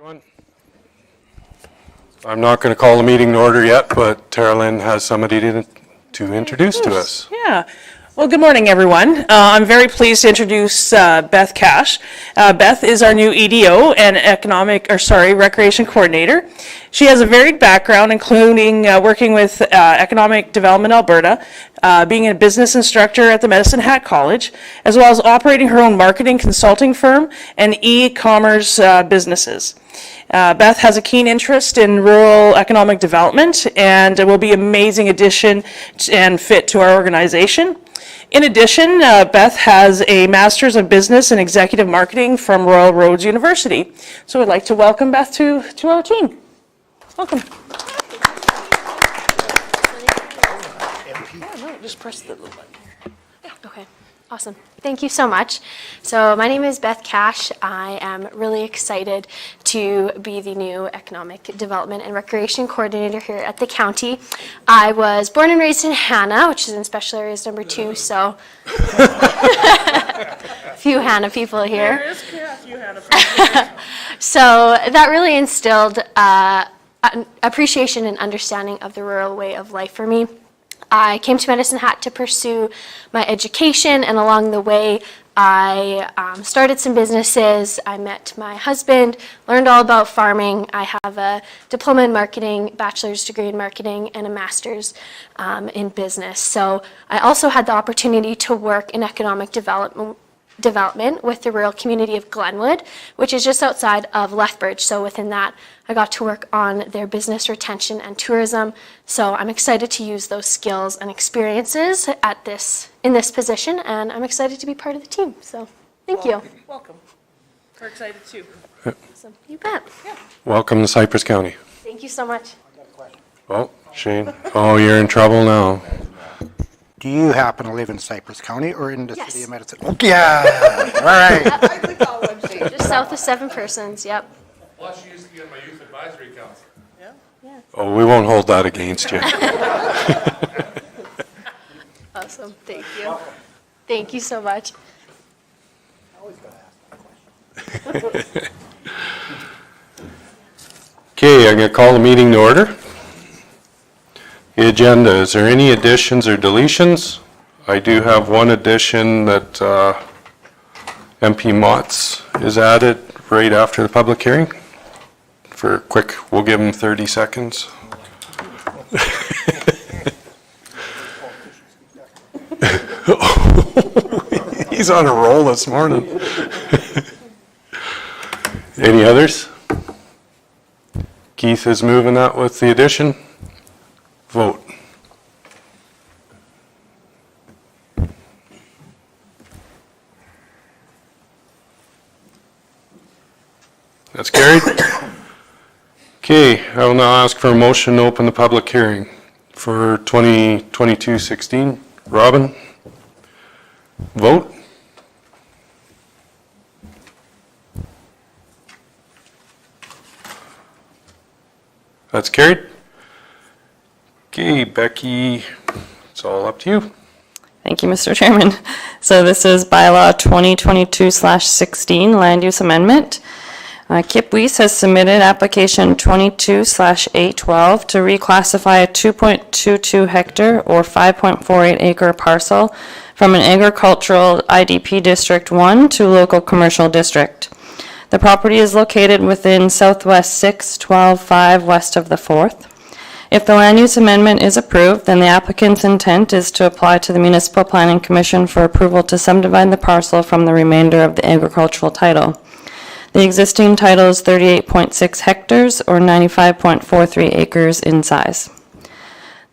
Everyone. I'm not going to call the meeting to order yet, but Tara Lynn has somebody to introduce to us. Yeah. Well, good morning, everyone. I'm very pleased to introduce Beth Cash. Beth is our new EDO and Recreation Coordinator. She has a varied background, including working with Economic Development Alberta, being a business instructor at the Medicine Hat College, as well as operating her own marketing consulting firm and e-commerce businesses. Beth has a keen interest in rural economic development and will be an amazing addition and fit to our organization. In addition, Beth has a Master's of Business and Executive Marketing from Royal Roads University. So I'd like to welcome Beth to our team. Welcome. Yeah, no, just press the little button. Okay, awesome. Thank you so much. So my name is Beth Cash. I am really excited to be the new Economic Development and Recreation Coordinator here at the county. I was born and raised in Hannah, which is in Special Areas number 2, so a few Hannah people here. There is a few Hannah people. So that really instilled an appreciation and understanding of the rural way of life for me. I came to Medicine Hat to pursue my education, and along the way, I started some businesses. I met my husband, learned all about farming. I have a diploma in marketing, bachelor's degree in marketing, and a master's in business. So I also had the opportunity to work in economic development with the rural community of Glenwood, which is just outside of Lethbridge. So within that, I got to work on their business retention and tourism. So I'm excited to use those skills and experiences in this position, and I'm excited to be part of the team. So thank you. Welcome. We're excited too. So, you bet. Yeah. Welcome to Cypress County. Thank you so much. Oh, Shane. Oh, you're in trouble now. Do you happen to live in Cypress County or in the Yes. city of Medicine? Oh, yeah, all right. Just south of 7 Persons, yep. Plus, she used to be on my youth advisory council. Oh, we won't hold that against you. Awesome, thank you. Thank you so much. Okay, I'm going to call the meeting to order. The agenda, is there any additions or deletions? I do have one addition that MP Motts is added right after the public hearing. For a quick, we'll give him 30 seconds. He's on a roll this morning. Any others? Keith is moving that with the addition. Vote. That's carried. Okay, I will now ask for a motion to open the public hearing for 2022-16. Robin? Vote. That's carried. Okay, Becky, it's all up to you. Thank you, Mr. Chairman. So this is bylaw 2022/16 land use amendment. Kip Weiss has submitted application 22/812 to reclassify a 2.22 hectare or 5.48 acre parcel from an agricultural IDP District 1 to local commercial district. The property is located within Southwest 6-12-5 west of the 4th. If the land use amendment is approved, then the applicant's intent is to apply to the Municipal Planning Commission for approval to subdivide the parcel from the remainder of the agricultural title. The existing title is 38.6 hectares or 95.43 acres in size.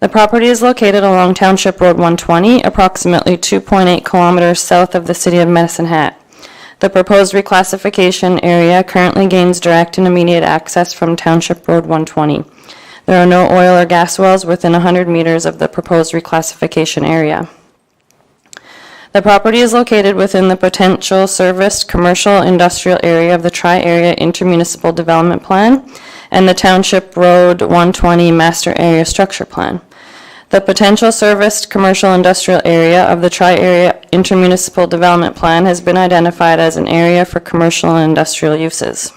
The property is located along Township Road 120, approximately 2.8 kilometers south of the city of Medicine Hat. The proposed reclassification area currently gains direct and immediate access from Township Road 120. There are no oil or gas wells within 100 meters of the proposed reclassification area. The property is located within the potential serviced commercial industrial area of the Tri-Area Intermunicipal Development Plan and the Township Road 120 Master Area Structure Plan. The potential serviced commercial industrial area of the Tri-Area Intermunicipal Development Plan has been identified as an area for commercial and industrial uses.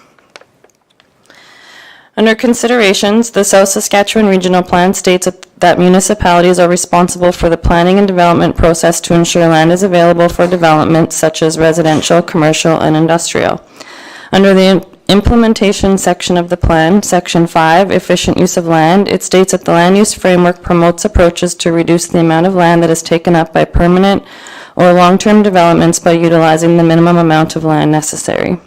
Under considerations, the South Saskatchewan Regional Plan states that municipalities are responsible for the planning and development process to ensure land is available for development such as residential, commercial, and industrial. Under the implementation section of the plan, Section 5, efficient use of land, it states that the land use framework promotes approaches to reduce the amount of land that is taken up by permanent or long-term developments by utilizing the minimum amount of land necessary.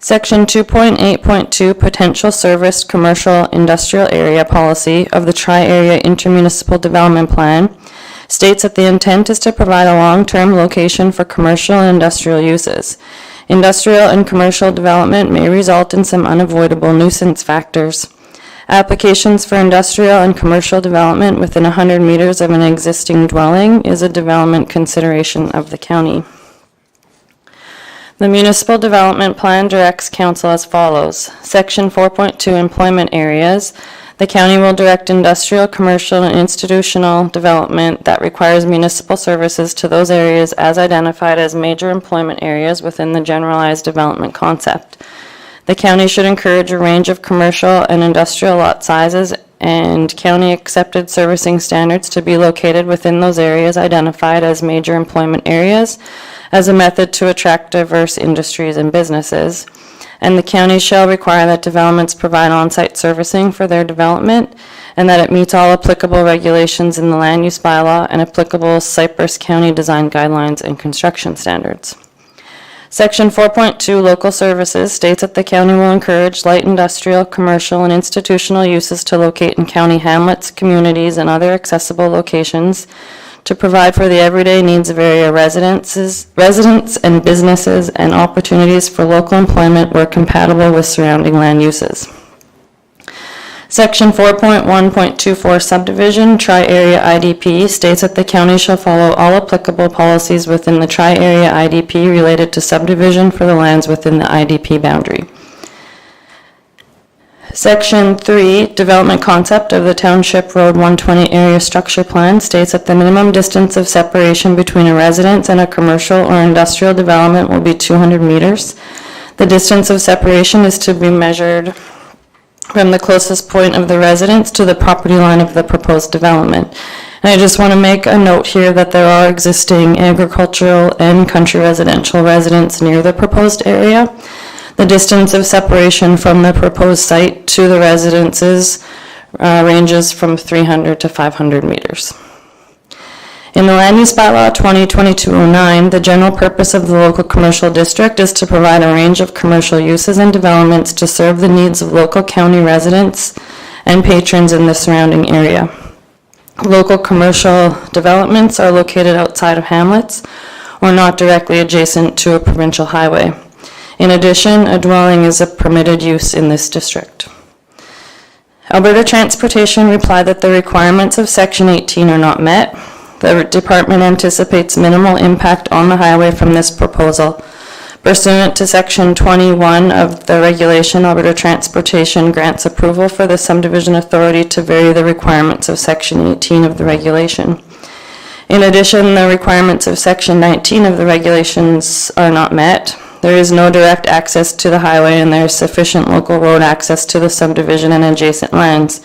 Section 2.8.2, Potential Serviced Commercial Industrial Area Policy of the Tri-Area Intermunicipal Development Plan states that the intent is to provide a long-term location for commercial and industrial uses. Industrial and commercial development may result in some unavoidable nuisance factors. Applications for industrial and commercial development within 100 meters of an existing dwelling is a development consideration of the county. The Municipal Development Plan directs council as follows. Section 4.2, Employment Areas. The county will direct industrial, commercial, and institutional development that requires municipal services to those areas as identified as major employment areas within the generalized development concept. The county should encourage a range of commercial and industrial lot sizes and county-accepted servicing standards to be located within those areas identified as major employment areas as a method to attract diverse industries and businesses. And the county shall require that developments provide on-site servicing for their development and that it meets all applicable regulations in the land use bylaw and applicable Cypress County design guidelines and construction standards. Section 4.2, Local Services, states that the county will encourage light industrial, commercial, and institutional uses to locate in county hamlets, communities, and other accessible locations to provide for the everyday needs of area residents and businesses and opportunities for local employment where compatible with surrounding land uses. Section 4.1.24 Subdivision Tri-Area IDP states that the county shall follow all applicable policies within the Tri-Area IDP related to subdivision for the lands within the IDP boundary. Section 3, Development Concept of the Township Road 120 Area Structure Plan states that the minimum distance of separation between a residence and a commercial or industrial development will be 200 meters. The distance of separation is to be measured from the closest point of the residence to the property line of the proposed development. And I just want to make a note here that there are existing agricultural and country residential residents near the proposed area. The distance of separation from the proposed site to the residences ranges from 300 to 500 meters. In the Land Use Bylaw 2022-09, the general purpose of the local commercial district is to provide a range of commercial uses and developments to serve the needs of local county residents and patrons in the surrounding area. Local commercial developments are located outside of hamlets or not directly adjacent to a provincial highway. In addition, a dwelling is a permitted use in this district. Alberta Transportation replied that the requirements of Section 18 are not met. The department anticipates minimal impact on the highway from this proposal. Pursuant to Section 21 of the regulation, Alberta Transportation grants approval for the subdivision authority to vary the requirements of Section 18 of the regulation. In addition, the requirements of Section 19 of the regulations are not met. There is no direct access to the highway and there is sufficient local road access to the subdivision and adjacent lands.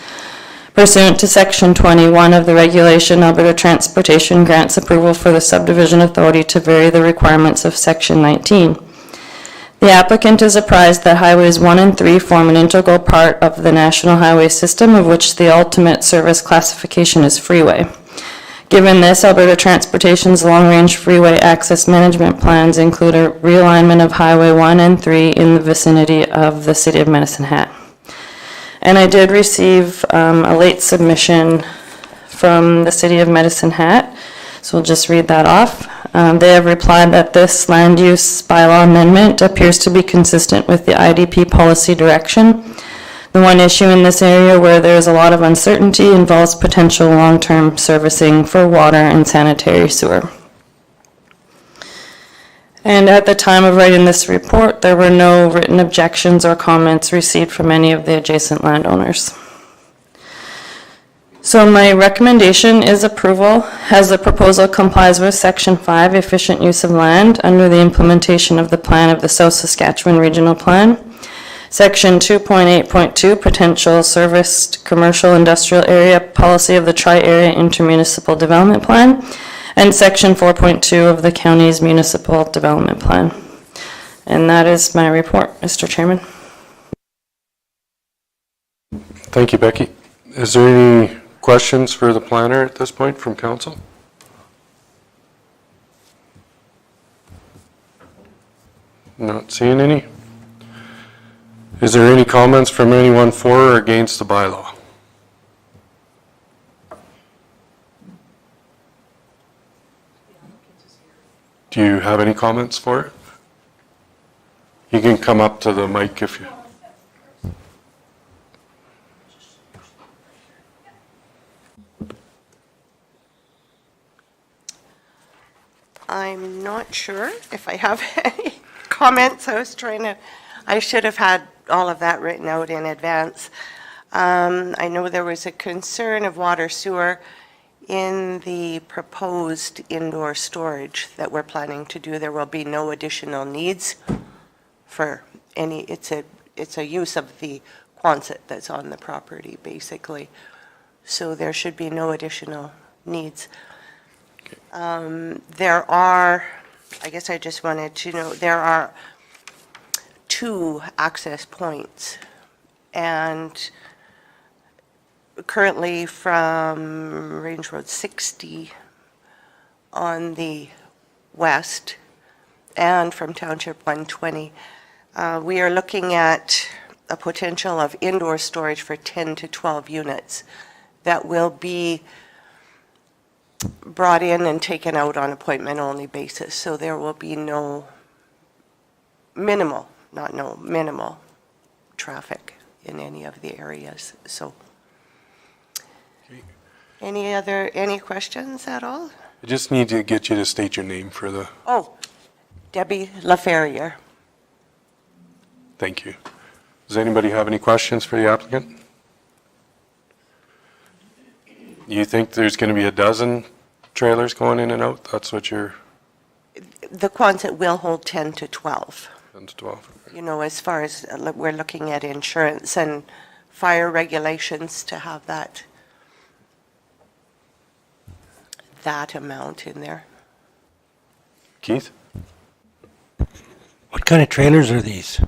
Pursuant to Section 21 of the regulation, Alberta Transportation grants approval for the subdivision authority to vary the requirements of Section 19. The applicant is apprised that Highways 1 and 3 form an integral part of the national highway system, of which the ultimate service classification is freeway. Given this, Alberta Transportation's long-range freeway access management plans include a realignment of Highway 1 and 3 in the vicinity of the City of Medicine Hat. And I did receive a late submission from the City of Medicine Hat, so we'll just read that off. They have replied that this land use bylaw amendment appears to be consistent with the IDP policy direction. The one issue in this area where there is a lot of uncertainty involves potential long-term servicing for water and sanitary sewer. And at the time of writing this report, there were no written objections or comments received from any of the adjacent landowners. So my recommendation is approval as the proposal complies with Section 5, efficient use of land under the implementation of the plan of the South Saskatchewan Regional Plan. Section 2.8.2, potential serviced commercial industrial area policy of the Tri-Area Intermunicipal Development Plan, and Section 4.2 of the county's municipal development plan. And that is my report, Mr. Chairman. Thank you, Becky. Is there any questions for the planner at this point from council? Not seeing any. Is there any comments from anyone for or against the bylaw? Do you have any comments for it? You can come up to the mic if you... I'm not sure if I have any comments. I should have had all of that written out in advance. I know there was a concern of water sewer in the proposed indoor storage that we're planning to do. There will be no additional needs for any, it's a use of the Quonset that's on the property, basically. So there should be no additional needs. There are, I guess I just wanted to know, there are 2 access points, and currently from Range Road 60 on the west and from Township 120, we are looking at a potential of indoor storage for 10 to 12 units that will be brought in and taken out on appointment-only basis. So there will be minimal traffic in any of the areas. So, any questions at all? I just need to get you to state your name for the... Oh, Debbie LaFerriere. Thank you. Does anybody have any questions for the applicant? You think there's going to be a dozen trailers going in and out? That's what you're... The Quonset will hold 10 to 12. 10 to 12. You know, as far as we're looking at insurance and fire regulations to have that amount in there. Keith? What kind of trailers are these?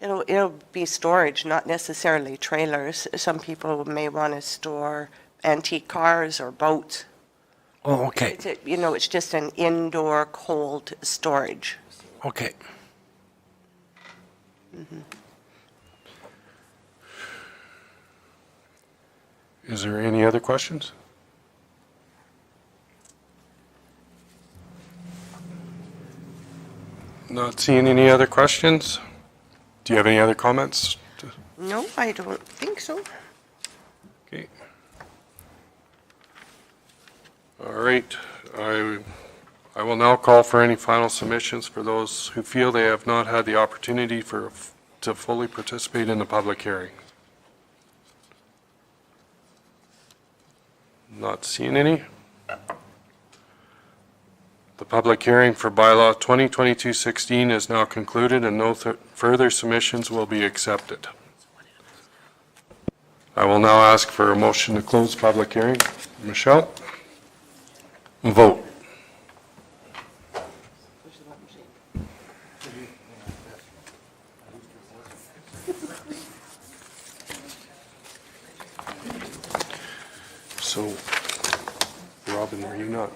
It'll be storage, not necessarily trailers. Some people may want to store antique cars or boats. Oh, okay, It's just an indoor cold storage. okay. Is there any other questions? Not seeing any other questions? Do you have any other comments? No, I don't think so. Okay. All right. I will now call for any final submissions for those who feel they have not had the opportunity to fully participate in the public hearing. Not seeing any. The public hearing for bylaw 2022-16 is now concluded and no further submissions will be accepted. I will now ask for a motion to close public hearing. Michelle? Vote. So, Robin, were you not?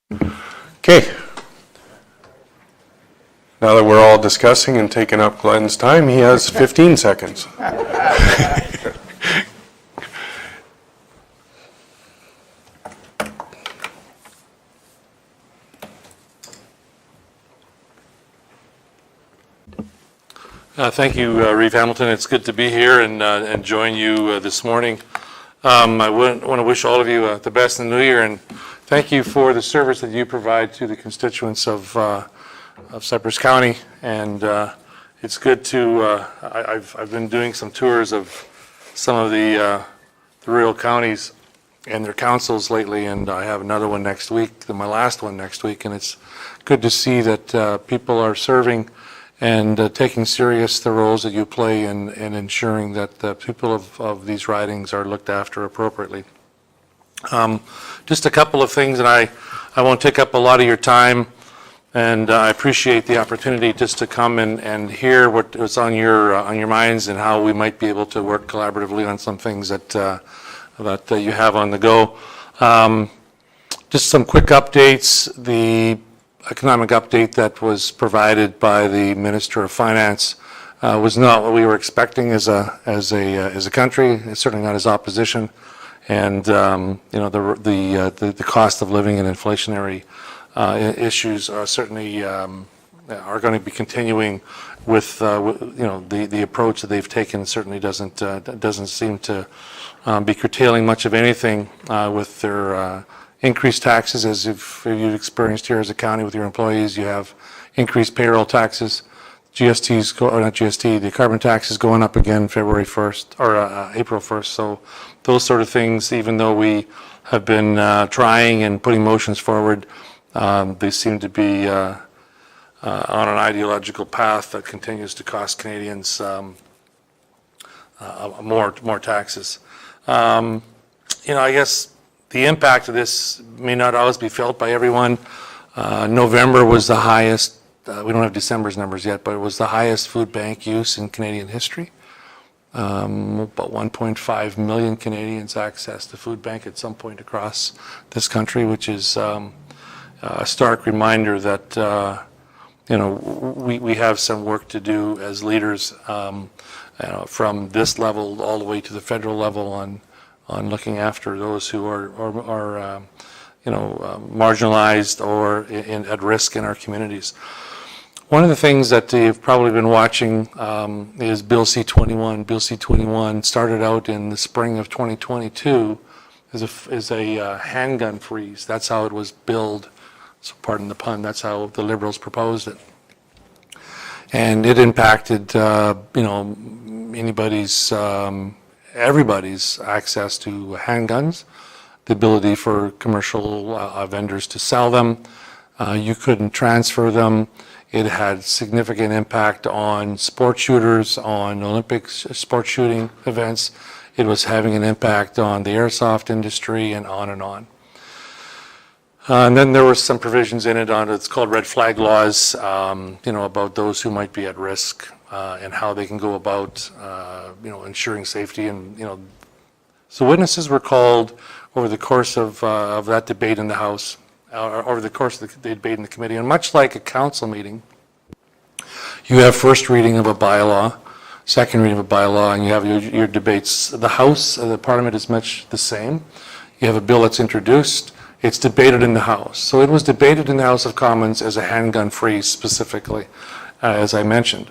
Okay. Now that we're all discussing and taking up Glenn's time, he has 15 seconds. Thank you, Reeve Hamilton. It's good to be here and join you this morning. I want to wish all of you the best in the new year, and thank you for the service that you provide to the constituents of Cypress County. And it's good to, I've been doing some tours of some of the rural counties and their councils lately, and I have another one next week, my last one next week, and it's good to see that people are serving and taking serious the roles that you play in ensuring that the people of these ridings are looked after appropriately. Just a couple of things, and I won't take up a lot of your time, and I appreciate the opportunity just to come and hear what's on your minds and how we might be able to work collaboratively on some things that you have on the go. Just some quick updates. The economic update that was provided by the Minister of Finance was not what we were expecting as a country. It's certainly not as opposition, and the cost of living and inflationary issues are certainly are going to be continuing with the approach that they've taken. Certainly doesn't seem to be curtailing much of anything with their increased taxes, as if you've experienced here as a county with your employees. You have increased payroll taxes, the carbon tax is going up again February 1st or April 1st. So those sort of things, even though we have been trying and putting motions forward, they seem to be on an ideological path that continues to cost Canadians more taxes. I guess the impact of this may not always be felt by everyone. November was the highest, we don't have December's numbers yet, but it was the highest food bank use in Canadian history. About 1.5 million Canadians accessed the food bank at some point across this country, which is a stark reminder that we have some work to do as leaders from this level all the way to the federal level on looking after those who are marginalized or at risk in our communities. One of the things that you've probably been watching is Bill C-21. Bill C-21 started out in the spring of 2022 as a handgun freeze. That's how it was billed. So pardon the pun. That's how the Liberals proposed it, and it impacted everybody's access to handguns, the ability for commercial vendors to sell them. You couldn't transfer them. It had significant impact on sport shooters, on Olympic sport shooting events. It was having an impact on the airsoft industry and on and on. And then there were some provisions in it on it's called red flag laws, about those who might be at risk and how they can go about, ensuring safety. And, so witnesses were called over the course of that debate in the House, over the course of the debate in the committee. And much like a council meeting, you have first reading of a bylaw, second reading of a bylaw, and you have your debates. The House, the Parliament is much the same. You have a bill that's introduced. It's debated in the House. So it was debated in the House of Commons as a handgun freeze specifically, as I mentioned.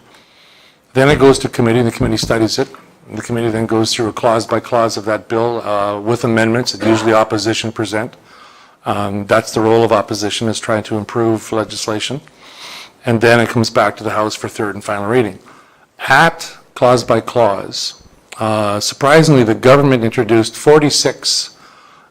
Then it goes to committee, and the committee studies it. And the committee then goes through a clause by clause of that bill with amendments that usually opposition present. That's the role of opposition, is trying to improve legislation. And then it comes back to the House for third and final reading. At clause by clause, surprisingly, the government introduced 46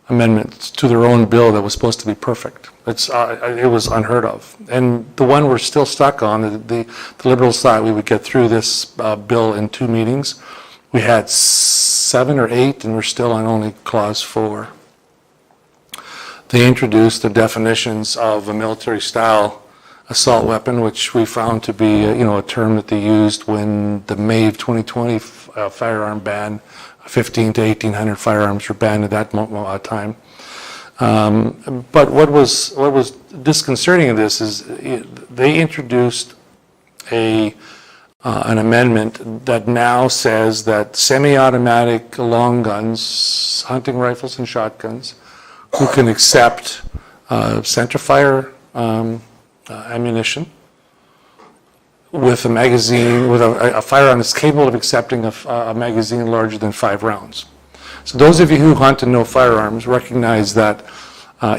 amendments to their own bill that was supposed to be perfect. It was unheard of. And the one we're still stuck on, the Liberals thought we would get through this bill in 2 meetings. We had 7 or 8, and we're still on only clause 4. They introduced the definitions of a military-style assault weapon, which we found to be a term that they used when the May of 2020 firearm ban, 1,500 to 1,800 firearms were banned at that time. But what was disconcerting in this is they introduced an amendment that now says that semi-automatic long guns, hunting rifles and shotguns, who can accept centerfire ammunition with a magazine, with a firearm that's capable of accepting a magazine larger than 5 rounds. So those of you who hunt and know firearms recognize that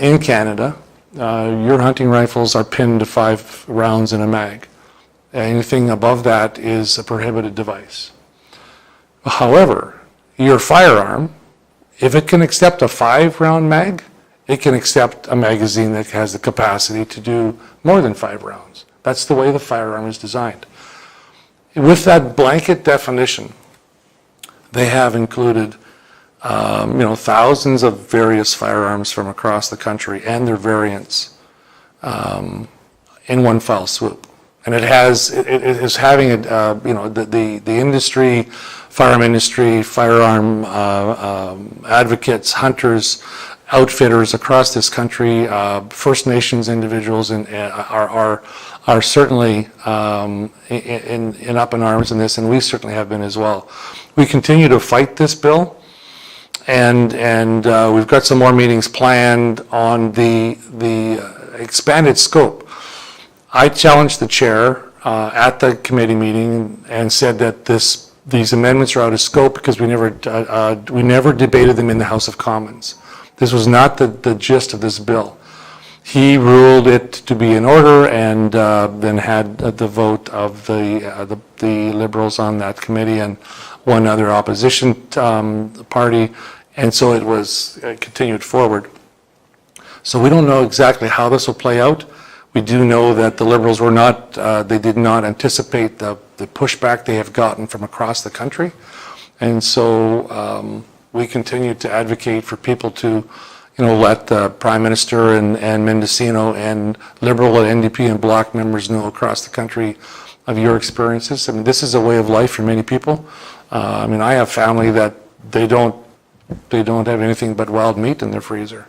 in Canada, your hunting rifles are pinned to 5 rounds in a mag. Anything above that is a prohibited device. However, your firearm, if it can accept a 5-round mag, it can accept a magazine that has the capacity to do more than 5 rounds. That's the way the firearm is designed. With that blanket definition, they have included thousands of various firearms from across the country and their variants in one fell swoop. And it is having the industry, firearm industry, firearm advocates, hunters, outfitters across this country, First Nations individuals are certainly in up in arms in this, and we certainly have been as well. We continue to fight this bill, and we've got some more meetings planned on the expanded scope. I challenged the chair at the committee meeting and said that these amendments are out of scope because we never debated them in the House of Commons. This was not the gist of this bill. He ruled it to be in order and then had the vote of the Liberals on that committee and one other opposition party, and so it was continued forward. So we don't know exactly how this will play out. We do know that the Liberals were not, they did not anticipate the pushback they have gotten from across the country. And so we continue to advocate for people to, let the Prime Minister and Mendocino and Liberal and NDP and Bloc members know across the country of your experiences. I mean, this is a way of life for many people. I have family that they don't have anything but wild meat in their freezer.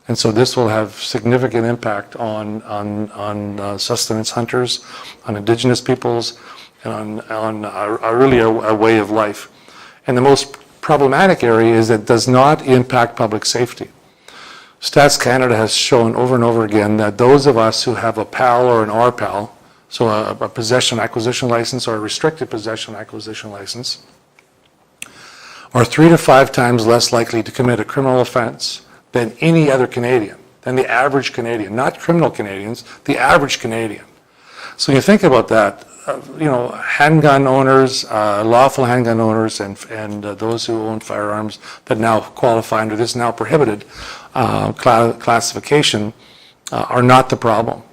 And so this will have significant impact on sustenance hunters, on Indigenous peoples, and on really a way of life. And the most problematic area is that it does not impact public safety. Stats Canada has shown over and over again that those of us who have a PAL or an RPAL, so a possession acquisition license or a restricted possession acquisition license, are 3 to 5 times less likely to commit a criminal offense than any other Canadian, than the average Canadian, not criminal Canadians, the average Canadian. So when you think about that, handgun owners, lawful handgun owners, and those who own firearms that now qualify under this now prohibited classification are not the problem.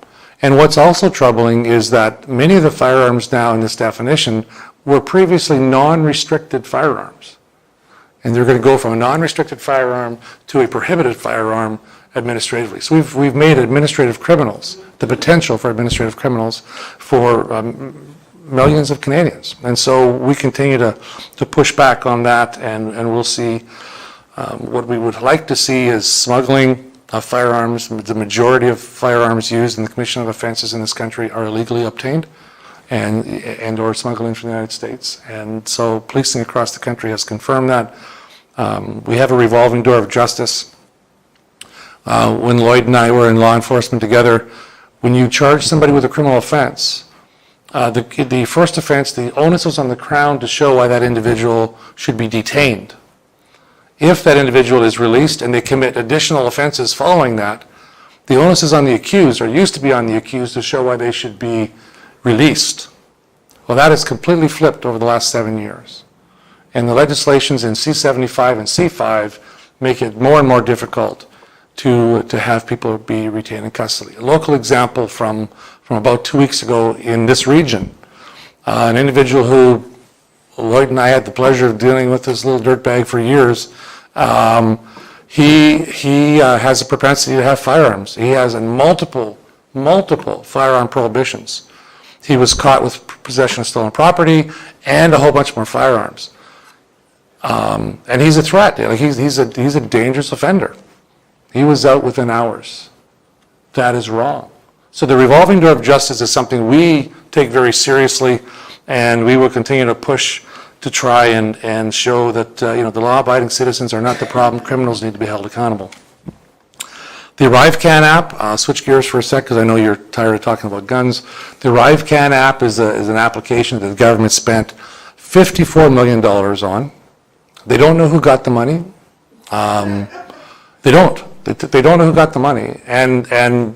And what's also troubling is that many of the firearms now in this definition were previously non-restricted firearms. And they're going to go from a non-restricted firearm to a prohibited firearm administratively. So we've made administrative criminals, the potential for administrative criminals for millions of Canadians. And so we continue to push back on that, and we'll see. What we would like to see is smuggling of firearms. The majority of firearms used in the commission of offenses in this country are illegally obtained and or smuggling from the United States. And so policing across the country has confirmed that. We have a revolving door of justice. When Lloyd and I were in law enforcement together, when you charge somebody with a criminal offense, the first offense, the onus was on the Crown to show why that individual should be detained. If that individual is released and they commit additional offenses following that, the onus is on the accused, or used to be on the accused, to show why they should be released. Well, that has completely flipped over the last 7 years. And the legislations in C-75 and C-5 make it more and more difficult to have people be retained in custody. A local example from about 2 weeks ago in this region, an individual who Lloyd and I had the pleasure of dealing with, this little dirtbag for years, he has a propensity to have firearms. He has multiple firearm prohibitions. He was caught with possession of stolen property and a whole bunch more firearms. And he's a threat. He's a dangerous offender. He was out within hours. That is wrong. So the revolving door of justice is something we take very seriously, and we will continue to push to try and show that, the law-abiding citizens are not the problem. Criminals need to be held accountable. The ArriveCan app, I'll switch gears for a sec because I know you're tired of talking about guns. The ArriveCan app is an application that the government spent $54 million on. They don't know who got the money. They don't. They don't know who got the money. And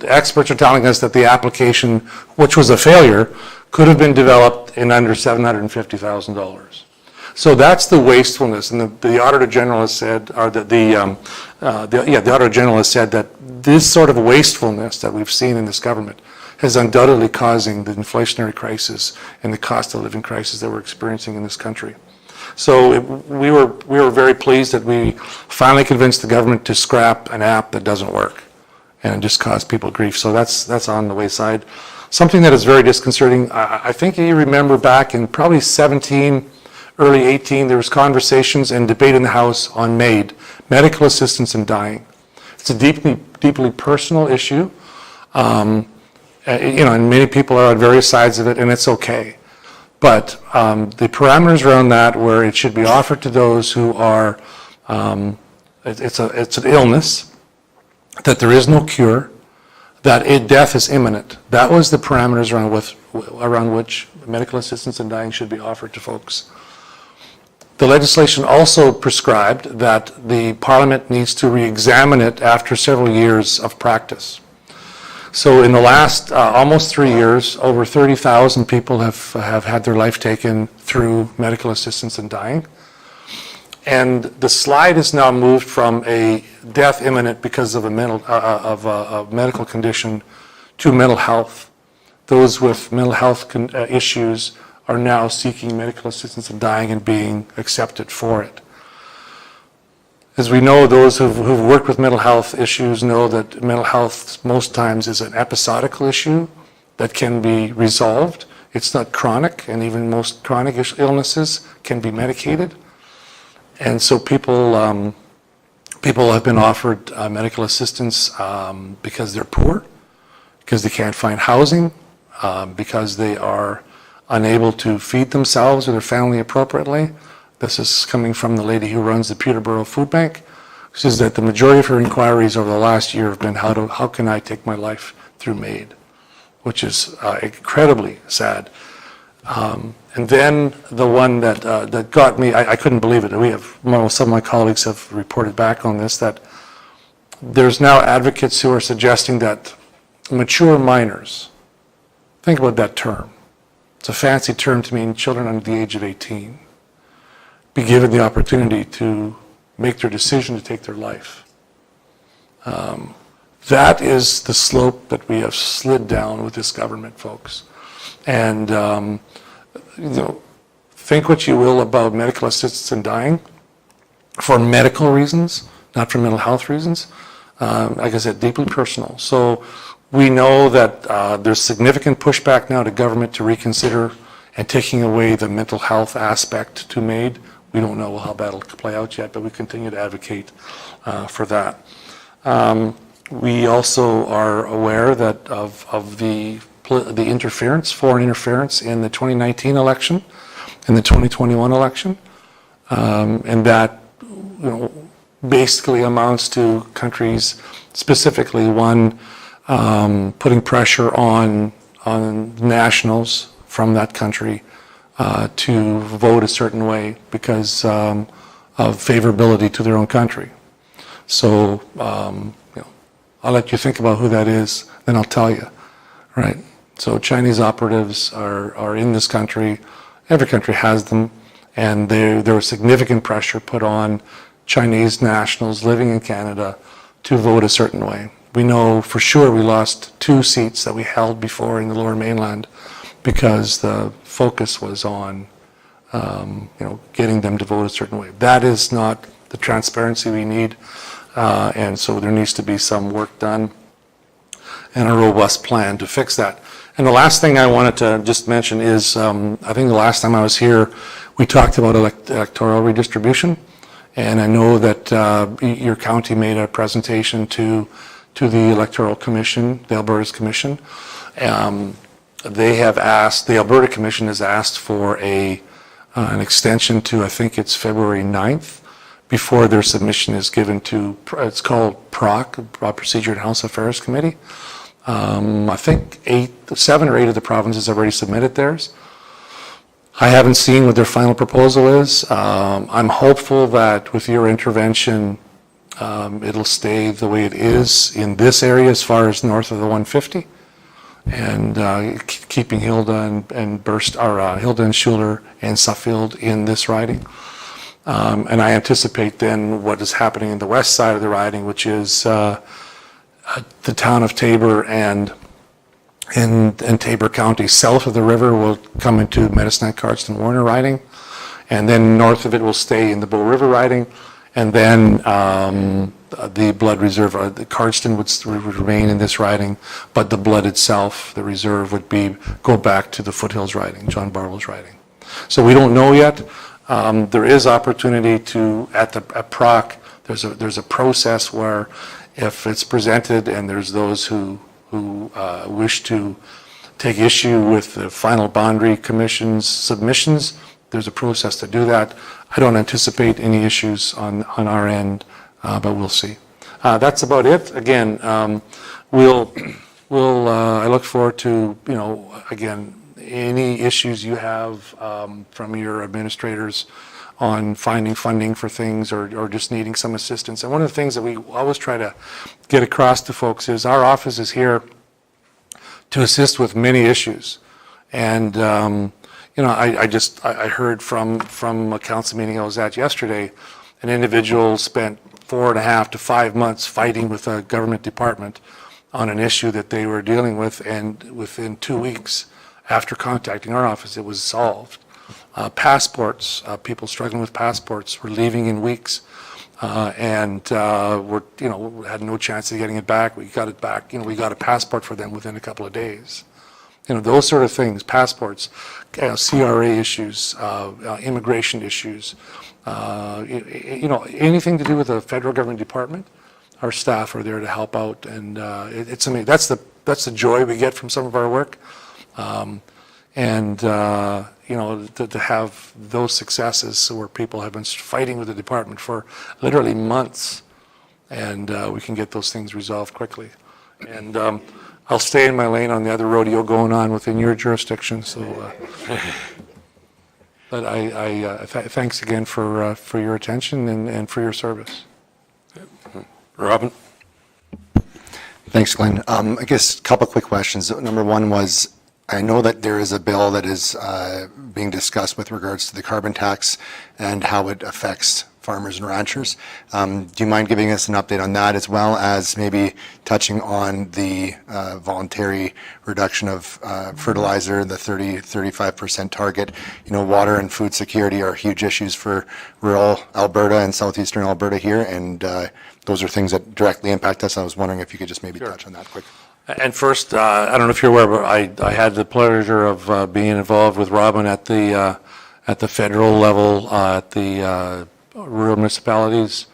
experts are telling us that the application, which was a failure, could have been developed in under $750,000. So that's the wastefulness, and the Auditor General has said, or the Auditor General has said that this sort of wastefulness that we've seen in this government is undoubtedly causing the inflationary crisis and the cost of living crisis that we're experiencing in this country. So we were very pleased that we finally convinced the government to scrap an app that doesn't work and just cause people grief. So that's on the wayside. Something that is very disconcerting. I think you remember back in probably 17. Early 18, there was conversations and debate in the House on MAID, medical assistance in dying. It's a deeply personal issue, and many people are on various sides of it, and it's okay. But the parameters around that, where it should be offered to those who are, it's an illness, that there is no cure, that death is imminent. That was the parameters around which medical assistance in dying should be offered to folks. The legislation also prescribed that the Parliament needs to re-examine it after several years of practice. So in the last almost 3 years, over 30,000 people have had their life taken through medical assistance in dying. And the slide is now moved from a death imminent because of a medical condition to mental health. Those with mental health issues are now seeking medical assistance in dying and being accepted for it. As we know, those who've worked with mental health issues know that mental health most times is an episodical issue that can be resolved. It's not chronic, and even most chronic illnesses can be medicated. And so people have been offered medical assistance because they're poor, because they can't find housing, because they are unable to feed themselves or their family appropriately. This is coming from the lady who runs the Peterborough Food Bank. She says that the majority of her inquiries over the last year have been, how can I take my life through MAID, which is incredibly sad. And then the one that got me, I couldn't believe it. Some of my colleagues have reported back on this, that there's now advocates who are suggesting that mature minors, think about that term. It's a fancy term to mean children under the age of 18, be given the opportunity to make their decision to take their life. That is the slope that we have slid down with this government, folks. And think what you will about medical assistance in dying for medical reasons, not for mental health reasons. Like I said, deeply personal. So we know that there's significant pushback now to government to reconsider and taking away the mental health aspect to MAID. We don't know how that'll play out yet, but we continue to advocate for that. We also are aware that of the interference, foreign interference in the 2019 election and the 2021 election, and that basically amounts to countries, specifically one putting pressure on nationals from that country to vote a certain way because of favorability to their own country. So I'll let you think about who that is, then I'll tell you, right? So Chinese operatives are in this country. Every country has them, and there was significant pressure put on Chinese nationals living in Canada to vote a certain way. We know for sure we lost 2 seats that we held before in the Lower Mainland because the focus was on getting them to vote a certain way. That is not the transparency we need, and so there needs to be some work done and a robust plan to fix that. And the last thing I wanted to just mention is, I think the last time I was here, we talked about electoral redistribution, And I know that your county made a presentation to the Electoral Commission, the Alberta's Commission. They have asked, the Alberta Commission has asked for an extension to, I think it's February 9th, before their submission is given to, it's called PROC, Procedure and House Affairs Committee. I think 7 or 8 of the provinces have already submitted theirs. I haven't seen what their final proposal is. I'm hopeful that with your intervention, it'll stay the way it is in this area as far as north of the 150, and keeping Hilda Hilda and Schuler and Suffield in this riding. And I anticipate then what is happening in the west side of the riding, which is the town of Taber and Taber County south of the river will come into Medicine Hat, Cardston, Warner riding, and then north of it will stay in the Bow River riding, and then the Blood Reserve, the Cardston would remain in this riding, but the Blood itself, the reserve, would go back to the Foothills riding, John Barlow's riding. So we don't know yet. There is opportunity at PROC. There's a process where if it's presented and there's those who wish to take issue with the final boundary commission's submissions, there's a process to do that. I don't anticipate any issues on our end, but we'll see. That's about it. Again, I look forward to, again, any issues you have from your administrators on finding funding for things or just needing some assistance. And one of the things that we always try to get across to folks is our office is here to assist with many issues. And, I heard from a council meeting I was at yesterday, an individual spent 4.5 to 5 months fighting with a government department on an issue that they were dealing with, and within 2 weeks after contacting our office, it was solved. Passports, people struggling with passports were leaving in weeks, and had no chance of getting it back. We got it back. We got a passport for them within a couple of days. Those sort of things, passports, CRA issues, immigration issues, anything to do with a federal government department, our staff are there to help out, and it's amazing. That's the joy we get from some of our work. To have those successes where people have been fighting with the department for literally months, and we can get those things resolved quickly. And I'll stay in my lane on the other rodeo going on within your jurisdiction. So, but thanks again for your attention and for your service. Robin? Thanks, Glenn. I guess a couple quick questions. Number one was, I know that there is a bill that is being discussed with regards to the carbon tax and how it affects farmers and ranchers. Do you mind giving us an update on that, as well as maybe touching on the voluntary reduction of fertilizer, the 35% target? Water and food security are huge issues for rural Alberta and southeastern Alberta here, and those are things that directly impact us. I was wondering if you could just maybe touch on that quick. And first, I don't know if you're aware, but I had the pleasure of being involved with Robin at the federal level, at the rural municipalities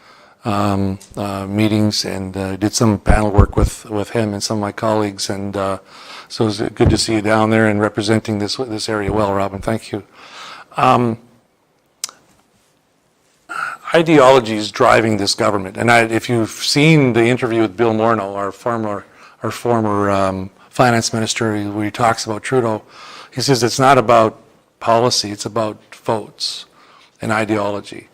meetings, and did some panel work with him and some of my colleagues, and so it was good to see you down there and representing this area well, Robin. Thank you. Ideology is driving this government, and if you've seen the interview with Bill Morneau, our former finance minister, where he talks about Trudeau, he says it's not about policy, it's about votes and ideology.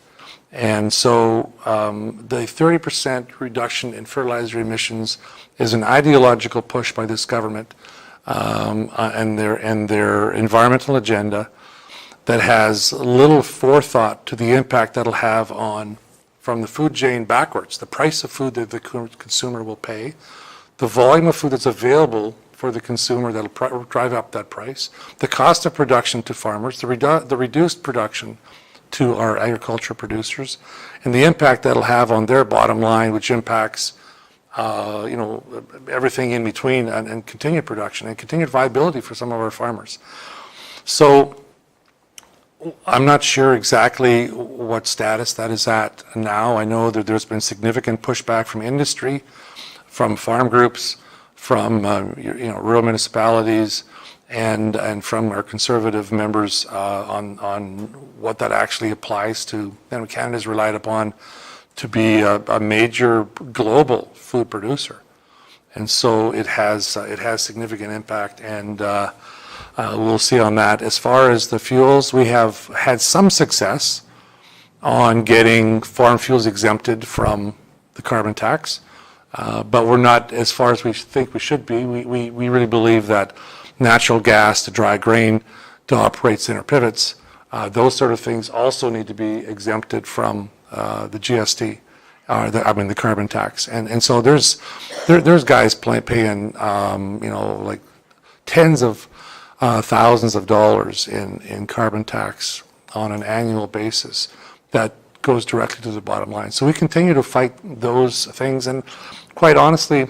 And so the 30% reduction in fertilizer emissions is an ideological push by this government and their environmental agenda that has little forethought to the impact that'll have on, from the food chain backwards, the price of food that the consumer will pay, the volume of food that's available for the consumer that'll drive up that price, the cost of production to farmers, the reduced production to our agriculture producers, and the impact that'll have on their bottom line, which impacts everything in between, and continued production and continued viability for some of our farmers. So I'm not sure exactly what status that is at now. I know that there's been significant pushback from industry, from farm groups, from rural municipalities, and from our conservative members on what that actually applies to. And Canada's relied upon to be a major global food producer, and so it has significant impact, and we'll see on that. As far as the fuels, we have had some success on getting farm fuels exempted from the carbon tax, but we're not as far as we think we should be. We really believe that natural gas to dry grain to operate center pivots, those sort of things also need to be exempted from the GST, the carbon tax. And so there's guys paying, like tens of thousands of dollars in carbon tax on an annual basis that goes directly to the bottom line. So we continue to fight those things, and quite honestly,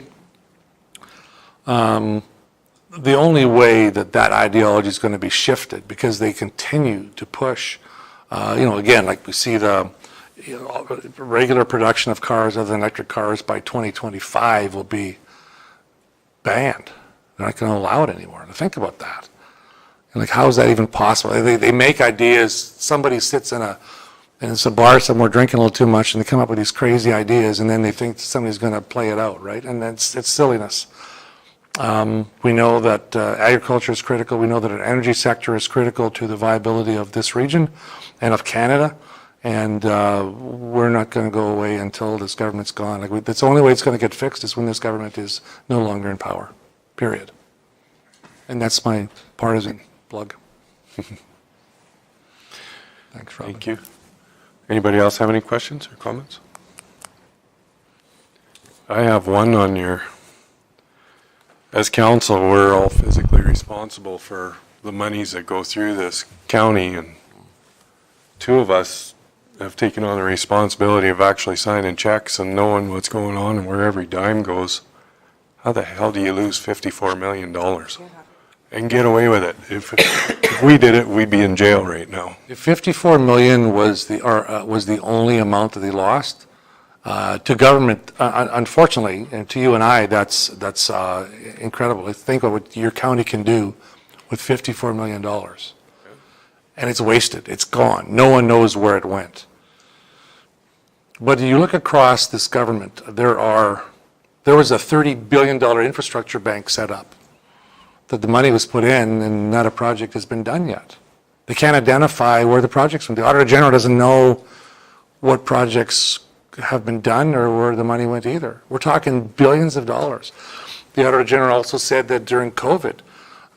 the only way that ideology is going to be shifted, because they continue to push, again, like we see the regular production of cars other than electric cars by 2025 will be banned. They're not going to allow it anymore. Now think about that. And like, how is that even possible? They make ideas. Somebody sits in a bar somewhere drinking a little too much, and they come up with these crazy ideas, and then they think somebody's going to play it out, right? And it's silliness. We know that agriculture is critical. We know that our energy sector is critical to the viability of this region and of Canada. And we're not going to go away until this government's gone. That's the only way it's going to get fixed, is when this government is no longer in power, period. And that's my partisan plug. Thanks, Robin. Thank you. Anybody else have any questions or comments? I have one on your, as council, we're all physically responsible for the monies that go through this county, and two of us have taken on the responsibility of actually signing checks and knowing what's going on and where every dime goes. How the hell do you lose $54 million and get away with it? If we did it, we'd be in jail right now. If 54 million was the only amount that they lost to government, unfortunately, and to you and I, that's incredible. Think of what your county can do with $54 million. And it's wasted. It's gone. No one knows where it went. But you look across this government, there was a $30 billion infrastructure bank set up that the money was put in, and not a project has been done yet. They can't identify where the projects went. The Auditor General doesn't know what projects have been done or where the money went either. We're talking billions of dollars. The Auditor General also said that during COVID,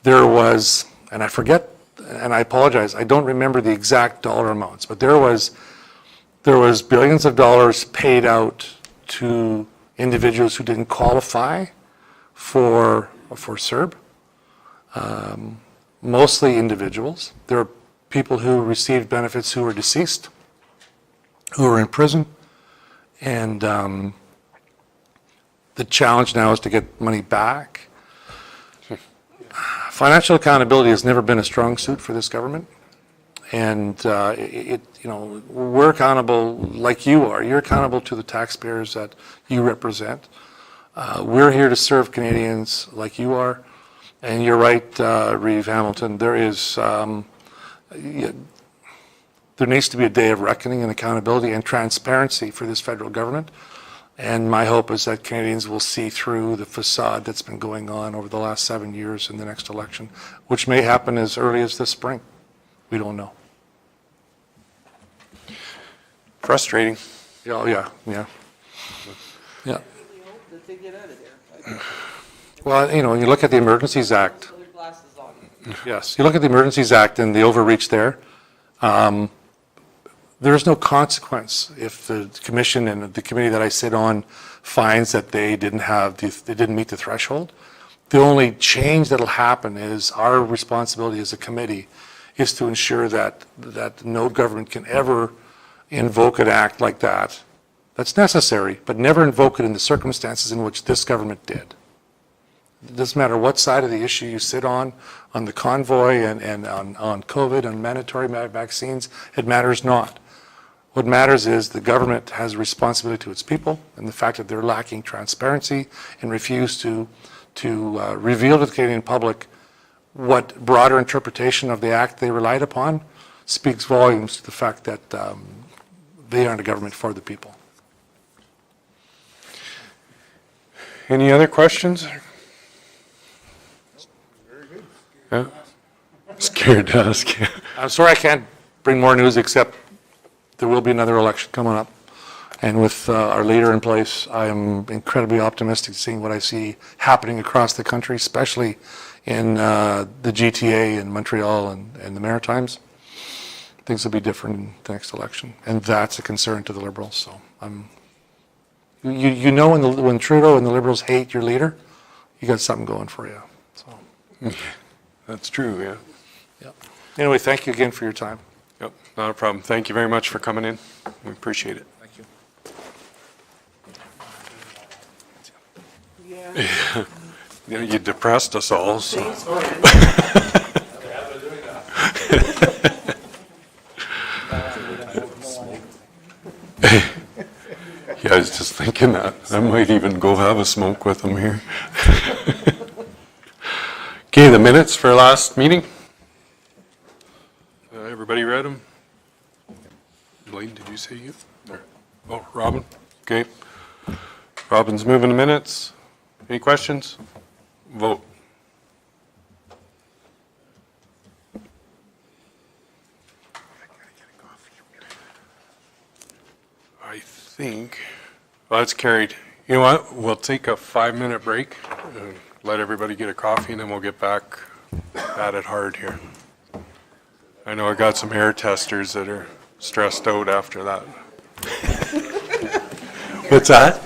there was, and I forget, and I apologize, I don't remember the exact dollar amounts, but there was billions of dollars paid out to individuals who didn't qualify for CERB, mostly individuals. There are people who received benefits who were deceased, who were in prison, and the challenge now is to get money back. Financial accountability has never been a strong suit for this government, and we're accountable like you are. You're accountable to the taxpayers that you represent. We're here to serve Canadians like you are, and you're right, Reeve Hamilton. There needs to be a day of reckoning and accountability and transparency for this federal government. And my hope is that Canadians will see through the facade that's been going on over the last 7 years in the next election, which may happen as early as this spring. We don't know. Frustrating. Yeah. Well, you look at the Emergencies Act. Yes, you look at the Emergencies Act and the overreach there. There is no consequence if the commission and the committee that I sit on finds that they didn't meet the threshold. The only change that'll happen is our responsibility as a committee is to ensure that no government can ever invoke an act like that. That's necessary, but never invoke it in the circumstances in which this government did. It doesn't matter what side of the issue you sit on the convoy and on COVID and mandatory vaccines, it matters not. What matters is the government has a responsibility to its people, and the fact that they're lacking transparency and refuse to reveal to the Canadian public what broader interpretation of the act they relied upon speaks volumes to the fact that they aren't a government for the people. Any other questions? Yeah. Scared to ask. I'm sorry I can't bring more news, except there will be another election coming up. And with our leader in place, I am incredibly optimistic seeing what I see happening across the country, especially in the GTA and Montreal and the Maritimes. Things will be different in the next election. And that's a concern to the Liberals. So you know when Trudeau and the Liberals hate your leader, you got something going for you. So. That's true, yeah. Yep. Anyway, thank you again for your time. Yep, not a problem. Thank you very much for coming in. We appreciate it. Thank you. You know, you depressed us all, so. Yeah, I was just thinking that. I might even go have a smoke with him here. Okay, the minutes for last meeting. Everybody read them? Blaine, did you say you? Oh, Robin? Okay. Robin's moving the minutes. Any questions? Vote. I think, well, that's carried. You know what? We'll take a 5-minute break, let everybody get a coffee, and then we'll get back at it hard here. I know I got some air testers that are stressed out after that. What's that?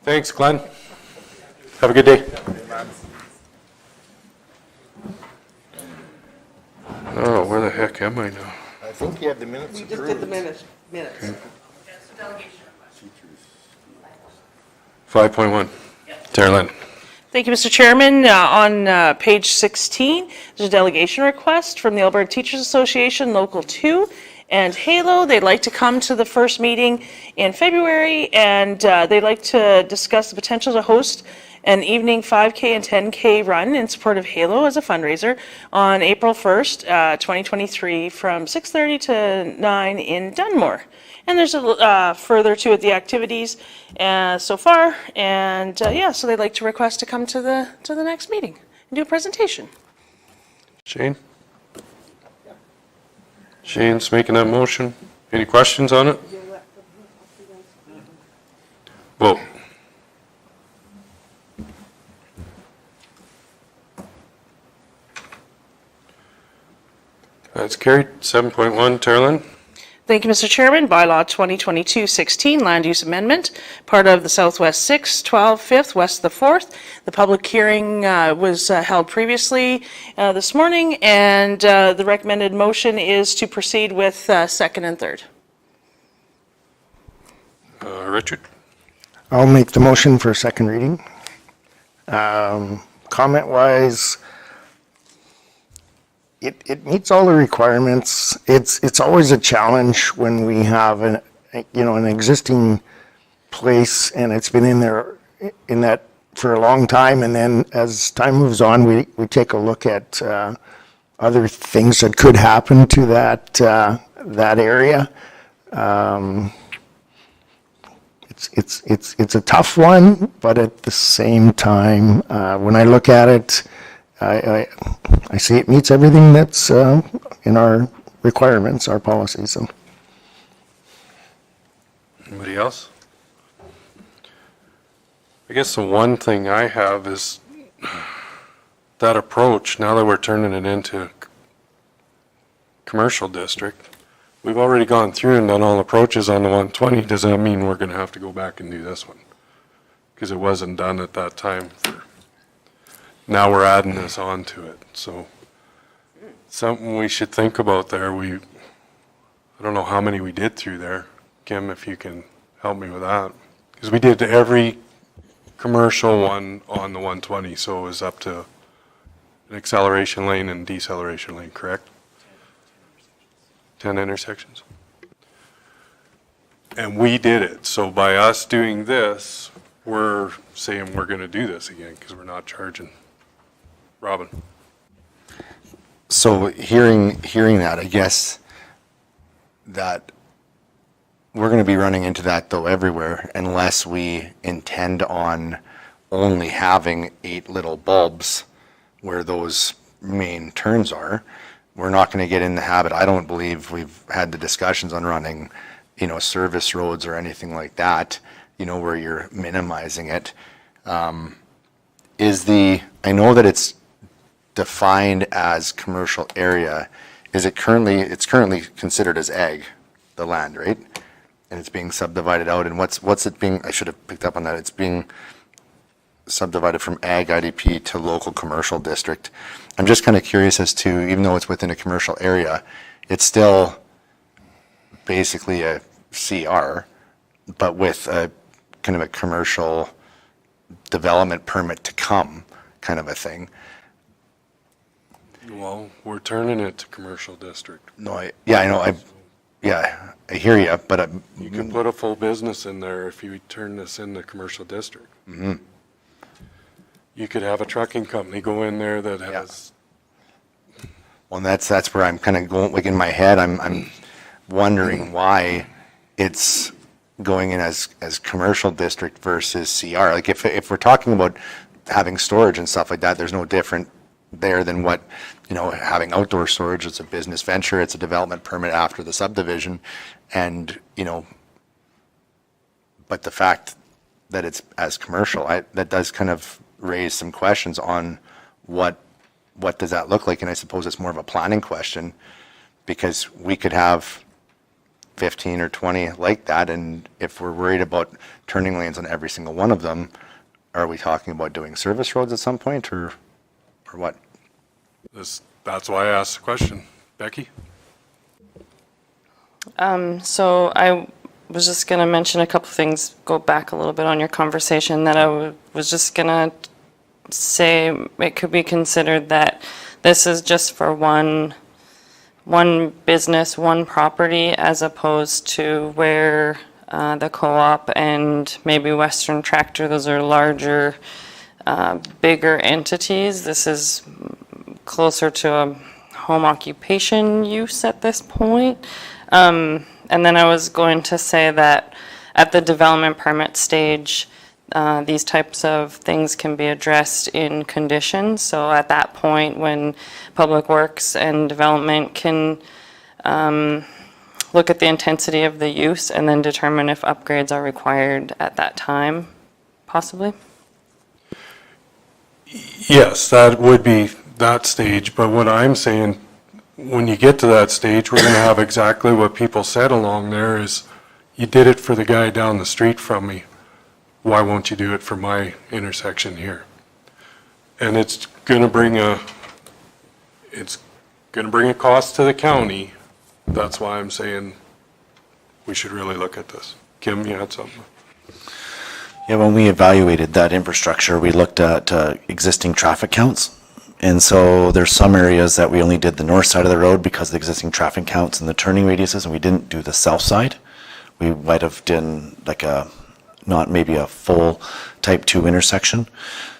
Thanks, Glenn. Have a good day. Oh, where the heck am I now? I think you have the minutes We just did the minutes. 5.1. Tara Lynn. Thank you, Mr. Chairman. On page 16, there's a delegation request from the Alberta Teachers Association, Local 2, and HALO. They'd like to come to the first meeting in February, and they'd like to discuss the potential to host an evening 5K and 10K run in support of HALO as a fundraiser on April 1st, 2023, from 6:30 to 9 in Dunmore. And there's a further to it, the activities so far, and yeah, so they'd like to request to come to the next meeting and do a presentation. Shane? Shane's making that motion. Any questions on it? Vote. That's carried. 7.1, Tara Lynn. Thank you, Mr. Chairman. Bylaw 2022-16, Land Use Amendment, part of the Southwest 6th, 12th, 5th, West the 4th. The public hearing was held previously this morning, and the recommended motion is to proceed with second and third. Richard? I'll make the motion for second reading. Comment-wise, it meets all the requirements. It's always a challenge when we have an existing place and it's been in that for a long time, and then as time moves on, we take a look at other things that could happen to that area. It's a tough one, but at the same time, when I look at it, I see it meets everything that's in our requirements, our policies. So. Anybody else? I guess the one thing I have is that approach, now that we're turning it into commercial district, we've already gone through and done all approaches on the 120. Does that mean we're going to have to go back and do this one? Because it wasn't done at that time. Now we're adding this on to it. So something we should think about there. I don't know how many we did through there. Kim, if you can help me with that. Because we did every commercial one on the 120, so it was up to an acceleration lane and deceleration lane, correct? 10 intersections. And we did it. So by us doing this, we're saying we're going to do this again because we're not charging. Robin. So hearing that, I guess that we're going to be running into that though everywhere unless we intend on only having 8 little bulbs where those main turns are. We're not going to get in the habit. I don't believe we've had the discussions on running, service roads or anything like that, where you're minimizing it. I know that it's defined as commercial area. It's currently considered as ag, the land, right? And it's being subdivided out, and what's it being, I should have picked up on that, it's being subdivided from ag IDP to local commercial district. I'm just kind of curious as to, even though it's within a commercial area, it's still basically a CR, but with a kind of a commercial development permit to come kind of a thing. Well, we're turning it to commercial district. No, I hear you, but You can put a full business in there if you turn this into commercial district. Mm-hmm. You could have a trucking company go in there that has. Well, that's where I'm kind of going, like in my head, I'm wondering why it's going in as commercial district versus CR. Like if we're talking about having storage and stuff like that, there's no different there than what, having outdoor storage. It's a business venture, it's a development permit after the subdivision. And, but the fact that it's as commercial, that does kind of raise some questions on what does that look like? And I suppose it's more of a planning question, because we could have 15 or 20 like that, and if we're worried about turning lanes on every single one of them, are we talking about doing service roads at some point, or what? That's why I asked the question. Becky? So I was just going to mention a couple things, go back a little bit on your conversation, that I was just going to say it could be considered that this is just for one business, one property, as opposed to where the co-op and maybe Western Tractor, those are larger, bigger entities. This is closer to a home occupation use at this point. And then I was going to say that at the development permit stage, these types of things can be addressed in conditions. So at that point, when Public Works and Development can look at the intensity of the use and then determine if upgrades are required at that time, possibly. Yes, that would be that stage, but what I'm saying, when you get to that stage, we're going to have exactly what people said along there is, you did it for the guy down the street from me. Why won't you do it for my intersection here? And it's going to bring a cost to the county. That's why I'm saying we should really look at this. Kim, you had something? Yeah, when we evaluated that infrastructure, we looked at existing traffic counts. And so there's some areas that we only did the north side of the road because of the existing traffic counts and the turning radiuses, and we didn't do the south side. We might have done like not maybe a full type 2 intersection.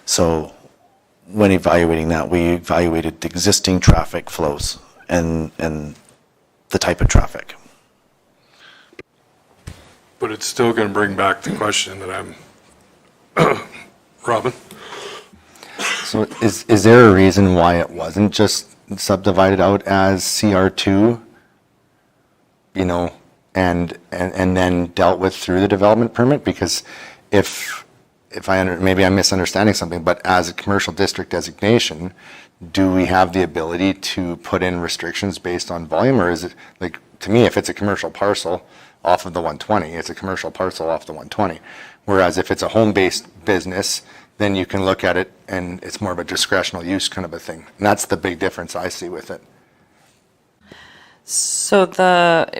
So when evaluating that, we evaluated the existing traffic flows and the type of traffic. But it's still going to bring back the question that I'm, Robin? So is there a reason why it wasn't just subdivided out as CR2, you know, and then dealt with through the development permit? Because if maybe I'm misunderstanding something, but as a commercial district designation, do we have the ability to put in restrictions based on volume, or is it, like, to me, if it's a commercial parcel off of the 120, it's a commercial parcel off the 120. Whereas if it's a home-based business, then you can look at it and it's more of a discretional use kind of a thing. And that's the big difference I see with it. So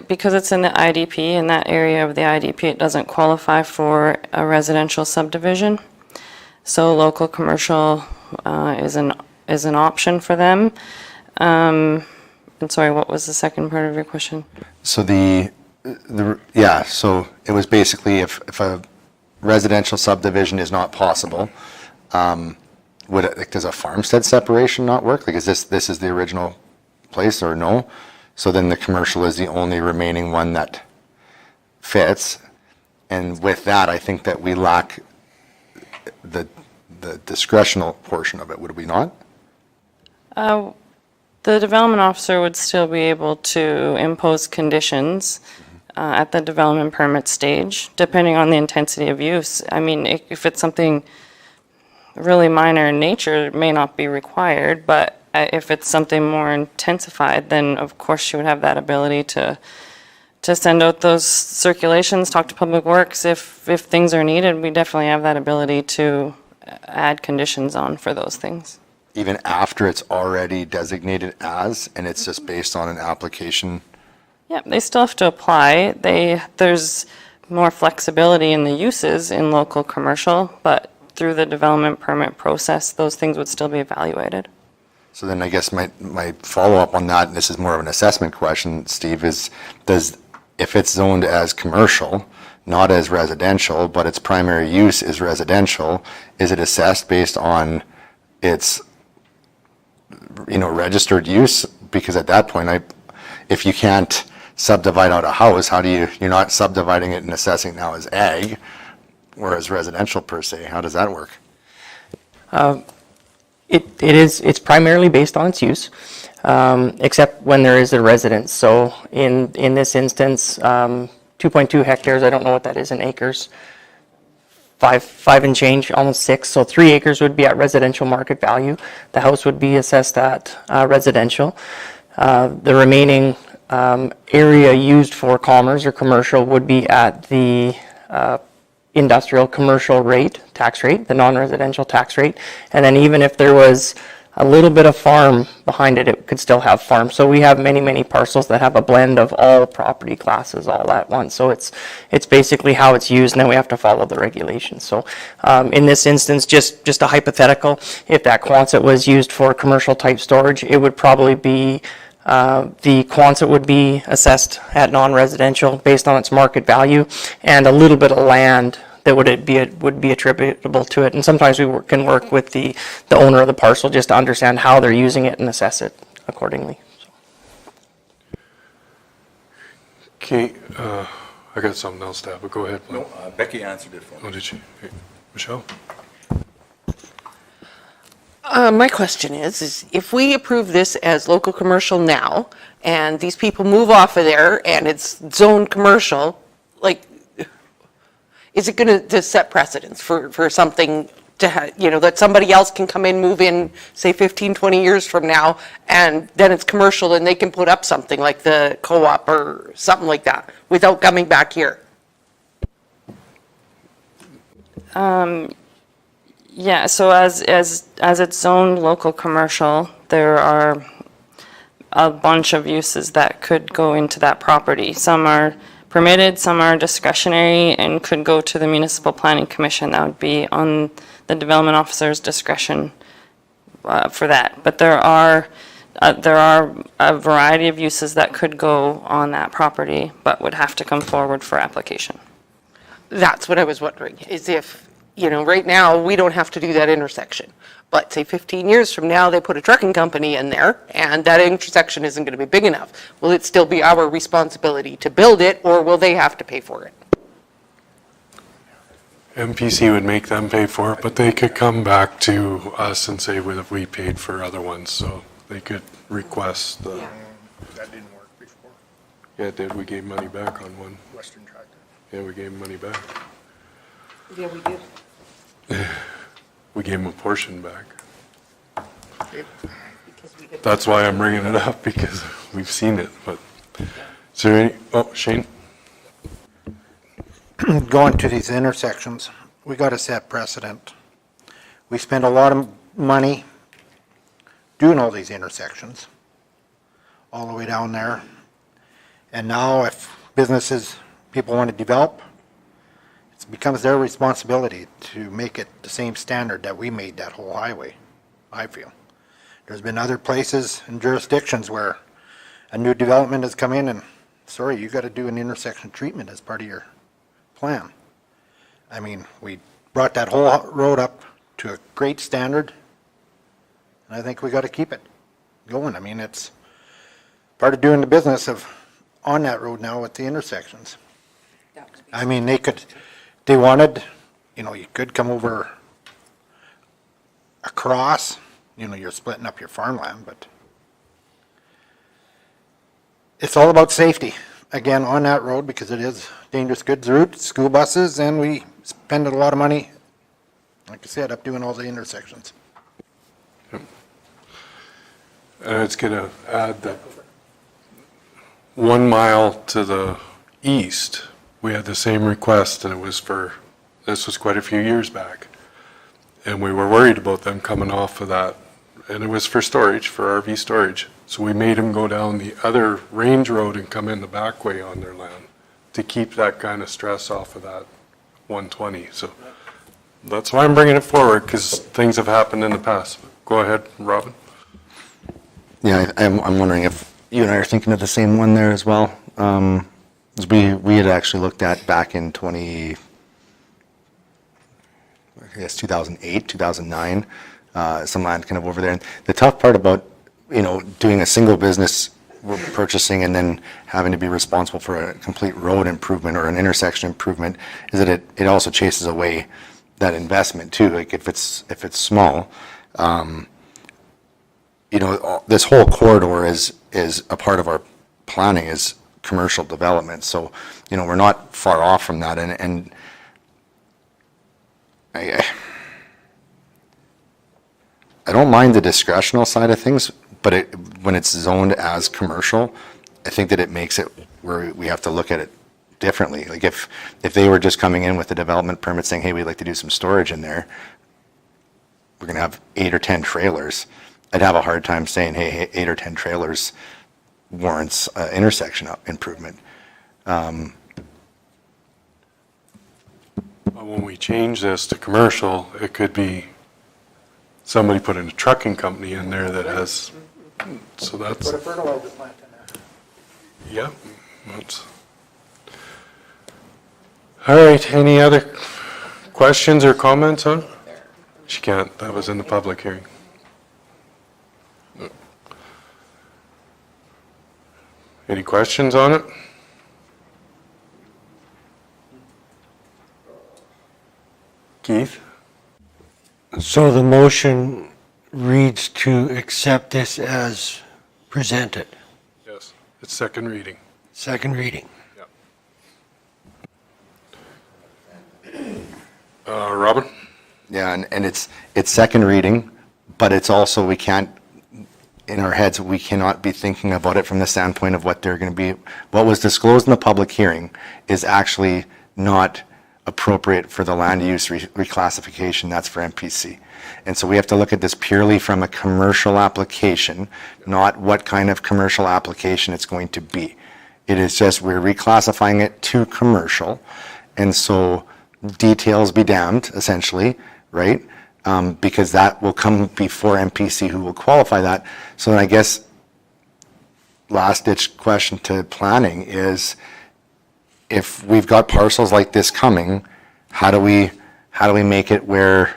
because it's in the IDP, in that area of the IDP, it doesn't qualify for a residential subdivision. So local commercial is an option for them. And sorry, what was the second part of your question? So so it was basically if a residential subdivision is not possible, does a farmstead separation not work? Like, is this is the original place or no? So then the commercial is the only remaining one that fits. And with that, I think that we lack the discretional portion of it, would we not? The development officer would still be able to impose conditions at the development permit stage, depending on the intensity of use. I mean, if it's something really minor in nature, it may not be required, but if it's something more intensified, then of course you would have that ability to send out those circulations, talk to Public Works. If things are needed, we definitely have that ability to add conditions on for those things. Even after it's already designated as, and it's just based on an application? Yeah, they still have to apply. There's more flexibility in the uses in local commercial, but through the development permit process, those things would still be evaluated. So then I guess my follow-up on that, and this is more of an assessment question, Steve, is if it's zoned as commercial, not as residential, but its primary use is residential, is it assessed based on its, registered use? Because at that point, if you can't subdivide out a house, you're not subdividing it and assessing now as ag, whereas residential per se, how does that work? It's primarily based on its use, except when there is a residence. So in this instance, 2.2 hectares, I don't know what that is in acres, five and change, almost 6. So 3 acres would be at residential market value. The house would be assessed at residential. The remaining area used for commerce or commercial would be at the industrial commercial rate, tax rate, the non-residential tax rate. And then even if there was a little bit of farm behind it, it could still have farm. So we have many, many parcels that have a blend of all property classes all at once. So it's basically how it's used, and then we have to follow the regulations. So in this instance, just a hypothetical, if that Quonset was used for commercial type storage, it would probably be the Quonset would be assessed at non-residential based on its market value, and a little bit of land that would be attributable to it. And sometimes we can work with the owner of the parcel just to understand how they're using it and assess it accordingly. Okay, I got something else to add, but go ahead. No, Becky answered it for me. Oh, did she? Okay. Michelle? My question is if we approve this as local commercial now, and these people move off of there, and it's zoned commercial, like, is it going to set precedence for something to, that somebody else can come in, move in, say 15, 20 years from now, and then it's commercial and they can put up something like the co-op or something like that without coming back here? Yeah, so as it's zoned local commercial, there are a bunch of uses that could go into that property. Some are permitted, some are discretionary, and could go to the Municipal Planning Commission. That would be on the development officer's discretion for that. But there are a variety of uses that could go on that property, but would have to come forward for application. That's what I was wondering, is if, right now, we don't have to do that intersection. But say 15 years from now, they put a trucking company in there, and that intersection isn't going to be big enough. Will it still be our responsibility to build it, or will they have to pay for it? MPC would make them pay for it, but they could come back to us and say, well, we paid for other ones, so they could request the... That didn't work before. Yeah, it did. We gave money back on one. Western Tractor. Yeah, we gave money back. Yeah, we do. We gave them a portion back. That's why I'm bringing it up, because we've seen it, but is there any, oh, Shane? Going to these intersections, we got to set precedent. We spend a lot of money doing all these intersections, all the way down there. And now if businesses, people want to develop, it becomes their responsibility to make it the same standard that we made that whole highway, I feel. There's been other places and jurisdictions where a new development has come in and, sorry, you got to do an intersection treatment as part of your plan. I mean, we brought that whole road up to a great standard, and I think we got to keep it going. I mean, it's part of doing the business of on that road now with the intersections. I mean, they wanted, you could come over across, you're splitting up your farmland, but it's all about safety, again, on that road, because it is dangerous goods route, school buses, and we spend a lot of money, like I said, up doing all the intersections. And it's going to add that 1 mile to the east, we had the same request, and this was quite a few years back. And we were worried about them coming off of that, and it was for storage, for RV storage. So we made them go down the other range road and come in the back way on their land to keep that kind of stress off of that 120. So that's why I'm bringing it forward, because things have happened in the past. Go ahead, Robin. Yeah, I'm wondering if you and I are thinking of the same one there as well. We had actually looked at back in 2008, 2009, some land kind of over there. And the tough part about, doing a single business purchasing and then having to be responsible for a complete road improvement or an intersection improvement is that it also chases away that investment too. Like if it's small, this whole corridor is a part of our planning is commercial development. So, we're not far off from that. And I don't mind the discretional side of things, but when it's zoned as commercial, I think that it makes it where we have to look at it differently. Like if they were just coming in with a development permit saying, hey, we'd like to do some storage in there, we're going to have 8 or 10 trailers. I'd have a hard time saying, hey, 8 or 10 trailers warrants intersection improvement. When we change this to commercial, it could be somebody putting a trucking company in there that has, so that's, Put a fertilizer plant in there. yeah. That's. All right, any other questions or comments on? She can't, that was in the public hearing. Any questions on it? Keith? So the motion reads to accept this as presented. Yes. It's second reading. Second reading. Robin? Yeah, and it's second reading, but it's also, we can't, in our heads, we cannot be thinking about it from the standpoint of what they're going to be. What was disclosed in the public hearing is actually not appropriate for the land use reclassification. That's for MPC. And so we have to look at this purely from a commercial application, not what kind of commercial application it's going to be. It is just we're reclassifying it to commercial. And so details be damned, essentially, right? Because that will come before MPC who will qualify that. So then I guess last ditch question to planning is, if we've got parcels like this coming, how do we make it where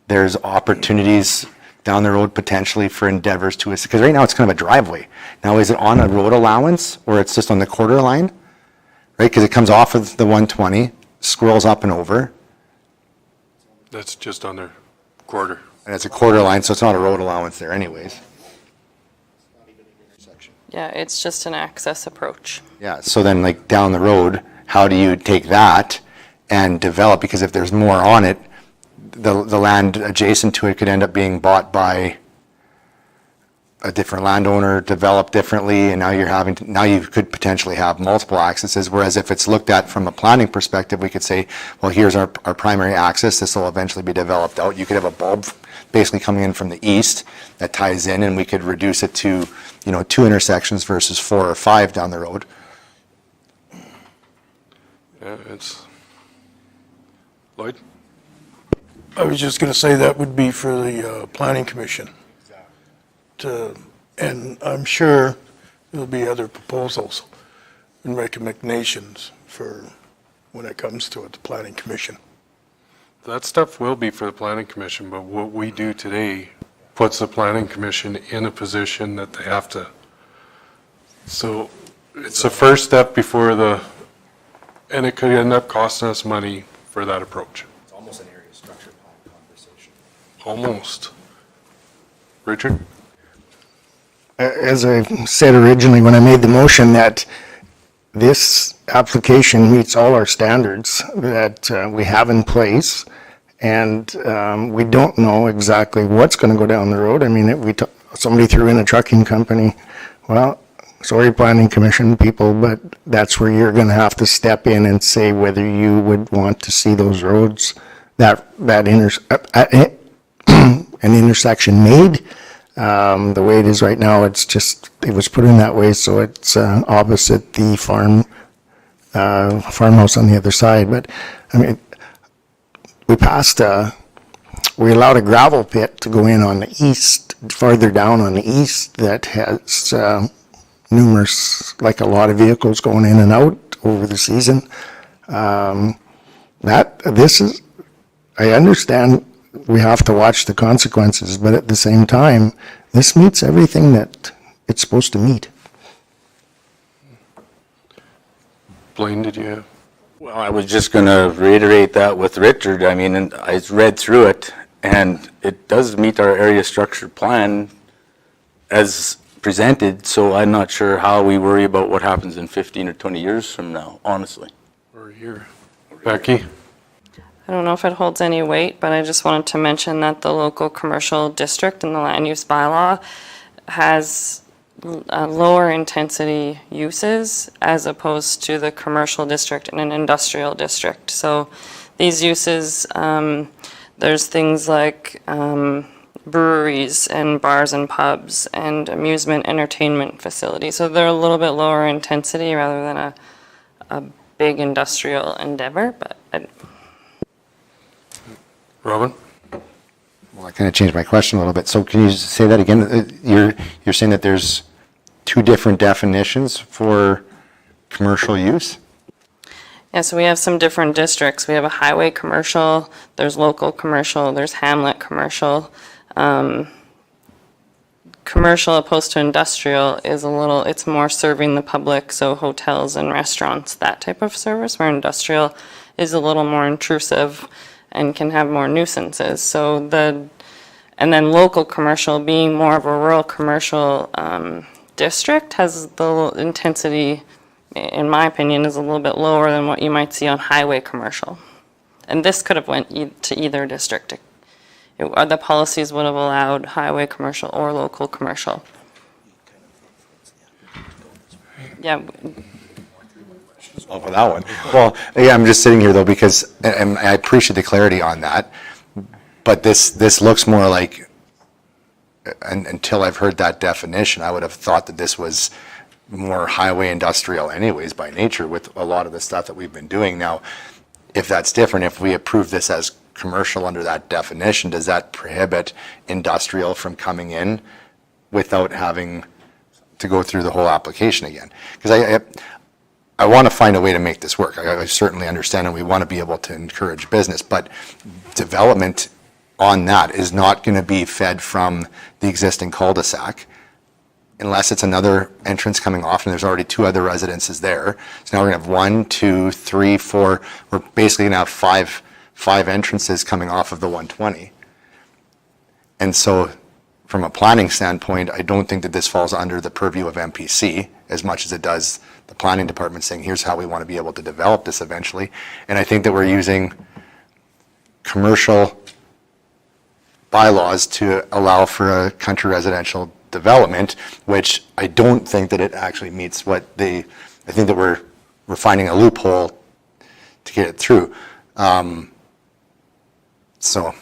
there's opportunities down the road potentially for endeavors to, because right now it's kind of a driveway. Now, is it on a road allowance or it's just on the quarter line? Right, because it comes off of the 120, scrolls up and over, That's just on their quarter. and it's a quarter line, so it's not a road allowance there anyways. Yeah, it's just an access approach. Yeah, so then like down the road, how do you take that and develop? Because if there's more on it, the land adjacent to it could end up being bought by a different landowner, developed differently, and now you could potentially have multiple accesses. Whereas if it's looked at from a planning perspective, we could say, well, here's our primary access. This will eventually be developed out. You could have a bulb basically coming in from the east that ties in, and we could reduce it to, 2 intersections versus 4 or 5 down the road. Yeah, it's, Lloyd? I was just going to say that would be for the Planning Commission. And I'm sure there'll be other proposals and recommendations for when it comes to it, the Planning Commission. That stuff will be for the planning commission, but what we do today puts the planning commission in a position that they have to. So it's the first step before and it could end up costing us money for that approach. It's almost an area structure plan conversation. Almost. Richard? As I said originally when I made the motion, that this application meets all our standards that we have in place, and we don't know exactly what's going to go down the road. I mean, somebody threw in a trucking company. Well, sorry, Planning Commission people, but that's where you're going to have to step in and say whether you would want to see those roads, an intersection made. The way it is right now, it was put in that way, so it's opposite the farmhouse on the other side. But I mean, we allowed a gravel pit to go in on the east, farther down on the east, that has numerous, like a lot of vehicles going in and out over the season. I understand we have to watch the consequences, but at the same time, this meets everything that it's supposed to meet. Blaine, did you have? Well, I was just going to reiterate that with Richard. I mean, and I read through it, and it does meet our area structure plan as presented, so I'm not sure how we worry about what happens in 15 or 20 years from now, honestly. Or here? Becky? I don't know if it holds any weight, but I just wanted to mention that the local commercial district in the land use bylaw has lower intensity uses as opposed to the commercial district and an industrial district. So these uses, there's things like breweries and bars and pubs and amusement entertainment facilities. So they're a little bit lower intensity rather than a big industrial endeavor. But Robin? Well, I kind of changed my question a little bit. So can you just say that again? You're saying that there's two different definitions for commercial use? yeah, so we have some different districts. We have a highway commercial, there's local commercial, there's hamlet commercial. Commercial opposed to industrial is it's more serving the public, so hotels and restaurants, that type of service, where industrial is a little more intrusive and can have more nuisances. So and then local commercial, being more of a rural commercial district, has the intensity, in my opinion, is a little bit lower than what you might see on highway commercial. And this could have went to either district. The policies would have allowed highway commercial or local commercial. Yeah. Oh, for that one. Well, yeah, I'm just sitting here though because, and I appreciate the clarity on that, but this looks more like, until I've heard that definition, I would have thought that this was more highway industrial anyways by nature with a lot of the stuff that we've been doing. Now, if that's different, if we approve this as commercial under that definition, does that prohibit industrial from coming in without having to go through the whole application again? Because I want to find a way to make this work. I certainly understand, and we want to be able to encourage business, but development on that is not going to be fed from the existing cul-de-sac unless it's another entrance coming off, and there's already two other residences there. So now we're going to have 1, 2, 3, 4. We're basically going to have five entrances coming off of the 120. And so from a planning standpoint, I don't think that this falls under the purview of MPC as much as it does the planning department saying, here's how we want to be able to develop this eventually. And I think that we're using commercial bylaws to allow for a country residential development, which I don't think that it actually meets what I think that we're finding a loophole to get it through. So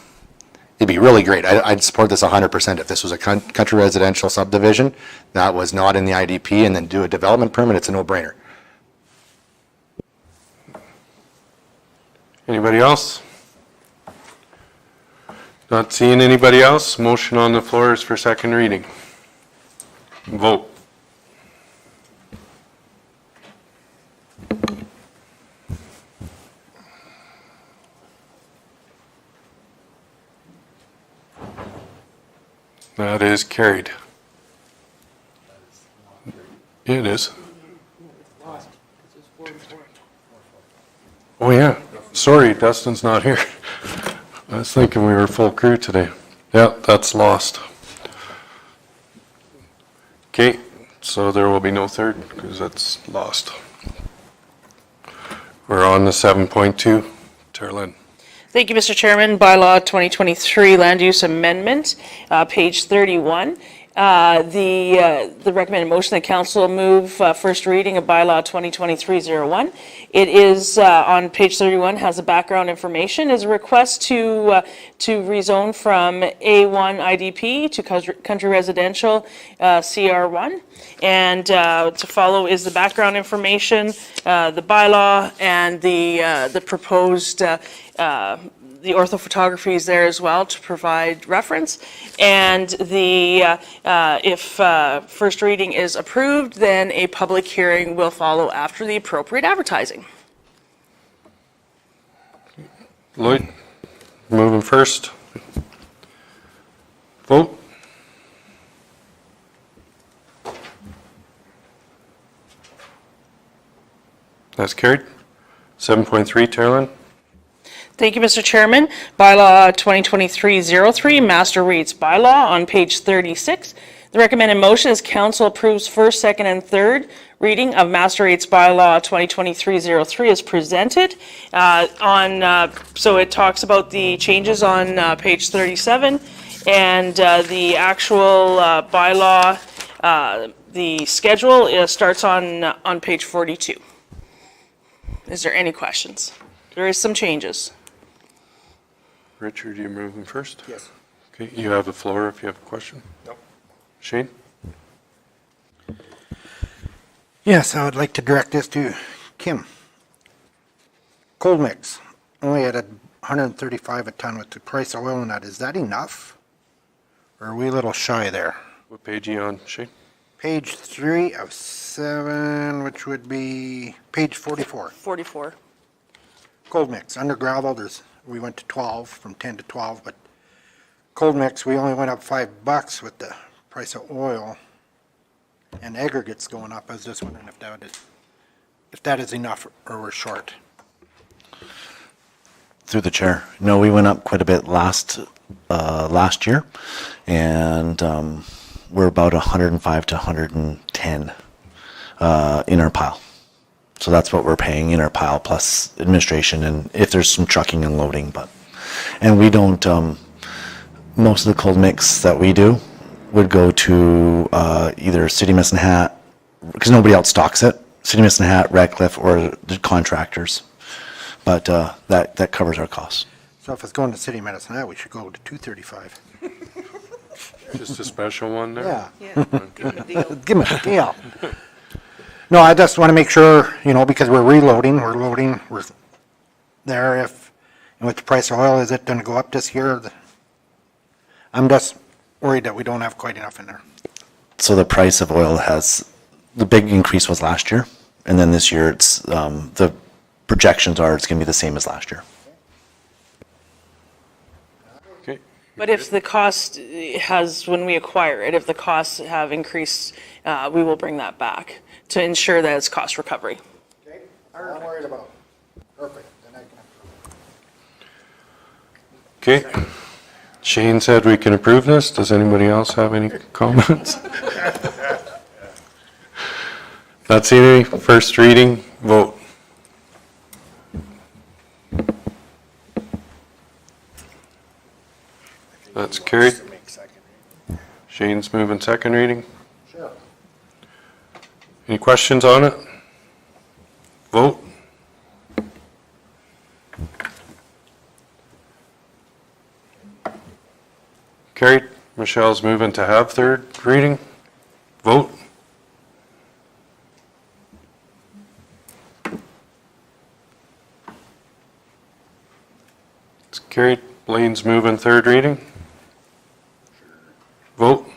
it'd be really great. I'd support this 100% if this was a country residential subdivision that was not in the IDP and then do a development permit. It's a no-brainer. Anybody else? Not seeing anybody else. Motion on the floor is for second reading. Vote. That is carried. It is. Oh yeah, sorry, Dustin's not here. I was thinking we were full crew today. Yeah, that's lost. Okay, so there will be no third because that's lost. We're on the 7.2. Terlin. Thank you, Mr. Chairman. Bylaw 2023 Land Use Amendment, page 31. The recommended motion that council move first reading of bylaw 2023-01. It is on page 31, has the background information, is a request to rezone from A1 IDP to country residential CR1. And to follow is the background information, the bylaw, and the proposed the orthophotography is there as well to provide reference. And if first reading is approved, then a public hearing will follow after the appropriate advertising. Lloyd, moving first. Vote. That's carried. 7.3, Terlin. Thank you, Mr. Chairman. Bylaw 2023-03, Master Rates Bylaw on page 36. The recommended motion is council approves first, second, and third reading of Master Rates Bylaw 2023-03 as presented. So it talks about the changes on page 37 and the actual bylaw The schedule starts on page 42. Is there any questions? There is some changes. Richard, you moving first? Yes. Okay, you have the floor if you have a question. Nope. Shane? Yes, I would like to direct this to Kim. Cold mix, only at 135 a ton with the price of oil and that. Is that enough? Or are we a little shy there? What page are you on, Shane? Page 3 of 7, which would be page 44. 44. Cold mix, under gravel, we went to 12, from 10 to 12, but cold mix, we only went up $5 with the price of oil. And aggregates going up. I was just wondering if that is enough or we're short. Through the chair. No, we went up quite a bit last year, and we're about 105 to 110 in our pile. So that's what we're paying in our pile plus administration, and if there's some trucking and loading. And we don't. Most of the cold mix that we do would go to either City Mist and Hat, because nobody else stocks it. City Mist and Hat, Radcliffe, or the contractors. But that covers our costs. So if it's going to City Medicine Hat, we should go to 235. Just a special one there? Yeah. Yeah. Give me a deal. No, I just want to make sure, because we're reloading, we're there and with the price of oil, is it going to go up this year? I'm just worried that we don't have quite enough in there. So the price of oil the big increase was last year, and then this year it's the projections are it's going to be the same as last year. Okay. But if the cost when we acquire it, if the costs have increased, we will bring that back to ensure that it's cost recovery. Okay, I'm worried about. Perfect. Then I can Okay. Shane said we can approve this. Does anybody else have any comments? Not seeing any. First reading, vote. That's carried. Shane's moving second reading. Sure. Any questions on it? Vote. Carried. Michelle's moving to have third reading. Vote. It's carried. Blaine's moving third reading. Vote.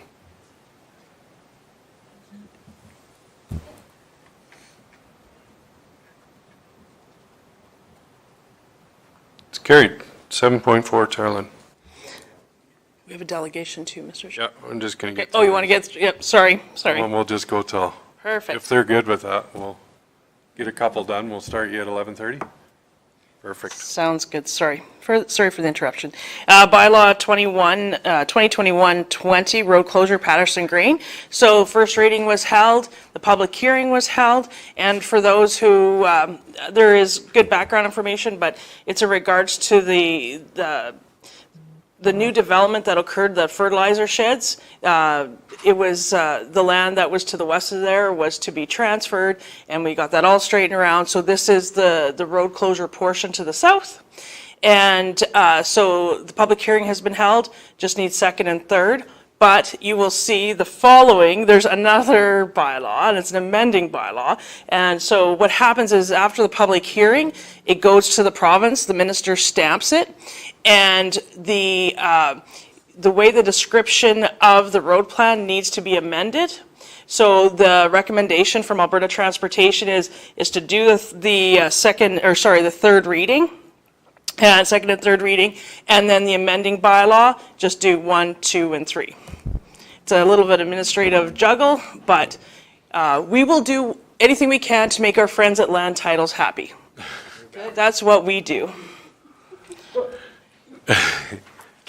It's carried. 7.4, Tarlin. We have a delegation too, Mr. Chair. Yeah, I'm just going to get. Oh, you want to get, yep, sorry. And we'll just go till. Perfect. If they're good with that, we'll get a couple done. We'll start you at 11:30. Perfect. Sounds good. Sorry for the interruption. Bylaw 2021-20, road closure Patterson Green. So first reading was held, the public hearing was held, and for those who, there is good background information, but it's in regards to the new development that occurred, the fertilizer sheds. It was the land that was to the west of there was to be transferred, and we got that all straightened around. So this is the road closure portion to the south. And so the public hearing has been held, just needs second and third. But you will see the following, there's another bylaw, and it's an amending bylaw. And so what happens is after the public hearing, it goes to the province, the minister stamps it, and the way the description of the road plan needs to be amended. So the recommendation from Alberta Transportation is to do the third reading. Second and third reading, and then the amending bylaw, just do 1, 2, and 3. It's a little bit administrative juggle, but we will do anything we can to make our friends at Land Titles happy. That's what we do.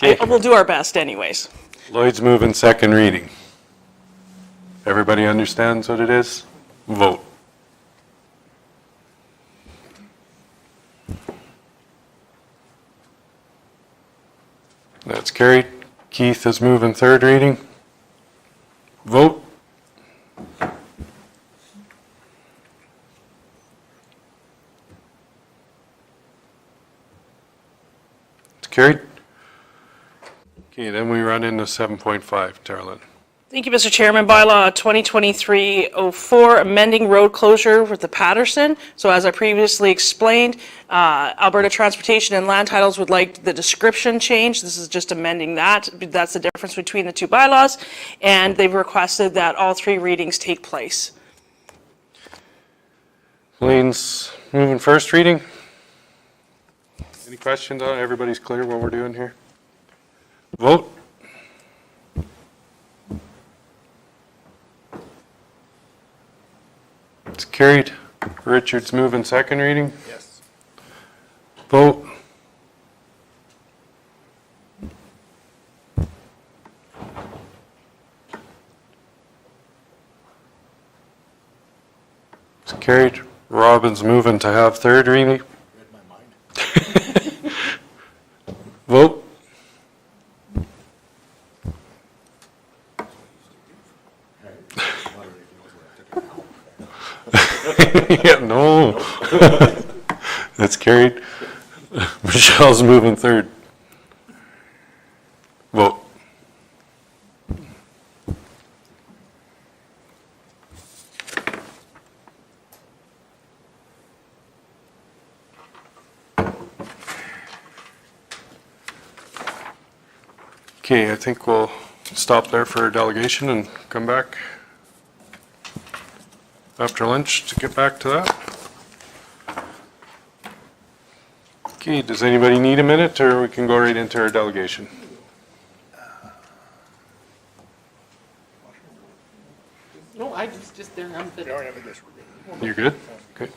We'll do our best anyways. Lloyd's moving second reading. Everybody understands what it is? Vote. That's carried. Keith is moving third reading. Vote. Carried. Okay, then we run into 7.5, Carolyn. Thank you, Mr. Chairman. Bylaw 2023-04, amending road closure with the Patterson. So as I previously explained, Alberta Transportation and Land Titles would like the description changed. This is just amending that. That's the difference between the two bylaws. And they've requested that all 3 readings take place. Lane's moving first reading. Any questions on it? Everybody's clear what we're doing here? Vote. It's carried. Richard's moving second reading. Yes. Vote. It's carried. Robin's moving to have third reading. Vote. Yeah, no. That's carried. Michelle's moving third. Vote. Okay, I think we'll stop there for our delegation and come back after lunch to get back to that. Okay, does anybody need a minute or we can go right into our delegation? No, I just there, I'm good. You're good? Okay.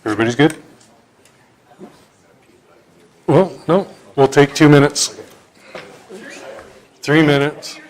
Everybody's good? Well, no, we'll take 2 minutes. 3 minutes.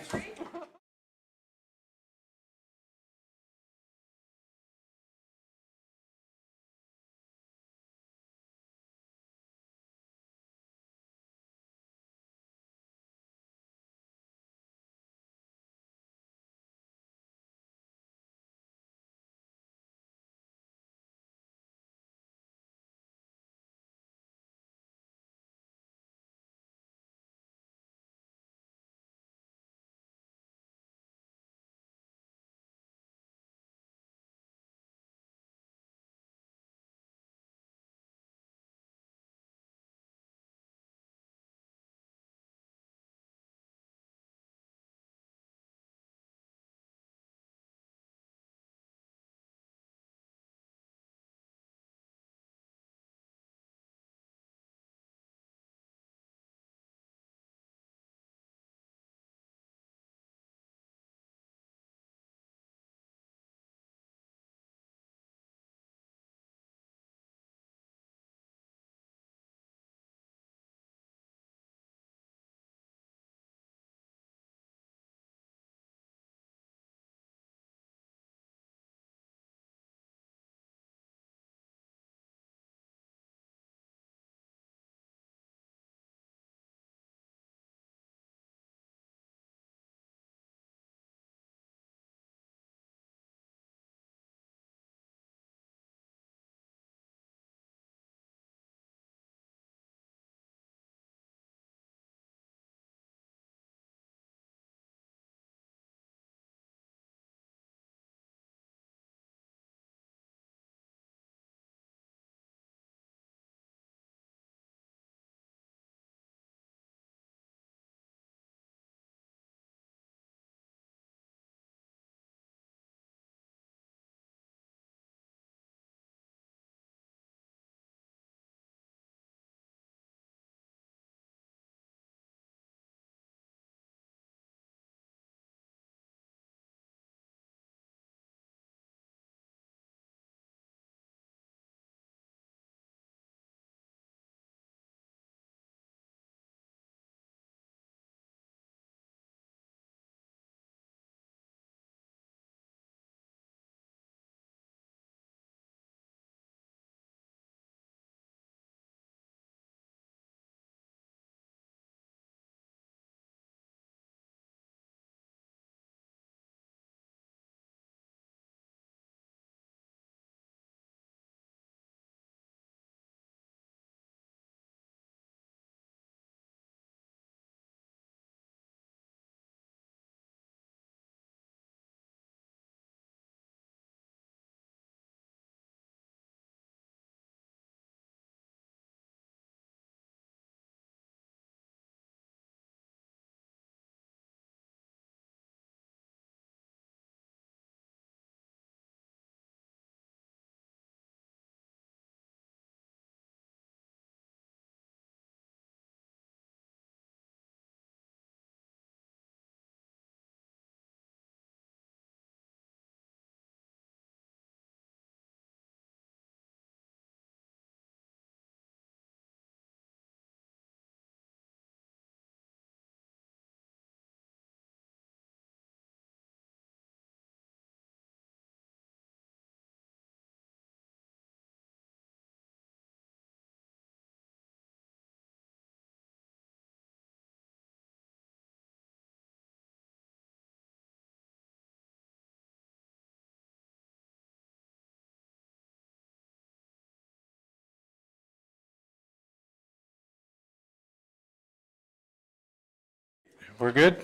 We're good?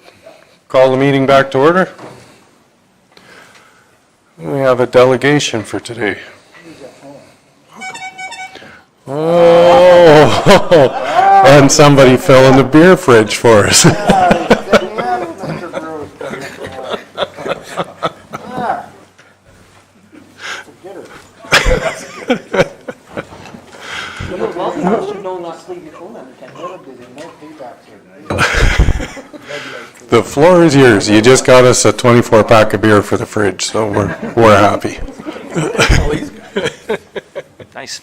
Call the meeting back to order. We have a delegation for today. Oh, and somebody fell in the beer fridge for us. The floor is yours. You just got us a 24-pack of beer for the fridge, so we're happy. Nice.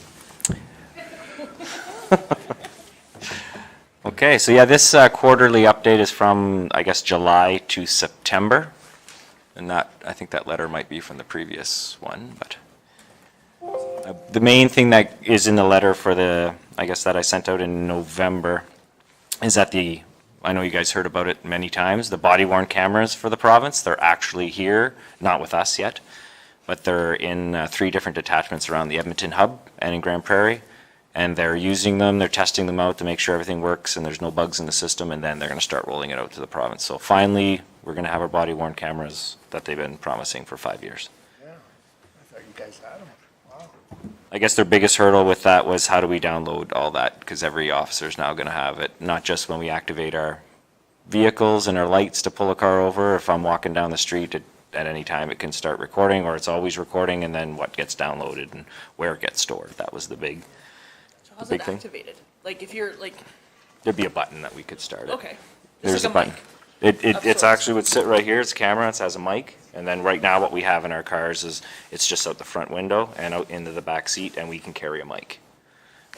Okay, so yeah, this quarterly update is from, I guess, July to September. And that, I think that letter might be from the previous one, but the main thing that is in the letter for the, I guess, that I sent out in November is that I know you guys heard about it many times, the body-worn cameras for the province, they're actually here, not with us yet, but they're in 3 different detachments around the Edmonton hub and in Grand Prairie, and they're using them, they're testing them out to make sure everything works and there's no bugs in the system, and then they're going to start rolling it out to the province. So finally, we're going to have our body-worn cameras that they've been promising for 5 years. Yeah, I thought you guys had them. Wow. I guess their biggest hurdle with that was how do we download all that, because every officer is now going to have it, not just when we activate our vehicles and our lights to pull a car over. If I'm walking down the street at any time, it can start recording, or it's always recording, and then what gets downloaded and where it gets stored. That was the big, So how's big it thing. activated? Like if you're like, There'd be a button that we could start it. okay. There's like a button. It's sorts. actually would sit right here. It's a camera. It has a mic. And then right now what we have in our cars is it's just out the front window and out into the back seat, and we can carry a mic.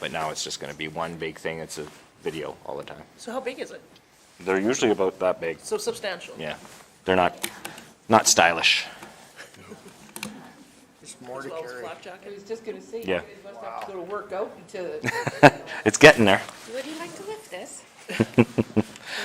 But now it's just going to be one big thing. It's a video all the time. So how big is it? They're usually about that big. So substantial. Yeah. They're not stylish. Just more As to well as carry. flak jacket. I was just going to say, Yeah. you guys must have to go to work out to, It's getting there. would you like to lift this?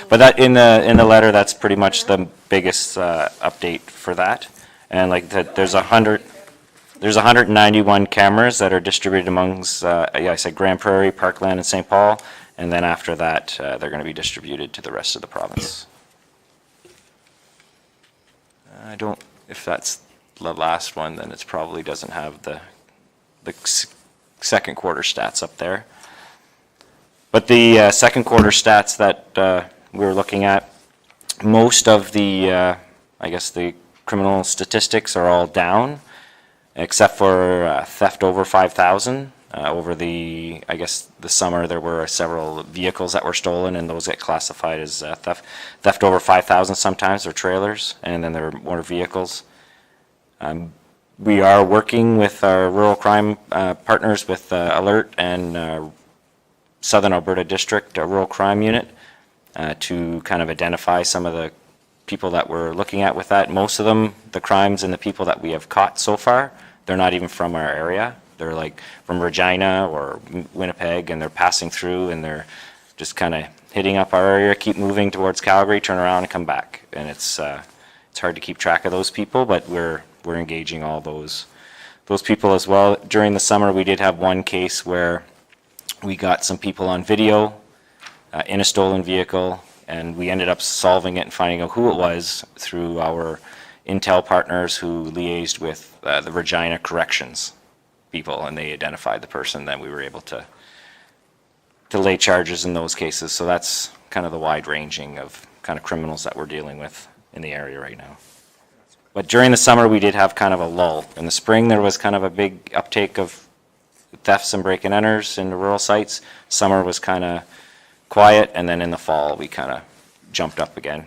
But that in the letter, that's pretty much the biggest update for that. And like that, there's 191 cameras that are distributed amongst, I said Grand Prairie, Parkland, and St. Paul. And then after that, they're going to be distributed to the rest of the province. If that's the last one, then it probably doesn't have the second quarter stats up there. But the second quarter stats that we were looking at, most of the, I guess the criminal statistics are all down, except for theft over 5,000. Over the summer, there were several vehicles that were stolen, and those get classified as theft over 5,000 sometimes, or trailers, and then there are more vehicles. We are working with our rural crime partners with Alert and Southern Alberta District Rural Crime Unit to kind of identify some of the people that we're looking at with that. Most of them, the crimes and the people that we have caught so far, they're not even from our area. They're like from Regina or Winnipeg, and they're passing through, and they're just kind of hitting up our area, keep moving towards Calgary, turn around and come back. And it's hard to keep track of those people, but we're engaging all those people as well. During the summer, we did have one case where we got some people on video in a stolen vehicle, and we ended up solving it and finding out who it was through our intel partners who liaised with the Regina Corrections people, and they identified the person. Then we were able to lay charges in those cases. So that's kind of the wide ranging of kind of criminals that we're dealing with in the area right now. But during the summer, we did have kind of a lull. In the spring, there was kind of a big uptake of thefts and break-and-enters in the rural sites. Summer was kind of quiet, and then in the fall, we kind of jumped up again.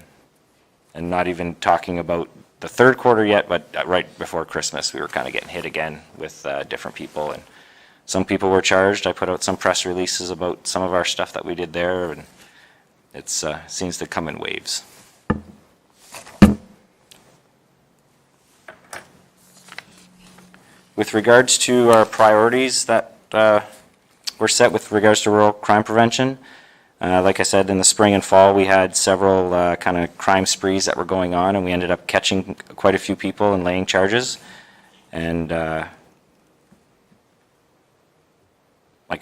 And not even talking about the third quarter yet, but right before Christmas, we were kind of getting hit again with different people. And some people were charged. I put out some press releases about some of our stuff that we did there, and it seems to come in waves. With regards to our priorities that were set with regards to rural crime prevention, like I said, in the spring and fall, we had several kind of crime sprees that were going on, and we ended up catching quite a few people and laying charges. And like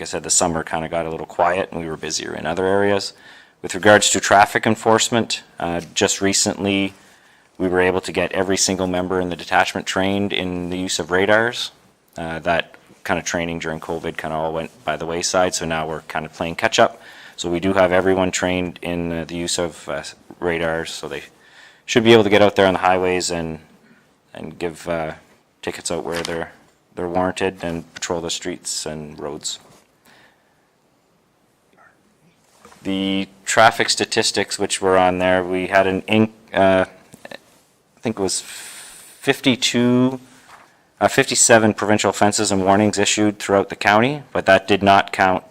I said, the summer kind of got a little quiet, and we were busier in other areas. With regards to traffic enforcement, just recently, we were able to get every single member in the detachment trained in the use of radars. That kind of training during COVID kind of all went by the wayside, so now we're kind of playing catch up. So we do have everyone trained in the use of radars, so they should be able to get out there on the highways and give tickets out where they're warranted and patrol the streets and roads. The traffic statistics which were on there, we had I think it was 57 provincial offenses and warnings issued throughout the county, but that did not count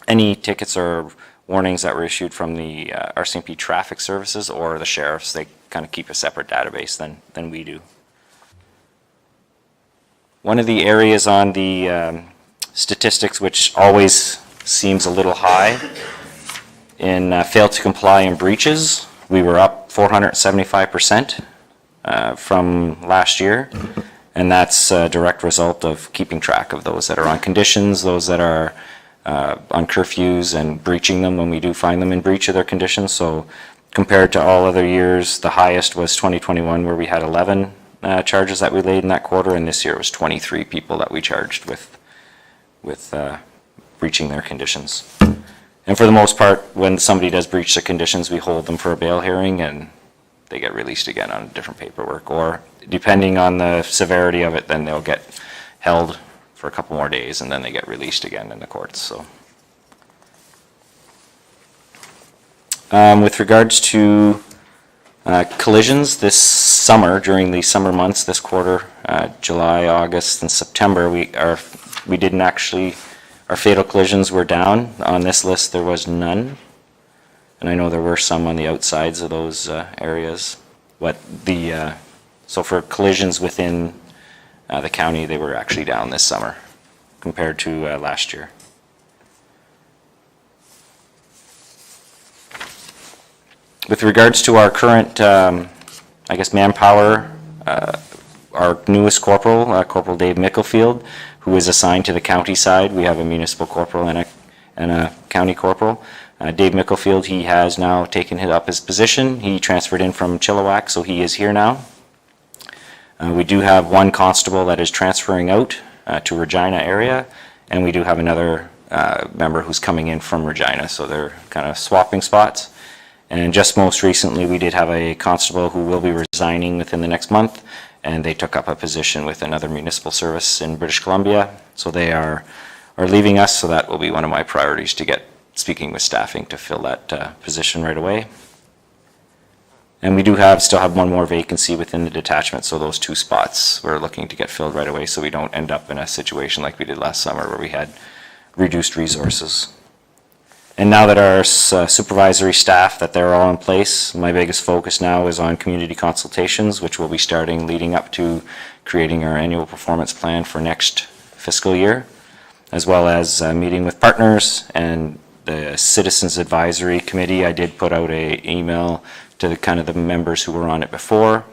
any tickets or warnings that were issued from the RCMP traffic services or the sheriffs. They kind of keep a separate database than we do. One of the areas on the statistics which always seems a little high in failed to comply and breaches, we were up 475% from last year, and that's a direct result of keeping track of those that are on conditions, those that are on curfews, and breaching them when we do find them in breach of their conditions. So compared to all other years, the highest was 2021, where we had 11 charges that we laid in that quarter, and this year it was 23 people that we charged with breaching their conditions. And for the most part, when somebody does breach the conditions, we hold them for a bail hearing and they get released again on different paperwork, or depending on the severity of it, then they'll get held for a couple more days and then they get released again in the courts. So, with regards to collisions this summer, during the summer months, this quarter, July, August, and September, we didn't actually, our fatal collisions were down. On this list, there was none. And I know there were some on the outsides of those areas. But so for collisions within the county, they were actually down this summer compared to last year. With regards to our current, manpower, our newest corporal, Corporal Dave Micklefield, who is assigned to the county side. We have a municipal corporal and a county corporal. Dave Micklefield, he has now taken up his position. He transferred in from Chilliwack, so he is here now. We do have one constable that is transferring out to Regina area, and we do have another member who's coming in from Regina, so they're kind of swapping spots. And just most recently, we did have a constable who will be resigning within the next month, and they took up a position with another municipal service in British Columbia. So they are leaving us, so that will be one of my priorities to get speaking with staffing to fill that position right away. And we do still have one more vacancy within the detachment, so those 2 spots we're looking to get filled right away so we don't end up in a situation like we did last summer where we had reduced resources. And now that our supervisory staff, that they're all in place, my biggest focus now is on community consultations, which will be starting leading up to creating our annual performance plan for next fiscal year, as well as meeting with partners and the Citizens Advisory Committee. I did put out an email to the members who were on it before,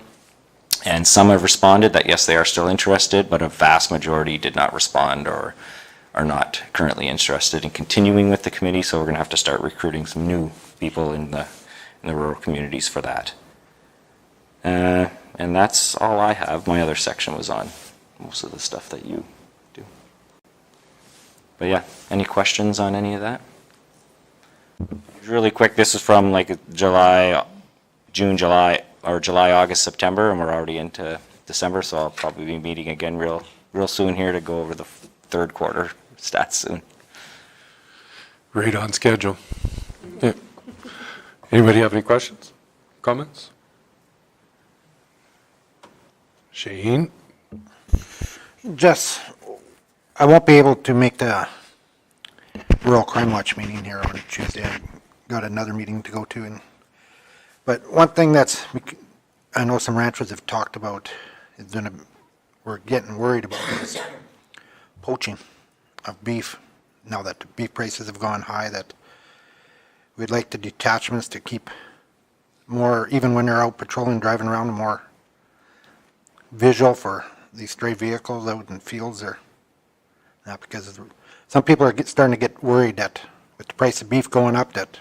and some have responded that yes, they are still interested, but a vast majority did not respond or are not currently interested in continuing with the committee, so we're going to have to start recruiting some new people in the rural communities for that. And that's all I have. My other section was on most of the stuff that you do. But yeah, any questions on any of that? Really quick, this is from June, July, August, September, and we're already into December, so I'll probably be meeting again real soon here to go over the third quarter stats soon. Right on schedule. Yeah. Anybody have any questions, comments? Shaheen? Just, I won't be able to make the Rural Crime Watch meeting here on Tuesday. I've got another meeting to go to. But one thing I know some ranchers have talked about, we're getting worried about is poaching of beef. Now that the beef prices have gone high, that we'd like the detachments to keep more, even when they're out patrolling, driving around, more visual for these stray vehicles out in fields. Or not, because some people are starting to get worried that with the price of beef going up, that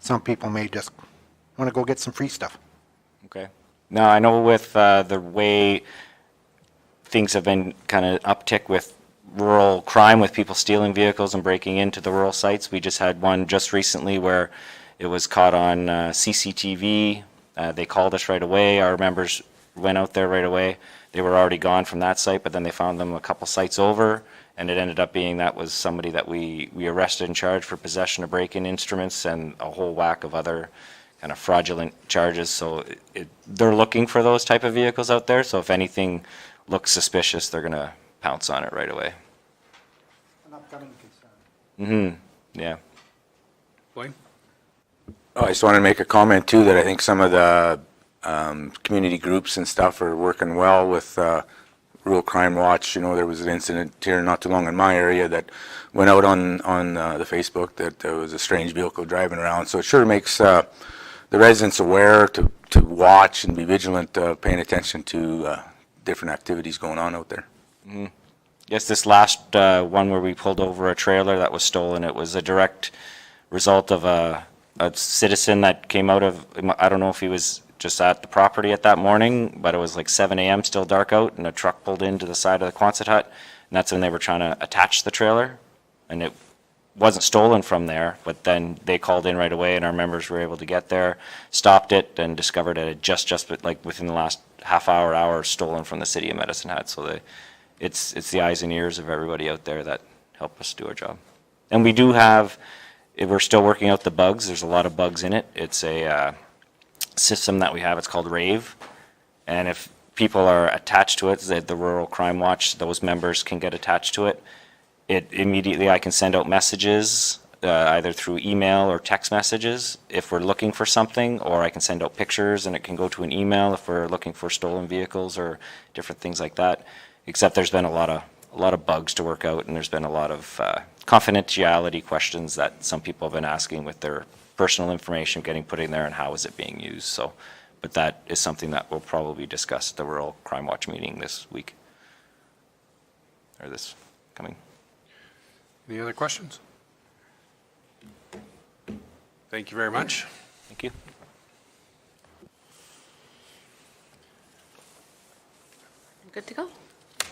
some people may just want to go get some free stuff. Okay. Now, I know with the way things have been kind of uptick with rural crime, with people stealing vehicles and breaking into the rural sites. We just had one just recently where it was caught on CCTV. They called us right away. Our members went out there right away. They were already gone from that site, but then they found them a couple sites over, and it ended up being that was somebody that we arrested and charged for possession of break-in instruments and a whole whack of other kind of fraudulent charges. So they're looking for those type of vehicles out there. So if anything looks suspicious, they're going to pounce on it right away. An upcoming concern. Yeah. Blaine? Oh, I just wanted to make a comment too, that I think some of the community groups and stuff are working well with Rural Crime Watch. You know, there was an incident here not too long in my area that went out on the Facebook that there was a strange vehicle driving around. So it sure makes the residents aware to watch and be vigilant, paying attention to different activities going on out there. Yes, this last one where we pulled over a trailer that was stolen, it was a direct result of a citizen that came out of, I don't know if he was just at the property at that morning, but it was like 7 a.m., still dark out, and a truck pulled into the side of the Quonset hut, and that's when they were trying to attach the trailer, and it wasn't stolen from there, but then they called in right away, and our members were able to get there, stopped it, and discovered it had just like within the last half hour, stolen from the city of Medicine Hat. So it's the eyes and ears of everybody out there that help us do our job. And we do have, we're still working out the bugs. There's a lot of bugs in it. It's a system that we have. It's called RAVE. And if people are attached to it, the Rural Crime Watch, those members can get attached to it. Immediately I can send out messages, either through email or text messages if we're looking for something, or I can send out pictures and it can go to an email if we're looking for stolen vehicles or different things like that. Except there's been a lot of bugs to work out, and there's been a lot of confidentiality questions that some people have been asking with their personal information getting put in there and how is it being used. So, but that is something that we'll probably discuss at the Rural Crime Watch meeting this week, or this coming. Any other questions? Thank you very much. Thank you. Good to go.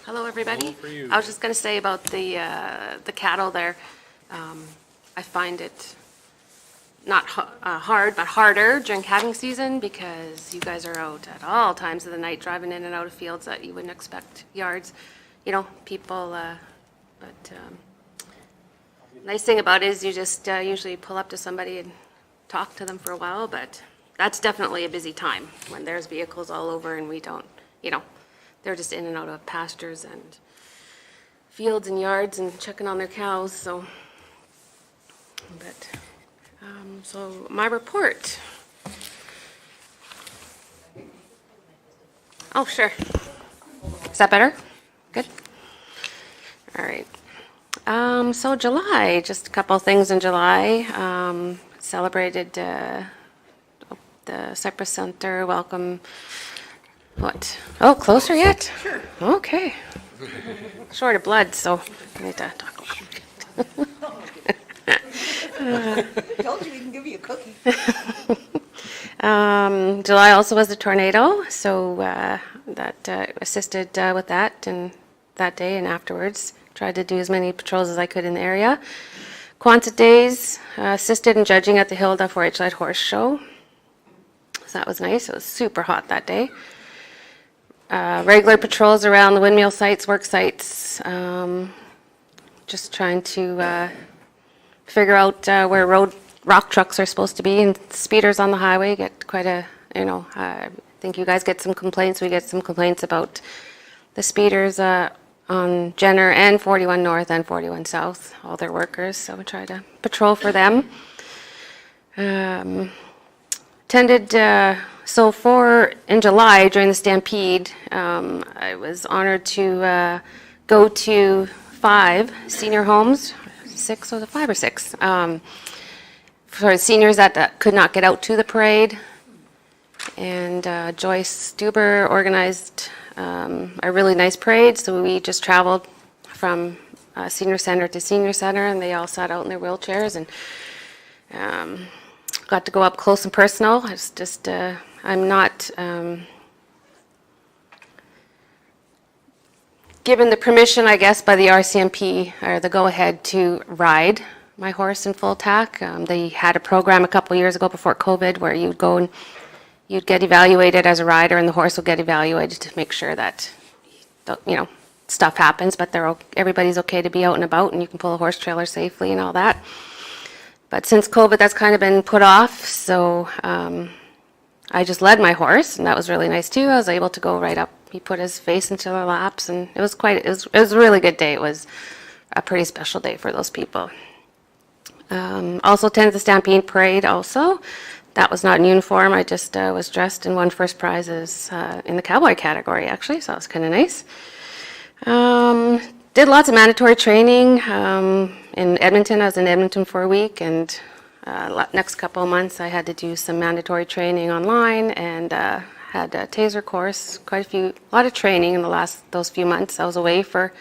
Hello, everybody. for you. I was just going to say about the cattle there. I find it not hard, but harder during calving season because you guys are out at all times of the night driving in and out of fields that you wouldn't expect, yards, you know, people. But nice thing about it is you just usually pull up to somebody and talk to them for a while, but that's definitely a busy time when there's vehicles all over and we don't, you know, they're just in and out of pastures and fields and yards and checking on their cows, so. But, so my report. Oh, sure. Is that better? Good. All right. So July, just a couple things in July. Celebrated the Cypress Center welcome. What? Oh, closer yet? Sure. Okay. Short of blood, so I need to talk about I told you we can give you a cookie. July also was a tornado, so that assisted with that and that day and afterwards. Tried to do as many patrols as I could in the area. Quonset days, assisted in judging at the Hilda 4-H Light Horse Show. So that was nice. It was super hot that day. Regular patrols around the windmill sites, work sites. Just trying to figure out where rock trucks are supposed to be and speeders on the highway. Get quite a, you know, I think you guys get some complaints. We get some complaints about the speeders on Jenner and 41 North and 41 South, all their workers. So we try to patrol for them. Attended, in July during the Stampede, I was honored to go to 5 senior homes, 6, was it 5 or 6? For seniors that could not get out to the parade. And Joyce Stuber organized a really nice parade, so we just traveled from senior center to senior center, and they all sat out in their wheelchairs, and got to go up close and personal. It's just, I'm not given the permission, I guess, by the RCMP, or the go-ahead to ride my horse in full tack. They had a program a couple years ago before COVID where you'd go and you'd get evaluated as a rider, and the horse would get evaluated to make sure that, you know, stuff happens, but everybody's okay to be out and about, and you can pull a horse trailer safely and all that. But since COVID, that's kind of been put off, so I just led my horse, and that was really nice too. I was able to go right up. He put his face into the laps, and it was a really good day. It was a pretty special day for those people. Also attended the Stampede Parade also. That was not in uniform. I just was dressed and won first prizes in the cowboy category, actually, so that was kind of nice. Did lots of mandatory training in Edmonton. I was in Edmonton for a week, and next couple of months I had to do some mandatory training online, and had a taser course, a lot of training in those few months. I was away for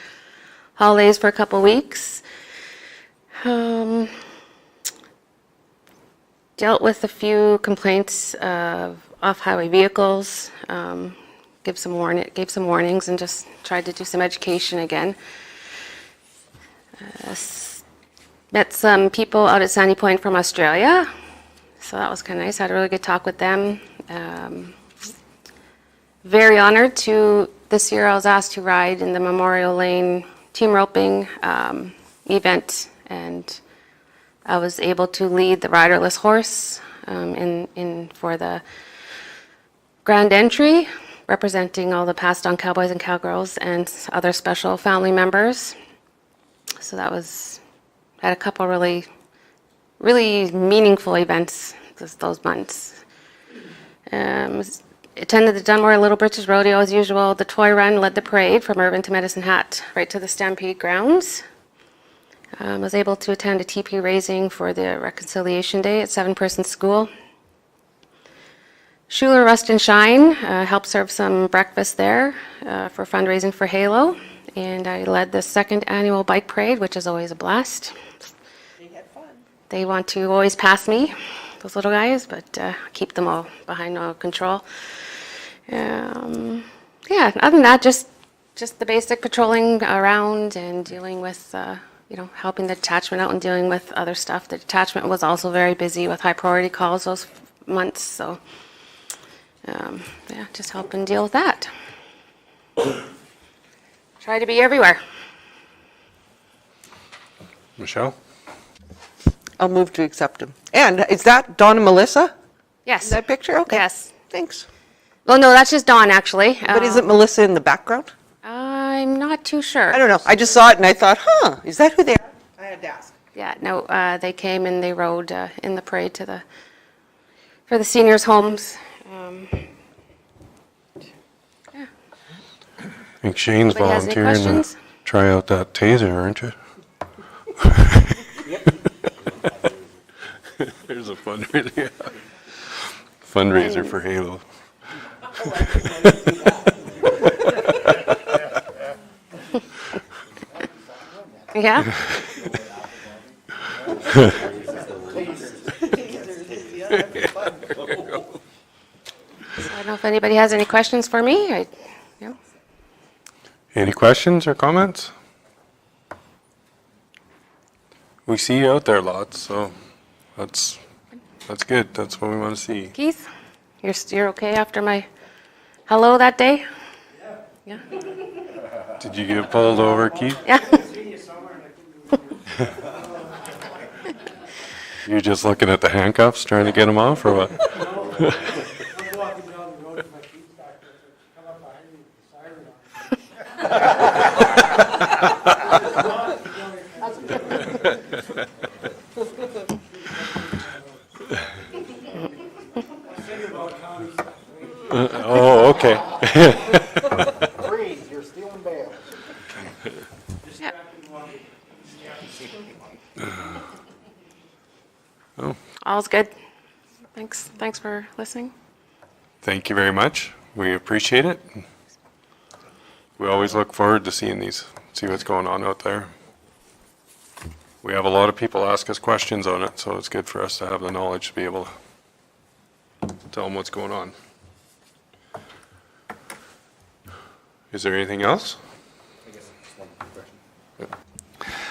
holidays for a couple of weeks. Dealt with a few complaints of off-highway vehicles, gave some warnings, and just tried to do some education again. Met some people out at Sandy Point from Australia, so that was kind of nice. Had a really good talk with them. Very honored to, this year I was asked to ride in the Memorial Lane team roping event, and I was able to lead the riderless horse for the grand entry, representing all the passed on cowboys and cowgirls and other special family members. So that had a couple really meaningful events those months. Attended the Dunmore Little Britches Rodeo as usual. The toy run led the parade from Irvine to Medicine Hat right to the Stampede grounds. Was able to attend a TP raising for the Reconciliation Day at 7-person school. Schuler Rust and Shine helped serve some breakfast there for fundraising for Halo. And I led the 2nd annual bike parade, which is always a blast. They had fun. They want to always pass me, those little guys, but keep them all behind control. Yeah, other than that, just the basic patrolling around and dealing with, helping the detachment out and dealing with other stuff. The detachment was also very busy with high priority calls those months, so just helping deal with that. Try to be everywhere. Michelle? I'll move to accept them. And is that Dawn and Melissa? Yes. That picture? Okay. Yes. Thanks. Well, no, that's just Dawn, actually. But isn't Melissa in the background? I'm not too sure. I don't know. I just saw it and I thought, is that who they are? I had to ask. Yeah, no, they came and they rode in the parade for the seniors' homes. I think Shane's Anybody has any volunteering to questions? try out that taser, aren't you? There's a fundraiser. Fundraiser for Halo. Yeah? So I don't know if anybody has any questions for me. Any questions or comments? We see you out there lots, so that's good. That's what we want to see. Keith, you're okay after my hello that day? Yeah. Did you get pulled over, Keith? Yeah. You're just looking at the handcuffs, trying to get them off, or what? Oh, okay. Freeze, you're stealing bail. Oh. All's good. Thanks for listening. Thank you very much. We appreciate it. We always look forward to seeing see what's going on out there. we have a lot of people ask us questions on it, so it's good for us to have the knowledge to be able to tell them what's going on. Is there anything else?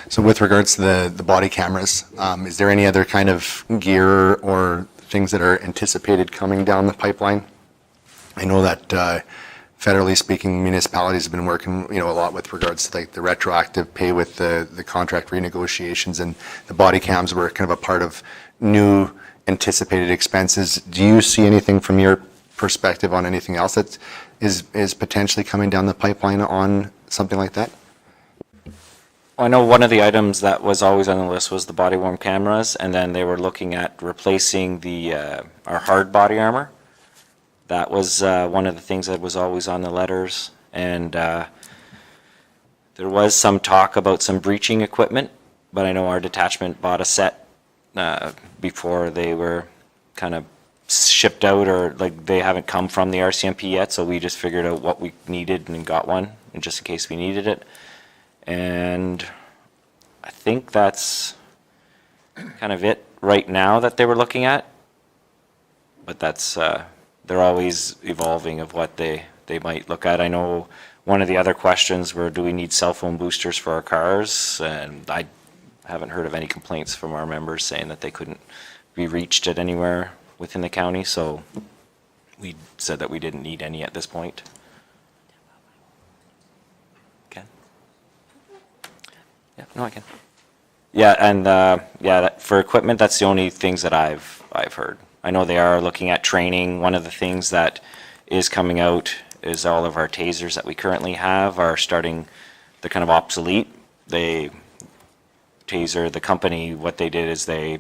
So with regards to the body cameras, is there any other kind of gear or things that are anticipated coming down the pipeline? I know that federally speaking, municipalities have been working, a lot with regards to like the retroactive pay with the contract renegotiations, and the body cams were kind of a part of new anticipated expenses. Do you see anything from your perspective on anything else that is potentially coming down the pipeline on something like that? I know one of the items that was always on the list was the body-worn cameras, and then they were looking at replacing our hard body armor. That was one of the things that was always on the letters, and there was some talk about some breaching equipment, but I know our detachment bought a set before they were kind of shipped out, or like they haven't come from the RCMP yet, so we just figured out what we needed and got one, and just in case we needed it. And I think that's kind of it right now that they were looking at. But that's, they're always evolving of what they might look at. I know one of the other questions were, do we need cell phone boosters for our cars? And I haven't heard of any complaints from our members saying that they couldn't be reached at anywhere within the county. So we said that we didn't need any at this point. Yeah, no, I can. Yeah, and for equipment, that's the only things that I've heard. I know they are looking at training. One of the things that is coming out is all of our tasers that we currently have are starting, they're kind of obsolete. The company, what they did is they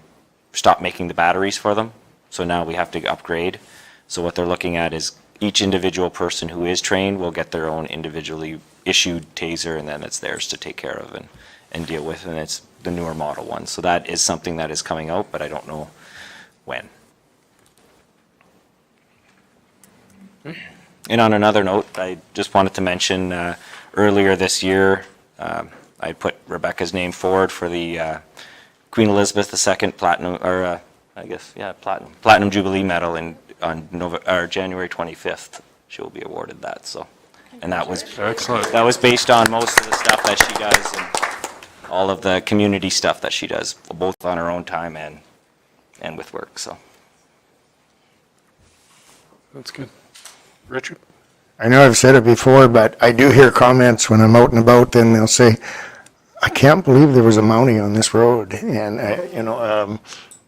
stopped making the batteries for them. So now we have to upgrade. So what they're looking at is each individual person who is trained will get their own individually issued taser, and then it's theirs to take care of and deal with, and it's the newer model one. So that is something that is coming out, but I don't know when. And on another note, I just wanted to mention earlier this year, I put Rebecca's name forward for the Queen Elizabeth II Platinum, or Platinum Jubilee Medal on January 25th. She will be awarded that. So, and that was excellent. That was based on most of the stuff that she does and all of the community stuff that she does, both on her own time and with work. So that's good. Richard? I know I've said it before, but I do hear comments when I'm out and about, and they'll say, I can't believe there was a Mountie on this road. And,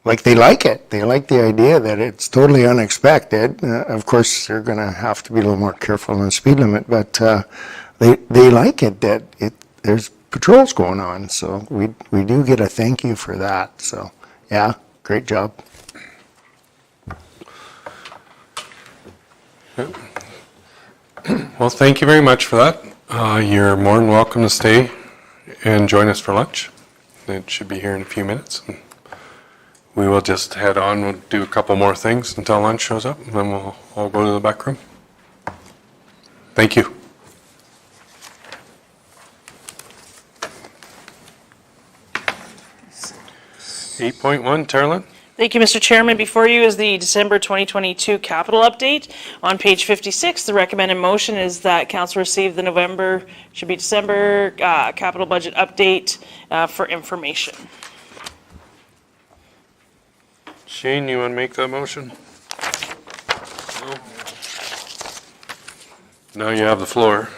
like they like it. They like the idea that it's totally unexpected. Of course, they're going to have to be a little more careful on the speed limit, but they like it that there's patrols going on. So we do get a thank you for that. So, yeah, great job. Well, thank you very much for that. You're more than welcome to stay and join us for lunch. It should be here in a few minutes. We will just head on. We'll do a couple more things until lunch shows up, and then we'll all go to the back room. Thank you. .1, Terlin? Thank you, Mr. Chairman. Before you is the December 2022 capital update. On page 56, the recommended motion is that council receive the December capital budget update for information. Shane, you want to make that motion? No? Now you have the floor.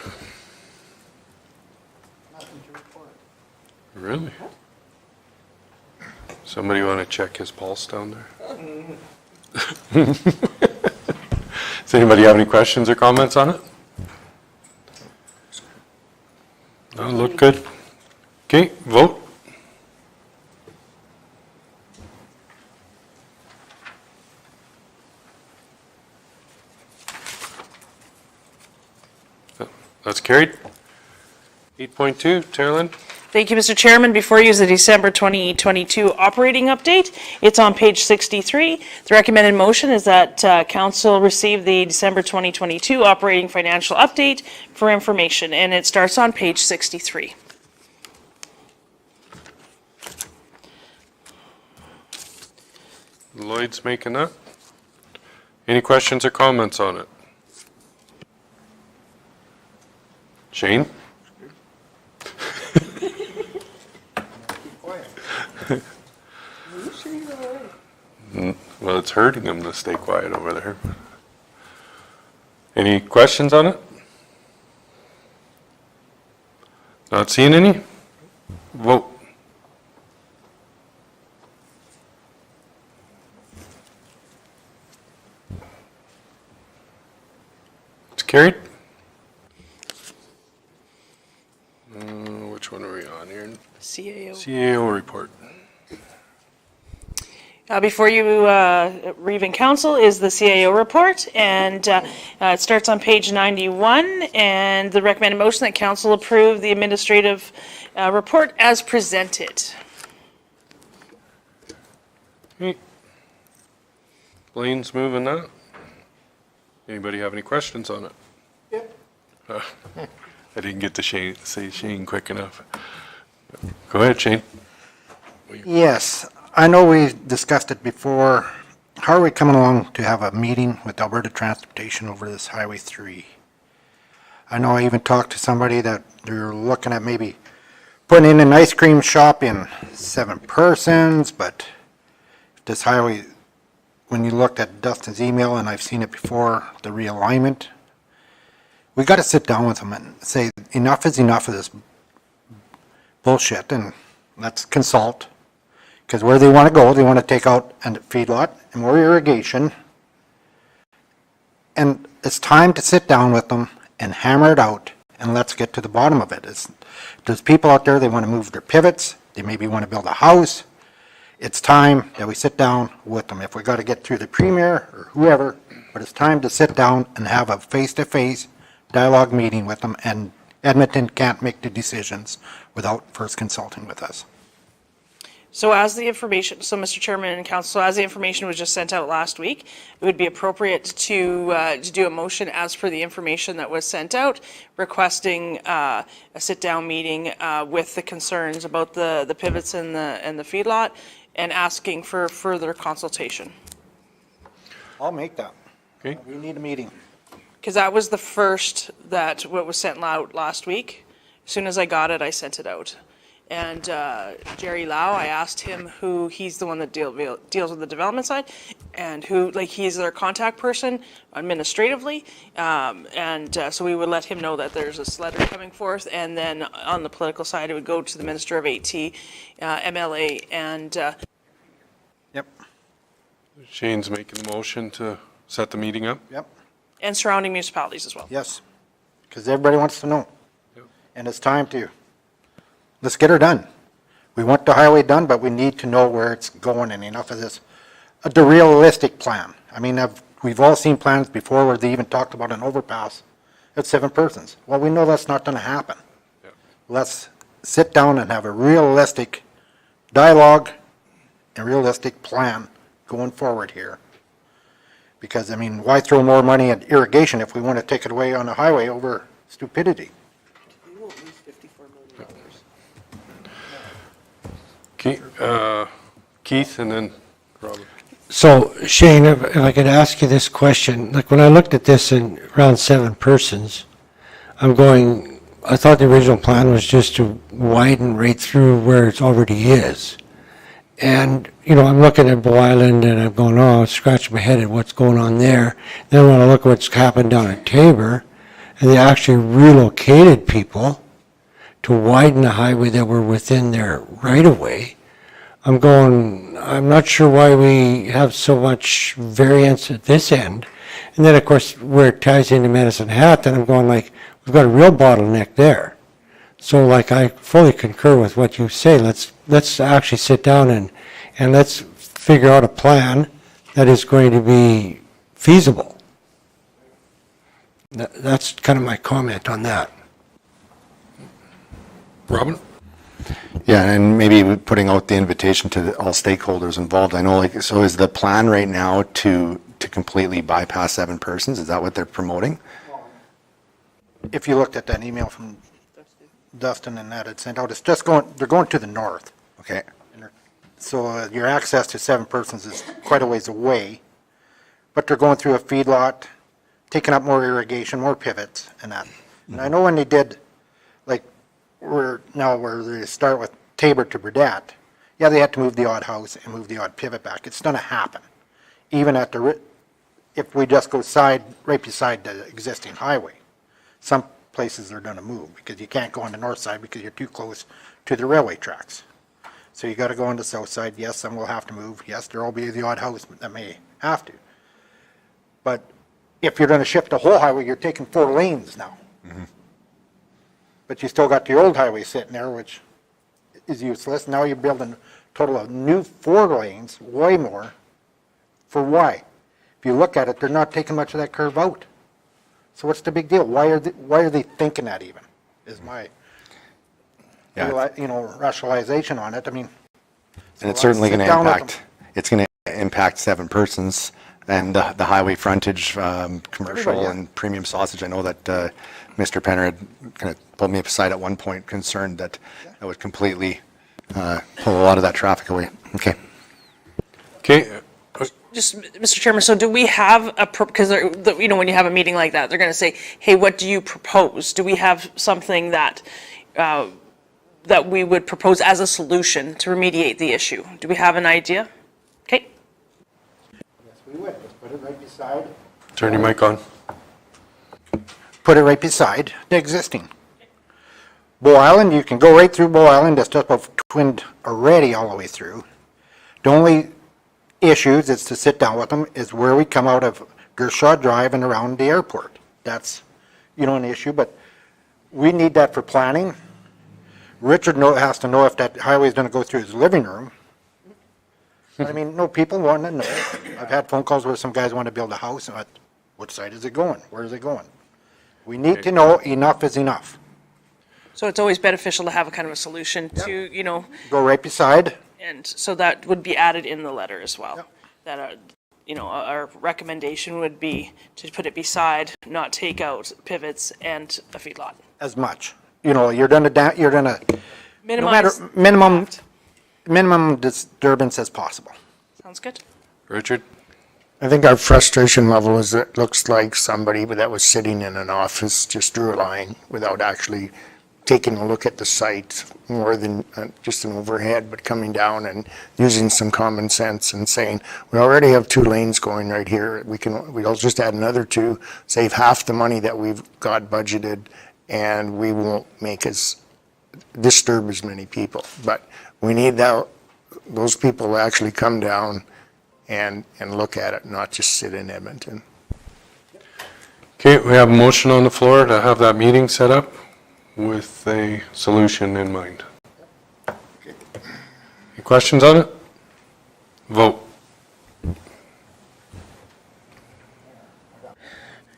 Really? Somebody want to check his pulse down there? Does anybody have any questions or comments on it? No, look good. Okay, vote. That's carried. 8.2, Terlin? Thank you, Mr. Chairman. Before you is the December 2022 operating update. It's on page 63. The recommended motion is that council receive the December 2022 operating financial update for information, and it starts on page 63. Lloyd's making that. Any questions or comments on it? Shane? Well, it's hurting him to stay quiet over there. Any questions on it? Not seeing any? Vote. It's carried. Which one are we on here? CAO. CAO report. Before you, Reeve Council, is the CAO report, and it starts on page 91, and the recommended motion that council approve the administrative report as presented. Blaine's moving that. Anybody have any questions on it? Yep. I didn't get to say Shane quick enough. Go ahead, Shane. Yes, I know we discussed it before. How are we coming along to have a meeting with Alberta Transportation over this Highway 3? I know I even talked to somebody that they're looking at maybe putting in an ice cream shop in 7 Persons, but this highway, when you looked at Dustin's email, and I've seen it before, the realignment, we got to sit down with them and say enough is enough of this bullshit, and let's consult. Because where they want to go, they want to take out a feedlot and more irrigation. And it's time to sit down with them and hammer it out, and let's get to the bottom of it. There's people out there, they want to move their pivots, they maybe want to build a house. It's time that we sit down with them. If we got to get through the premier or whoever, but it's time to sit down and have a face-to-face dialogue meeting with them, and Edmonton can't make the decisions without first consulting with us. So as the information, so Mr. Chairman and Council, so as the information was just sent out last week, it would be appropriate to do a motion as per the information that was sent out, requesting a sit-down meeting with the concerns about the pivots and the feedlot, and asking for further consultation. I'll make that. Okay. We need a meeting. Because that was the first what was sent out last week. As soon as I got it, I sent it out. And Jerry Lau, I asked him who, he's the one that deals with the development side, and who, like, he's their contact person administratively. So we would let him know that there's this letter coming forth, and then on the political side, it would go to the Minister of AT, MLA, and... Yep. Shane's making the motion to set the meeting up. Yep. And surrounding municipalities as well. Yes, because everybody wants to know. Yep. And it's time to, let's get her done. We want the highway done, but we need to know where it's going, and enough of this. The realistic plan. I mean, we've all seen plans before where they even talked about an overpass at 7 Persons. Well, we know that's not going to happen. Yep. Let's sit down and have a realistic dialogue and realistic plan going forward here. Because, I mean, why throw more money at irrigation if we want to take it away on the highway over stupidity? We won't lose $54 million. Okay, Keith, and then Robert. So Shane, if I could ask you this question, like when I looked at this in around 7 Persons, I thought the original plan was just to widen right through where it already is. And, you know, I'm looking at Bow Island and I'm going, oh, scratching my head at what's going on there. Then when I look at what's happened down at Tabor, and they actually relocated people to widen the highway that were within their right-of-way, I'm going, I'm not sure why we have so much variance at this end. And then, of course, where it ties into Medicine Hat, then I'm going like, we've got a real bottleneck there. So, like, I fully concur with what you say. Let's actually sit down and let's figure out a plan that is going to be feasible. That's kind of my comment on that. Robin? Yeah, and maybe putting out the invitation to all stakeholders involved. I know, like, so is the plan right now to completely bypass 7 Persons? Is that what they're promoting? If you looked at that email from Dustin and that had sent out, it's just going, they're going to the north. Okay. And So your access to 7 persons is quite a ways away, but they're going through a feedlot, taking up more irrigation, more pivots and that. And I know when they did, like, where they start with Tabor to Burdette, yeah, they had to move the odd house and move the odd pivot back. It's going to happen. Even at if we just go right beside the existing highway, some places they're going to move because you can't go on the north side because you're too close to the railway tracks. So you got to go on the south side. Yes, some will have to move. Yes, there will be the odd house that may have to. But if you're going to shift the whole highway, you're taking 4 lanes now. But you still got the old highway sitting there, which is useless. Now you're building a total of new 4 lanes, way more. For why? If you look at it, they're not taking much of that curve out. So what's the big deal? Why are they thinking that even, is my, rationalization on it. I mean. And it's certainly going to impact 7 persons and the highway frontage, commercial and premium sausage. I know that Mr. Penner had kind of pulled me aside at one point, concerned that that would completely pull a lot of that traffic away. Okay. Okay. Just, Mr. Chairman, so do we have because when you have a meeting like that, they're going to say, hey, what do you propose? Do we have something that that we would propose as a solution to remediate the issue? Do we have an idea? Okay. Yes, we would. Let's put it right beside. Turn your mic on. Put it right beside the existing. Bow Island, you can go right through Bow Island. That's just about twinned already all the way through. The only issues is to sit down with them is where we come out of Gershaw Drive and around the airport. That's, an issue, but we need that for planning. Richard has to know if that highway is going to go through his living room. I mean, people want to know. I've had phone calls where some guys want to build a house, and what side is it going? Where is it going? We need to know enough is enough. So it's always beneficial to have a kind of a solution to, Go right beside. and so that would be added in the letter as well. That, our recommendation would be to put it beside, not take out pivots and a feedlot. As much. You're gonna Minimize. minimum disturbance as possible. Sounds good. Richard? I think our frustration level is it looks like somebody that was sitting in an office just drew a line without actually taking a look at the site more than just an overhead, but coming down and using some common sense and saying, we already have 2 lanes going right here. We'll just add another 2, save half the money that we've got budgeted, and we won't disturb as many people. But we need those people to actually come down and look at it, not just sit in Edmonton. Okay, we have a motion on the floor to have that meeting set up with a solution in mind. Any questions on it? Vote.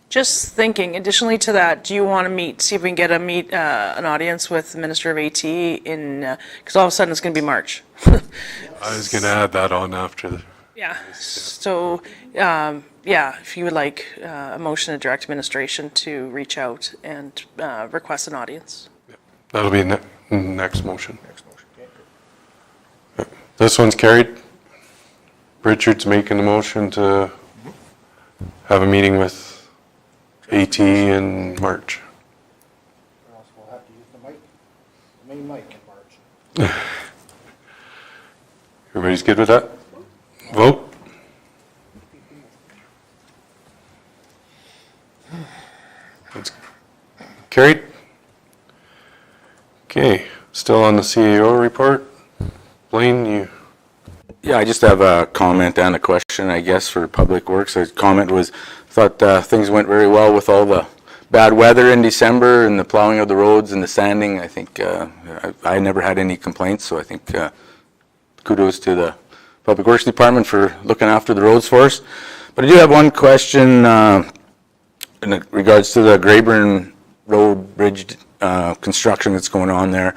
Just thinking, additionally to that, do you want to see if we can get an audience with the Minister of AT because all of a sudden it's going to be March. I was going to add that on after the. Yeah, so, if you would like a motion to direct administration to reach out and request an audience. That'll be next motion. This one's carried. Richard's making the motion to have a meeting with AT in March. Or else we'll have to use the main mic in March. Everybody's good with that? Vote. That's carried. Okay, still on the CAO report. Blaine, you. Yeah, I just have a comment and a question, I guess, for Public Works. The comment was, thought things went very well with all the bad weather in December and the plowing of the roads and the sanding. I think I never had any complaints, so I think kudos to the Public Works Department for looking after the roads for us. But I do have one question in regards to the Greyburn Road Bridge construction that's going on there.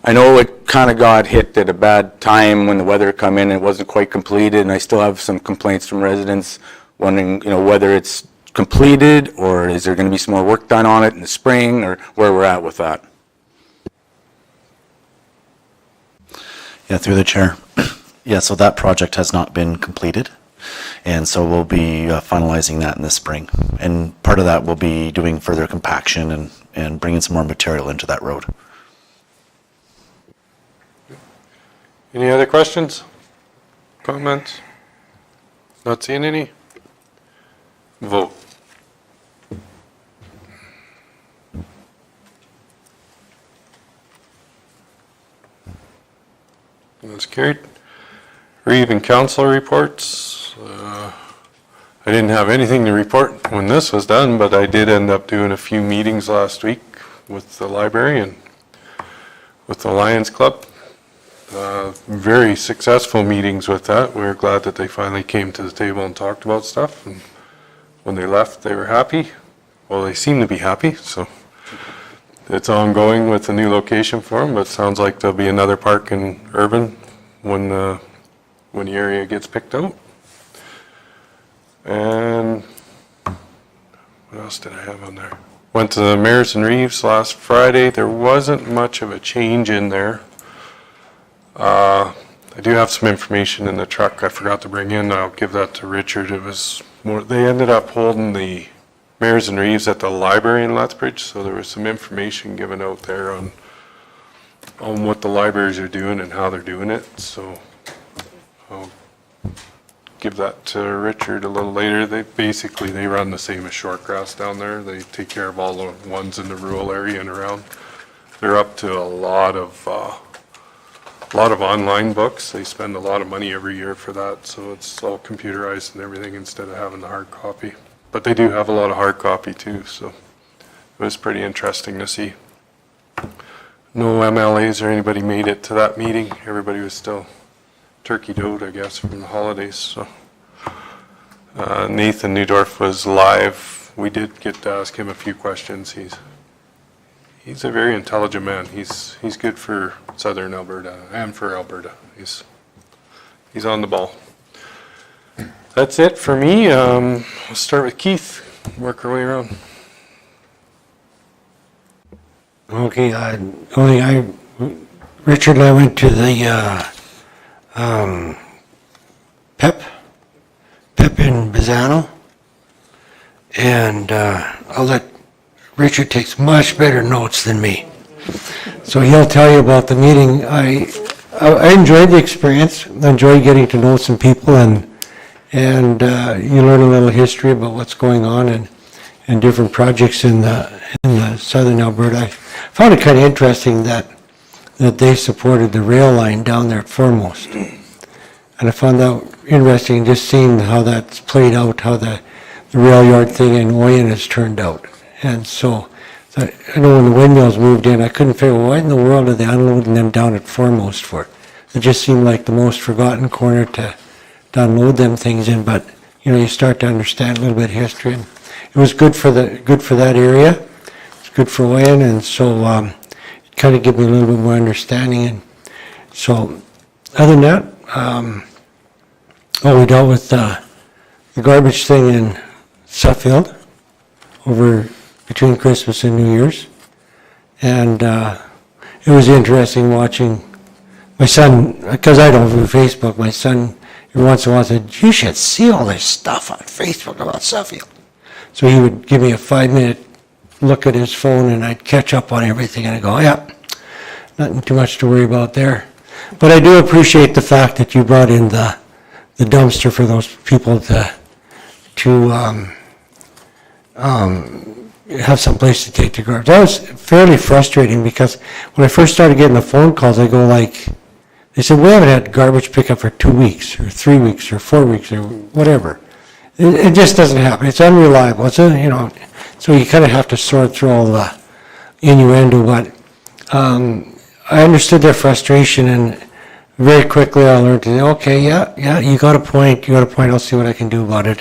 I know it kind of got hit at a bad time when the weather come in and it wasn't quite completed, and I still have some complaints from residents wondering, whether it's completed or is there going to be some more work done on it in the spring, or where we're at with that. Yeah, through the chair. Yeah, so that project has not been completed. And so we'll be finalizing that in the spring. And part of that will be doing further compaction and bringing some more material into that road. Any other questions? Comments? Not seeing any? Vote. That's carried. Reeve and council reports. I didn't have anything to report when this was done, but I did end up doing a few meetings last week with the library and with the Lions Club. Very successful meetings with that. We were glad that they finally came to the table and talked about stuff. And when they left, they were happy. Well, they seem to be happy, so it's ongoing with the new location for them, but it sounds like there'll be another park in Urban when the area gets picked out. And what else did I have on there? Went to the Mares and Reeves last Friday. There wasn't much of a change in there. I do have some information in the truck I forgot to bring in. I'll give that to Richard. It was more, they ended up holding the Mares and Reeves at the library in Lethbridge, so there was some information given out there on what the libraries are doing and how they're doing it. So I'll give that to Richard a little later. They run the same as Shortgrass down there. They take care of all the ones in the rural area and around. They're up to a lot of online books. They spend a lot of money every year for that, so it's all computerized and everything instead of having the hard copy. But they do have a lot of hard copy too, so it was pretty interesting to see. No MLAs or anybody made it to that meeting. Everybody was still turkey-doed, I guess, from the holidays. So Nathan Newdorf was live. We did get to ask him a few questions. He's a very intelligent man. He's good for southern Alberta and for Alberta. He's on the ball. That's it for me. We'll start with Keith. Work our way around. Okay, Richard and I went to the PEP in Bizano, and I'll let Richard takes much better notes than me. So he'll tell you about the meeting. I enjoyed the experience. I enjoyed getting to know some people, and you learn a little history about what's going on and different projects in the southern Alberta. I found it kind of interesting that they supported the rail line down there at Foremost. And I found that interesting just seeing how that's played out, how the rail yard thing in Oyen has turned out. And so I know when the windmills moved in, I couldn't figure, why in the world are they unloading them down at Foremost for? It just seemed like the most forgotten corner to unload them things in, but you start to understand a little bit of history. And it was good for that area. It's good for Oyen, and so it kind of gave me a little bit more understanding. And so other than that, we dealt with the garbage thing in Suffield over between Christmas and New Year's, and it was interesting watching my son, because I don't do Facebook. My son every once in a while said, "You should see all this stuff on Facebook about Suffield." So he would give me a 5-minute look at his phone, and I'd catch up on everything, and I'd go, "Yeah, nothing too much to worry about there." But I do appreciate the fact that you brought in the dumpster for those people to have some place to take the garbage. That was fairly frustrating because when I first started getting the phone calls, I go like, they said, "We haven't had garbage pickup for 2 weeks or 3 weeks or 4 weeks or whatever." It just doesn't happen. It's unreliable. It's so you kind of have to sort through all the innuendo. But I understood their frustration, and very quickly I learned to say, okay, yeah, you got a point. I'll see what I can do about it.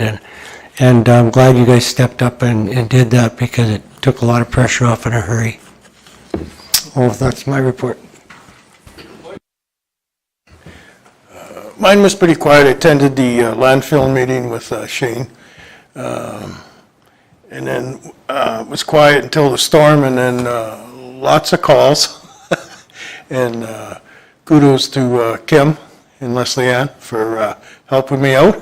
And I'm glad you guys stepped up and did that because it took a lot of pressure off in a hurry. Well, that's my report. Mine was pretty quiet. I attended the landfill meeting with Shane. And then it was quiet until the storm, and then lots of calls. And kudos to Kim and Leslie Ann for helping me out.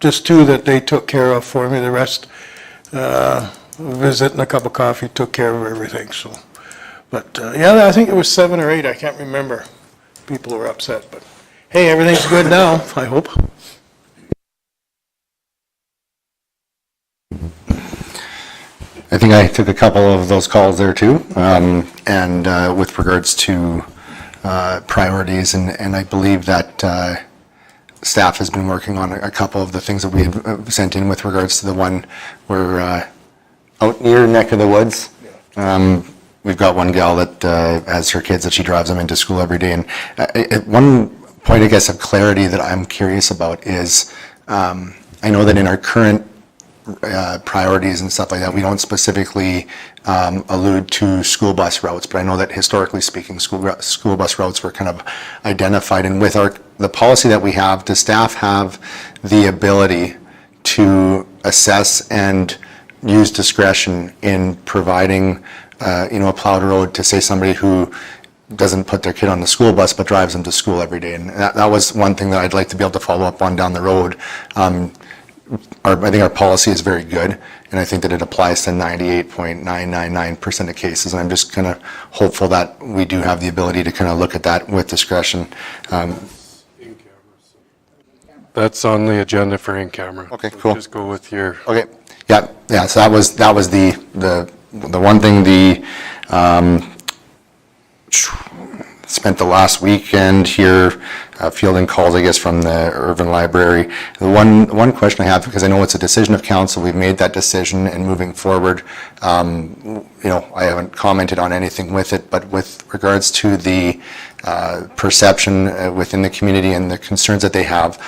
Just two that they took care of for me. The rest, visit and a cup of coffee took care of everything. So, but yeah, I think it was 7 or 8. I can't remember. People were upset, but hey, everything's good now, I hope. I think I took a couple of those calls there too, and with regards to priorities, and I believe that staff has been working on a couple of the things that we have sent in with regards to the one where out near neck of the woods. We've got one gal that has her kids that she drives them into school every day, and one point I guess of clarity that I'm curious about is I know that in our current priorities and stuff like that, we don't specifically allude to school bus routes, but I know that historically speaking, school bus routes were kind of identified. And with the policy that we have, does staff have the ability to assess and use discretion in providing, a plowed road to, say, somebody who doesn't put their kid on the school bus but drives them to school every day? And that was one thing that I'd like to be able to follow up on down the road. I think our policy is very good, and I think that it applies to 98.999% of cases, and I'm just kind of hopeful that we do have the ability to kind of look at that with discretion. That's on the agenda for in-camera. Okay, cool. Just go with your... Okay, yeah, so that was the one thing, spent the last weekend here fielding calls, I guess, from the Irvin Library. The one question I have, because I know it's a decision of council, we've made that decision, and moving forward, I haven't commented on anything with it, but with regards to the perception within the community and the concerns that they have,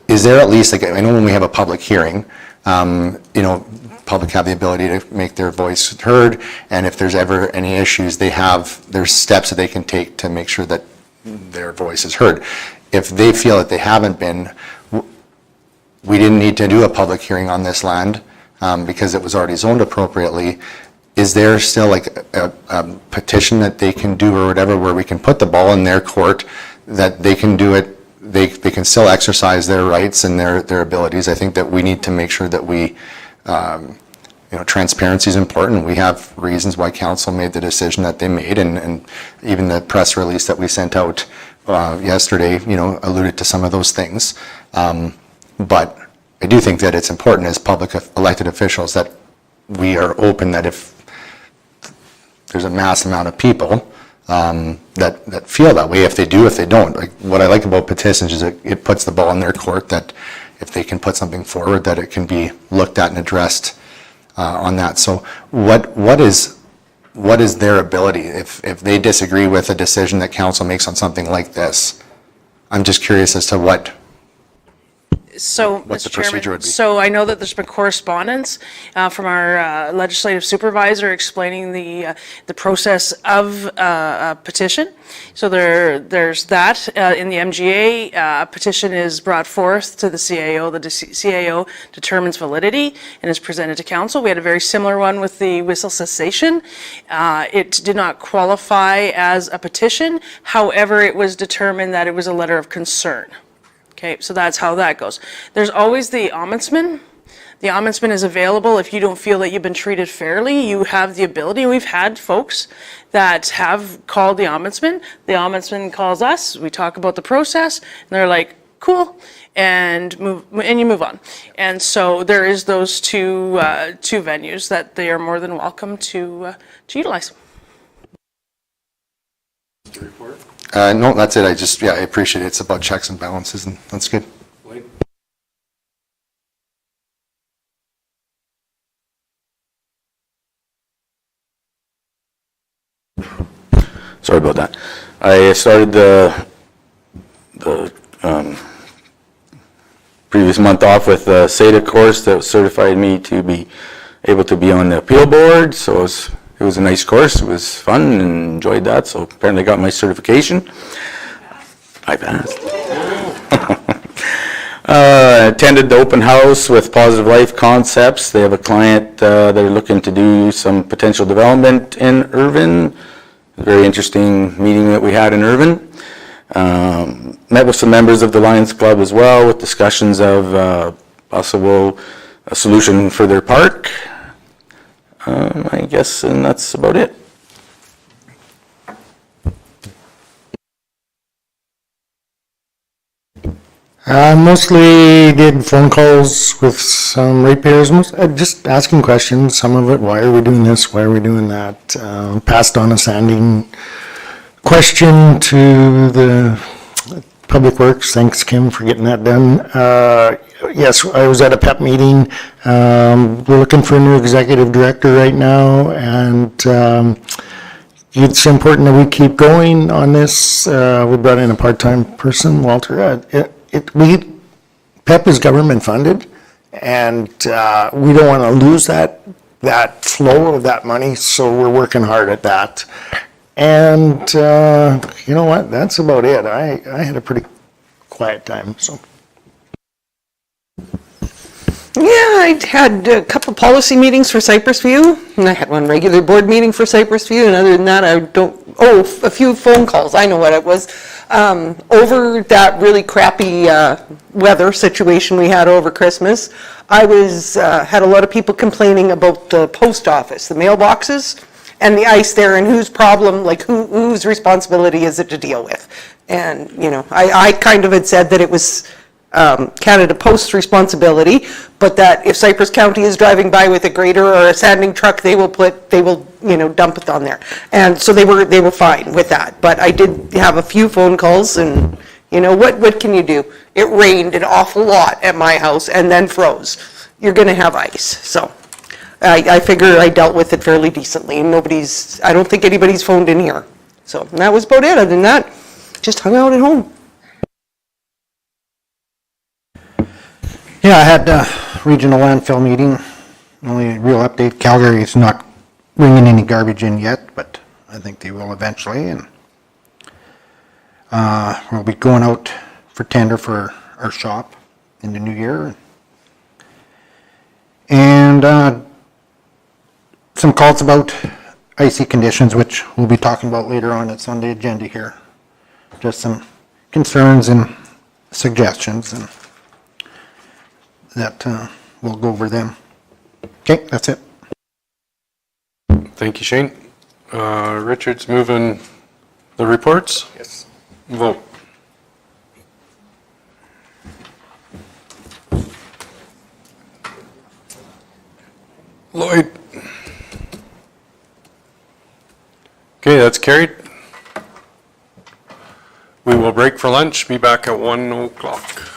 is there at least, like, I know when we have a public hearing, public have the ability to make their voice heard, and if there's ever any issues, there's steps that they can take to make sure that their voice is heard. If they feel that they haven't been, we didn't need to do a public hearing on this land because it was already zoned appropriately. Is there still like a petition that they can do or whatever, where we can put the ball in their court, that they can do it, they can still exercise their rights and their abilities? I think that we need to make sure that we transparency is important. We have reasons why council made the decision that they made, and even the press release that we sent out yesterday, alluded to some of those things. But I do think that it's important as public elected officials that we are open, that if there's a mass amount of people that feel that way, if they do, if they don't. Like, what I like about petitions is it puts the ball in their court, that if they can put something forward, that it can be looked at and addressed on that. So what is their ability if they disagree with a decision that council makes on something like this? I'm just curious as to what the procedure would be. So I know that there's been correspondence from our legislative supervisor explaining the process of a petition. So there's that in the MGA. A petition is brought forth to the CAO. The CAO determines validity and is presented to council. We had a very similar one with the whistle cessation. It did not qualify as a petition. However, it was determined that it was a letter of concern. Okay, so that's how that goes. There's always the ombudsman. The ombudsman is available if you don't feel that you've been treated fairly. You have the ability. We've had folks that have called the ombudsman. The ombudsman calls us. We talk about the process, and they're like, "Cool," and you move on. And so there is those two venues that they are more than welcome to utilize. No, that's it. I appreciate it. It's about checks and balances, and that's good. Sorry about that. I started the previous month off with a SATA course that certified me to be able to be on the appeal board, so it was a nice course. It was fun and enjoyed that, so apparently I got my certification. I passed. Attended the open house with Positive Life Concepts. They have a client that are looking to do some potential development in Irvin. A very interesting meeting that we had in Irvin. met with some members of the Lions Club as well with discussions of possible a solution for their park. I guess, and that's about it. Mostly did phone calls with some ratepayers, just asking questions. Some of it, why are we doing this? Why are we doing that? Passed on a sanding question to the Public Works. Thanks, Kim, for getting that done. Yes, I was at a PEP meeting. We're looking for a new executive director right now, and it's important that we keep going on this. We brought in a part-time person, Walter. PEP is government funded, and we don't want to lose that flow of that money, so we're working hard at that. And you know what? That's about it. I had a pretty quiet time, so. Yeah, I had a couple policy meetings for Cypress View, and I had one regular board meeting for Cypress View, and other than that, a few phone calls, I know what it was. Over that really crappy weather situation we had over Christmas, I had a lot of people complaining about the post office, the mailboxes, and the ice there, and whose problem, like whose responsibility is it to deal with? And, you know, I kind of had said that it was Canada Post's responsibility, but that if Cypress County is driving by with a grader or a sanding truck, they will dump it on there. And so they were fine with that. But I did have a few phone calls, and you know, what can you do? It rained an awful lot at my house and then froze. You're gonna have ice. So I figure I dealt with it fairly decently, and I don't think anybody's phoned in here. So that was about it. Other than that, just hung out at home. Yeah, I had a regional landfill meeting. Only real update, Calgary is not bringing any garbage in yet, but I think they will eventually. And we'll be going out for tender for our shop in the new year. And some calls about icy conditions, which we'll be talking about later on. It's on the agenda here. Just some concerns and suggestions, and that we'll go over them. Okay, that's it. Thank you, Shane. Richard's moving the reports? Yes. Vote. Lloyd. Okay, that's carried. We will break for lunch, be back at 1 o'clock.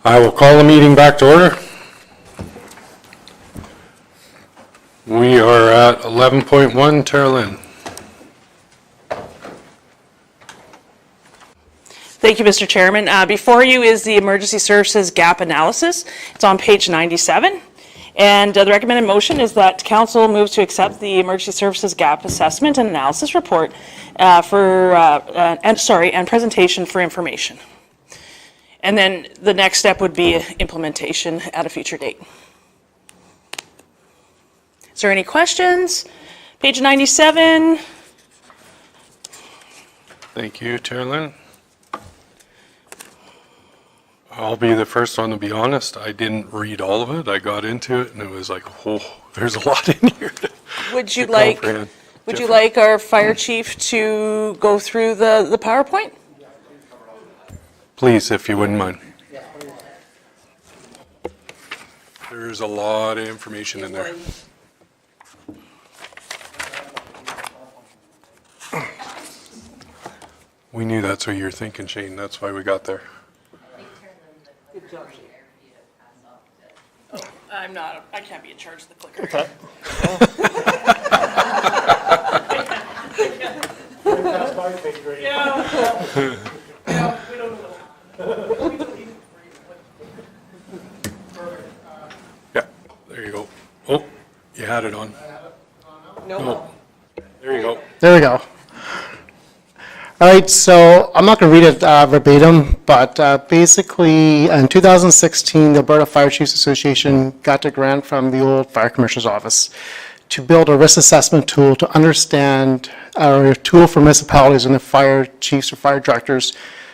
I will call the meeting back to order. We are at 11.1, Tara Lynn. Thank you, Mr. Chairman. Before you is the Emergency Services Gap Analysis. It's on page 97. And the recommended motion is that council moves to accept the Emergency Services Gap Assessment and Analysis Report and presentation for information. And then the next step would be implementation at a future date. Is there any questions? Page 97. Thank you, Tara Lynn. I'll be the first one to be honest. I didn't read all of it. I got into it and it was like, oh, there's a lot in here. Would you like our fire chief to go through the PowerPoint? Please, if you wouldn't mind. There's a lot of information in there. We knew that's what you were thinking, Shane. That's why we got there. I can't be in charge of the clicker. Okay. Yeah, we don't know. Yeah, there you go. Oh, you had it on. No. There you go. There we go. All right, so I'm not going to read it verbatim, but basically in 2016, the Alberta Fire Chiefs Association got a grant from the old Fire Commissioner's Office to build a risk assessment tool to understand, or a tool for municipalities and the fire chiefs or fire directors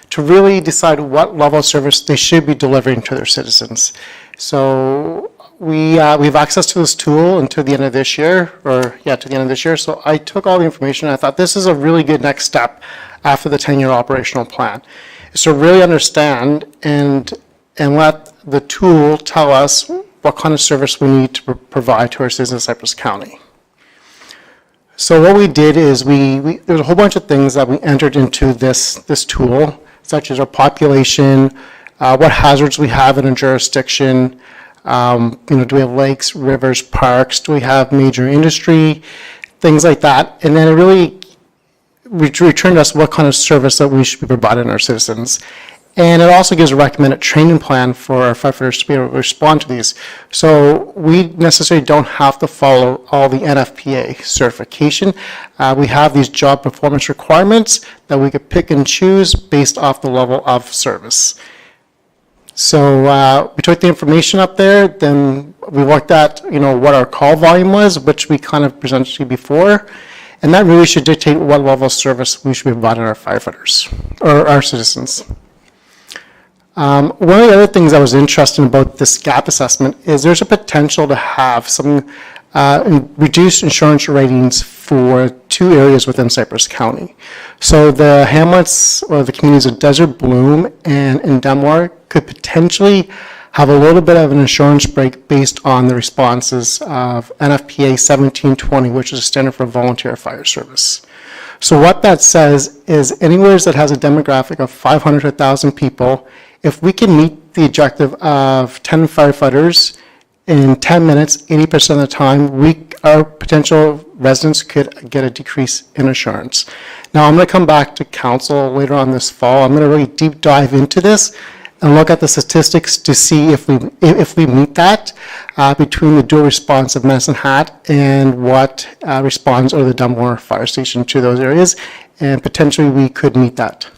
to really decide what level of service they should be delivering to their citizens. So we have access to this tool until the end of this year, to the end of this year. So I took all the information and I thought this is a really good next step after the 10-year operational plan. So really understand and let the tool tell us what kind of service we need to provide to our citizens in Cypress County. So what we did is there's a whole bunch of things that we entered into this tool, such as our population, what hazards we have in a jurisdiction, do we have lakes, rivers, parks, do we have major industry, things like that. And then it really returned us what kind of service that we should be providing our citizens. And it also gives a recommended training plan for our firefighters to be able to respond to these. So we necessarily don't have to follow all the NFPA certification. We have these job performance requirements that we could pick and choose based off the level of service. So we took the information up there, then we looked at what our call volume was, which we kind of presented to you before, and that really should dictate what level of service we should be providing our firefighters or our citizens. One of the other things that was interesting about this gap assessment is there's a potential to have some reduced insurance ratings for 2 areas within Cypress County. So the hamlets or the communities of Desert Bloom and in Dunmore could potentially have a little bit of an insurance break based on the responses of NFPA 1720, which is a standard for volunteer fire service. So what that says is anywhere that has a demographic of 500 to 1,000 people, if we can meet the objective of 10 firefighters in 10 minutes, 80% of the time, our potential residents could get a decrease in insurance. Now, I'm going to come back to council later on this fall. I'm going to really deep dive into this and look at the statistics to see if we meet that between the dual response of Medicine Hat and what responds or the Dunmore Fire Station to those areas, and potentially we could meet that.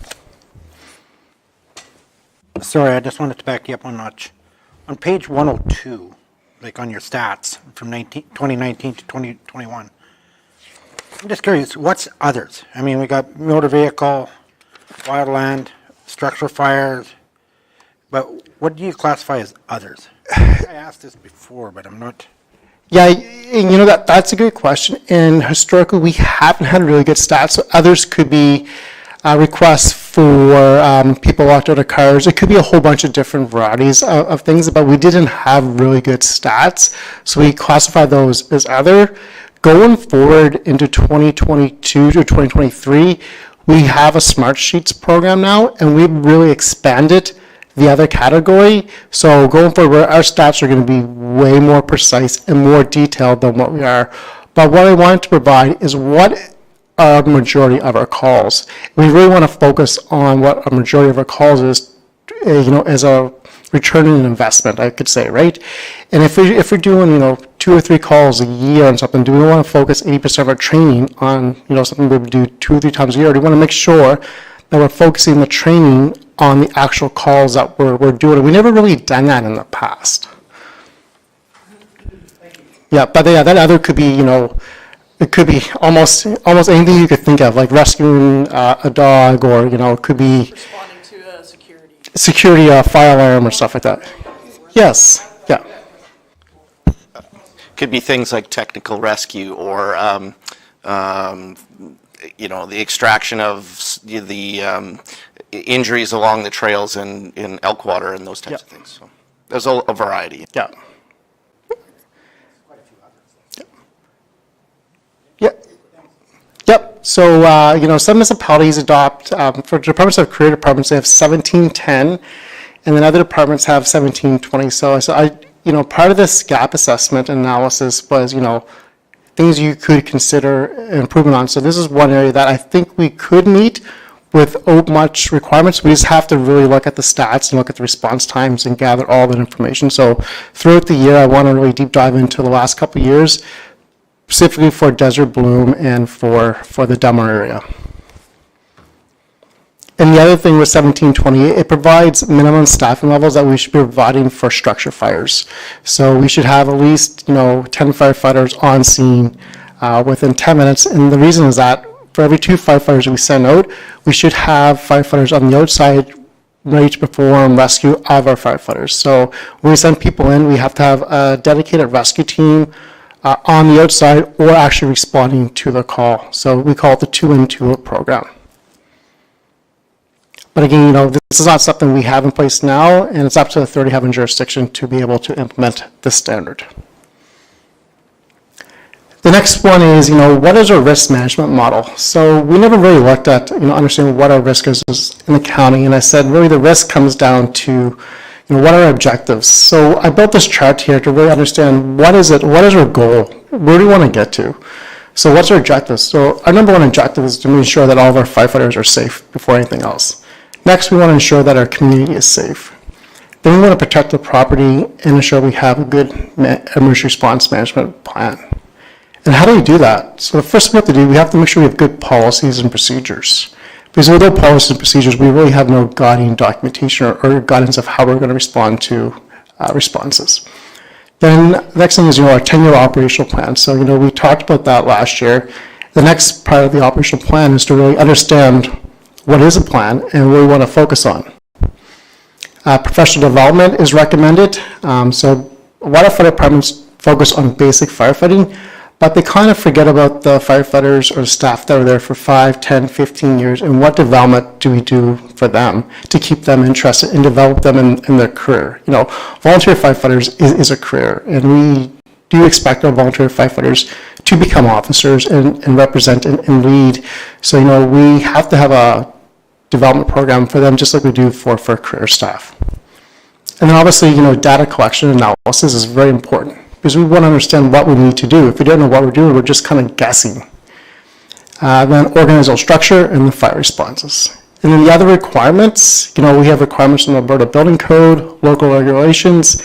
Sorry, I just wanted to back you up one notch. On page 102, like on your stats from 2019 to 2021, I'm just curious, what's others? I mean, we got motor vehicle, wildland, structural fires, but what do you classify as others? I asked this before, but I'm not... Yeah, that's a good question. And historically, we haven't had really good stats. So others could be requests for people locked out of cars. It could be a whole bunch of different varieties of things, but we didn't have really good stats. So we classify those as other. Going forward into 2022 to 2023, we have a Smart Sheets program now, and we've really expanded the other category. So going forward, our stats are going to be way more precise and more detailed than what we are. But what I wanted to provide is what are majority of our calls. We really want to focus on what a majority of our calls is, as a return on investment, I could say, right? And if we're doing, 2 or 3 calls a year on something, do we want to focus 80% of our training on, something we would do 2 or 3 times a year? Or do we want to make sure that we're focusing the training on the actual calls that we're doing? We never really done that in the past. Yeah, but yeah, that other could be, it could be almost anything you could think of, like rescuing a dog, or, it could be Responding to a security fire alarm or stuff like that. Yes, yeah. Could be things like technical rescue, or the extraction of the injuries along the trails in Elkwater and those types of things. So there's a variety. Yeah. Yep. So, some municipalities adopt, for departments of career departments, they have 1710, and then other departments have 1720. So part of this gap assessment analysis was, things you could consider improvement on. So this is one area that I think we could meet without much requirements. We just have to really look at the stats and look at the response times and gather all that information. So throughout the year, I want to really deep dive into the last couple of years, specifically for Desert Bloom and for the Delmar area. And the other thing with 1720, it provides minimum staffing levels that we should be providing for structure fires. So we should have at least, 10 firefighters on scene within 10 minutes. And the reason is that for every 2 firefighters we send out, we should have firefighters on the outside ready to perform rescue of our firefighters. So when we send people in, we have to have a dedicated rescue team on the outside, or actually responding to the call. So we call it the 2-in-2-out program. But again, this is not something we have in place now, and it's up to the 30-heaven jurisdiction to be able to implement this standard. The next one is, what is our risk management model? So we never really looked at, understanding what our risk is in the county, and I said really the risk comes down to, what are our objectives? So I built this chart here to really understand what is our goal? Where do we want to get to? So what's our objective? So our number one objective is to ensure that all of our firefighters are safe before anything else. Next, we want to ensure that our community is safe. Then we want to protect the property and ensure we have a good emergency response management plan. And how do we do that? So the first thing we have to do, we have to make sure we have good policies and procedures. Because without policies and procedures, we really have no guiding documentation or guidance of how we're going to respond to responses. Then the next thing is, our 10-year operational plan. So, we talked about that last year. The next part of the operational plan is to really understand what is a plan and what we want to focus on. Professional development is recommended. So a lot of fire departments focus on basic firefighting, but they kind of forget about the firefighters or staff that are there for 5, 10, 15 years, and what development do we do for them to keep them interested and develop them in their career. Volunteer firefighters is a career, and we do expect our volunteer firefighters to become officers and represent and lead. So, we have to have a development program for them, just like we do for career staff. And then obviously, data collection and analysis is very important, because we want to understand what we need to do. If we don't know what we're doing, we're just kind of guessing. Then organizational structure and the fire responses. And then the other requirements, we have requirements in the Alberta Building Code, local regulations,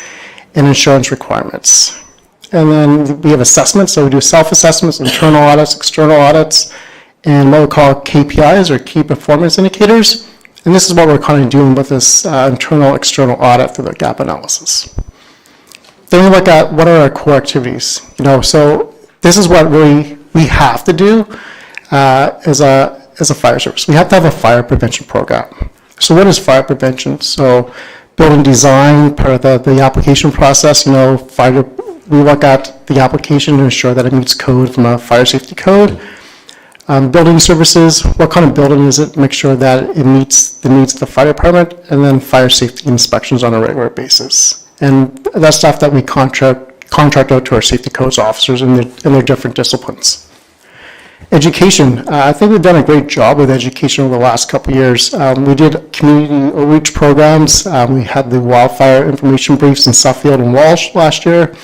and insurance requirements. And then we have assessments, so we do self-assessments, internal audits, external audits, and what we call KPIs, or key performance indicators. And this is what we're kind of doing with this internal, external audit through the gap analysis. Then we look at what are our core activities. So this is what really we have to do as a fire service. We have to have a fire prevention program. So what is fire prevention? So building design, part of the application process, we look at the application to ensure that it meets code from a fire safety code. Building services, what kind of building is it? Make sure that it meets the needs of the fire department, and then fire safety inspections on a regular basis. And that's stuff that we contract out to our safety codes officers in their different disciplines. Education. I think we've done a great job with education over the last couple of years. We did community outreach programs. We had the wildfire information briefs in Suffield and Walsh last year.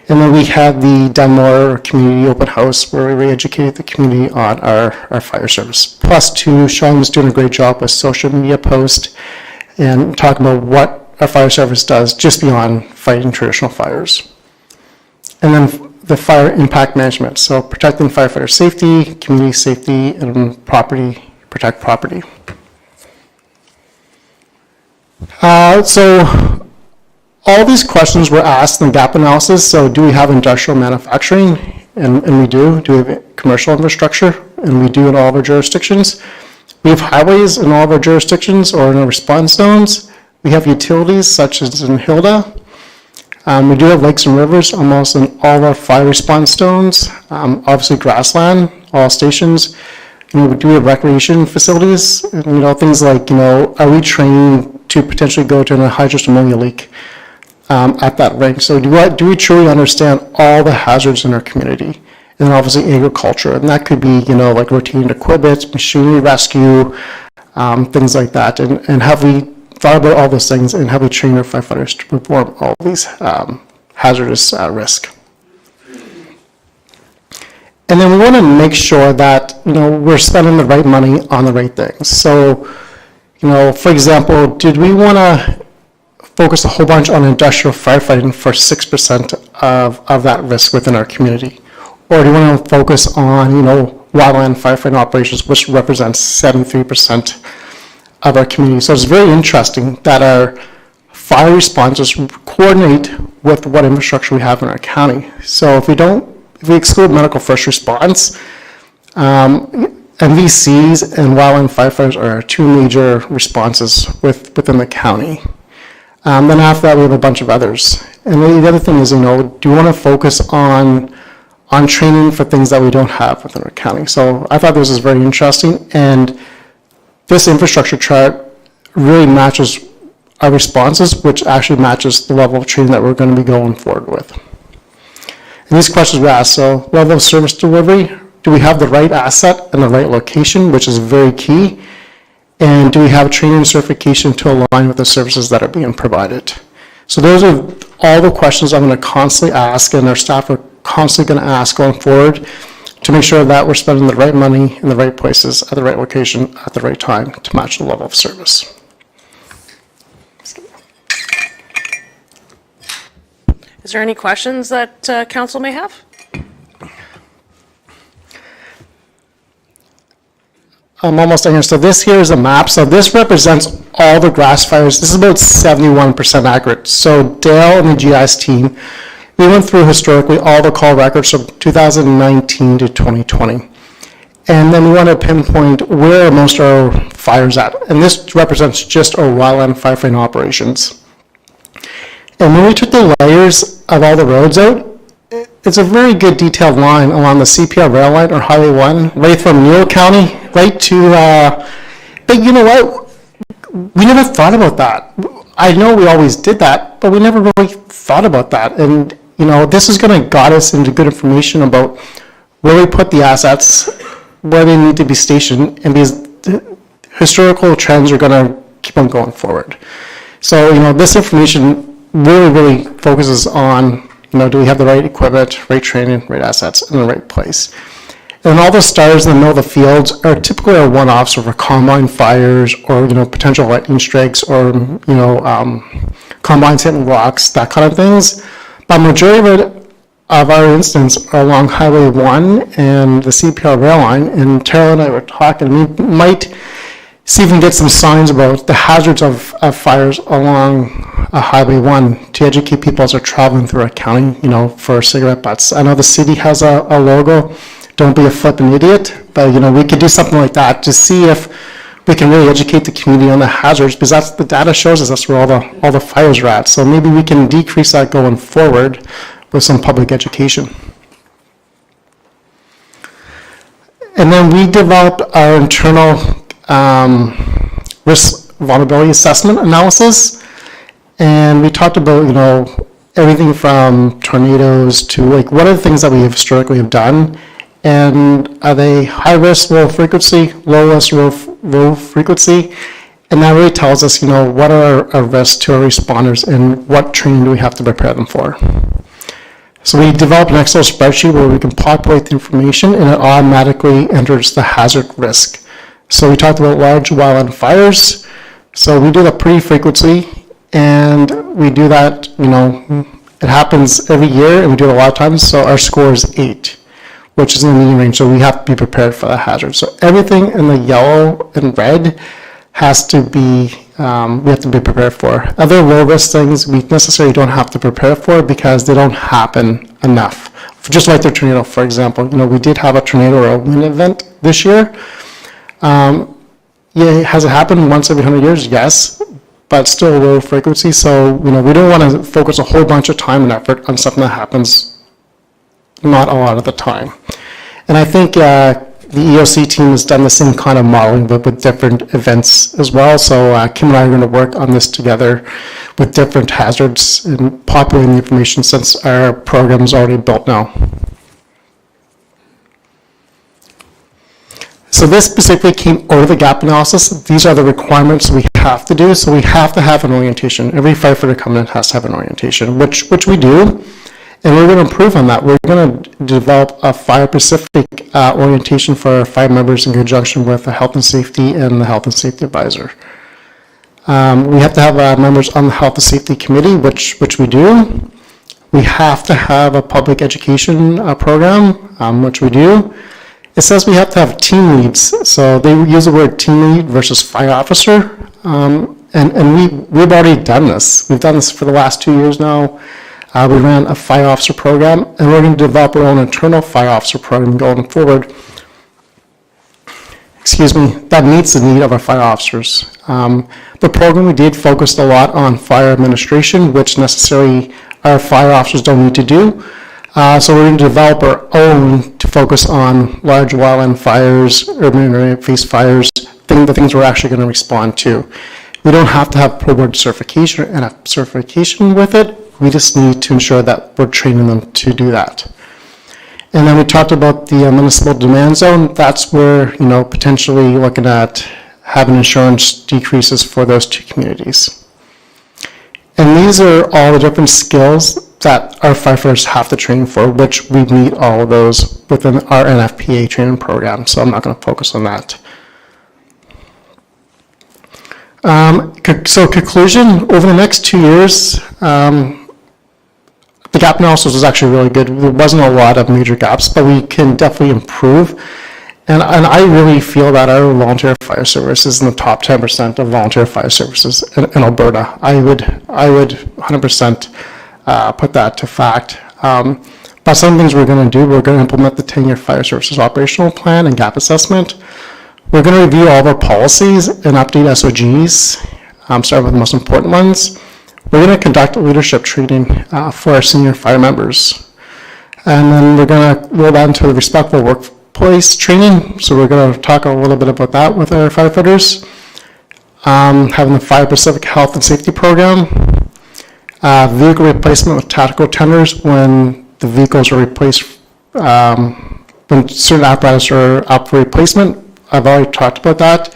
And then we had the Dunmore Community Open House where we re-educated the community on our fire service. Plus two, Sean was doing a great job with social media posts and talking about what our fire service does just beyond fighting traditional fires. And then the fire impact management, so protecting firefighter safety, community safety, and protect property. So all these questions were asked in the gap analysis. So do we have industrial manufacturing? And we do. Do we have commercial infrastructure? And we do in all of our jurisdictions. We have highways in all of our jurisdictions or in our response zones. We have utilities such as in Hilda. We do have lakes and rivers almost in all of our fire response zones. Obviously grassland, all stations. We do have recreation facilities, and, things like, are we trained to potentially go to a hydrous ammonia leak at that rink? So do we truly understand all the hazards in our community? And then obviously agriculture, and that could be, like routine equipment, machinery rescue, things like that. And have we thought about all those things, and have we trained our firefighters to perform all these hazardous risk? And then we want to make sure that, we're spending the right money on the right things. So, for example, did we want to focus a whole bunch on industrial firefighting for 6% of that risk within our community? Or do we want to focus on, wildland firefighting operations, which represents 73% of our community? So it's very interesting that our fire responses coordinate with what infrastructure we have in our county. So if we exclude medical first response, MVCs and wildland firefighters are our two major responses within the county. Then after that, we have a bunch of others. And the other thing is, do we want to focus on training for things that we don't have within our county? So I thought this was very interesting, and this infrastructure chart really matches our responses, which actually matches the level of training that we're going to be going forward with. And these questions we asked, so level of service delivery, do we have the right asset in the right location, which is very key? And do we have training and certification to align with the services that are being provided? So those are all the questions I'm going to constantly ask, and our staff are constantly going to ask going forward to make sure that we're spending the right money in the right places, at the right location, at the right time to match the level of service. Is there any questions that council may have? I'm almost done here. So this here is a map. So this represents all the grass fires. This is about 71% accurate. So Dale and the GIS team, we went through historically all the call records from 2019 to 2020. And then we want to pinpoint where are most of our fires at. And this represents just our wildland firefighting operations. And when we took the layers of all the roads out, it's a very good detailed line along the CPR rail line or Highway 1, right from Neal County, right to, but you know what? We never thought about that. I know we always did that, but we never really thought about that. And, this is going to guide us into good information about where we put the assets, where they need to be stationed, and because historical trends are going to keep on going forward. So, this information really focuses on, do we have the right equipment, right training, right assets in the right place? And all the stars in the middle of the fields are typically our one-offs over combine fires or, potential lightning strikes or, combines hitting rocks, that kind of things. But majority of our instances are along Highway 1 and the CPR rail line. And Tara and I were talking, we might see if we can get some signs about the hazards of fires along Highway 1 to educate people as they're traveling through our county, for cigarette butts. I know the city has a logo, don't be a flippin' idiot, but we could do something like that to see if we can really educate the community on the hazards, because that's the data shows us that's where all the fires are at. So maybe we can decrease that going forward with some public education. And then we developed our internal risk vulnerability assessment analysis, and we talked about everything from tornadoes to what are the things that we historically have done, and are they high risk, low frequency, low risk, low frequency? And that really tells us, what are our risks to our responders and what training do we have to prepare them for. So we developed an Excel spreadsheet where we can populate the information and it automatically enters the hazard risk. So we talked about large wildland fires. So we do that pretty frequently, and we do that, it happens every year and we do it a lot of times. So our score is 8, which is in the median range. So we have to be prepared for the hazard. So everything in the yellow and red has to be, we have to be prepared for. Other low risk things we necessarily don't have to prepare for because they don't happen enough. Just like the tornado, for example, we did have a tornado or a wind event this year. Has it happened once every 100 years? Yes, but still low frequency. So, we don't want to focus a whole bunch of time and effort on something that happens not a lot of the time. And I think the EOC team has done the same kind of modeling, but with different events as well. So Kim and I are going to work on this together with different hazards and populating the information since our program is already built now. So this specifically came over the gap analysis. These are the requirements we have to do. So we have to have an orientation. Every firefighter coming in has to have an orientation, which we do. And we're going to improve on that. We're going to develop a fire-specific orientation for our fire members in conjunction with the health and safety and the health and safety advisor. We have to have members on the health and safety committee, which we do. We have to have a public education program, which we do. It says we have to have team leads. So they use the word team lead versus fire officer. And we've already done this. We've done this for the last 2 years now. We ran a fire officer program, and we're going to develop our own internal fire officer program going forward. That meets the need of our fire officers. The program we did focused a lot on fire administration, which necessarily our fire officers don't need to do. So we're going to develop our own to focus on large wildland fires, urban area-based fires, the things we're actually going to respond to. We don't have to have pro board certification and a certification with it. We just need to ensure that we're training them to do that. And then we talked about the municipal demand zone. That's where, potentially looking at having insurance decreases for those two communities. And these are all the different skills that our firefighters have to train for, which we meet all of those within our NFPA training program. So I'm not going to focus on that. So conclusion, over the next 2 years, the gap analysis was actually really good. There wasn't a lot of major gaps, but we can definitely improve. And I really feel that our volunteer fire service is in the top 10% of volunteer fire services in Alberta. I would 100% put that to fact. But some things we're going to do, we're going to implement the 10-year fire services operational plan and gap assessment. We're going to review all of our policies and update SOGs, starting with the most important ones. We're going to conduct leadership training for our senior fire members. And then we're going to roll that into the respectful workplace training. So we're going to talk a little bit about that with our firefighters. Having the Fire Pacific Health and Safety Program. Vehicle replacement with tactical tenders when the vehicles are replaced, when certain apparatus are up for replacement. I've already talked about that.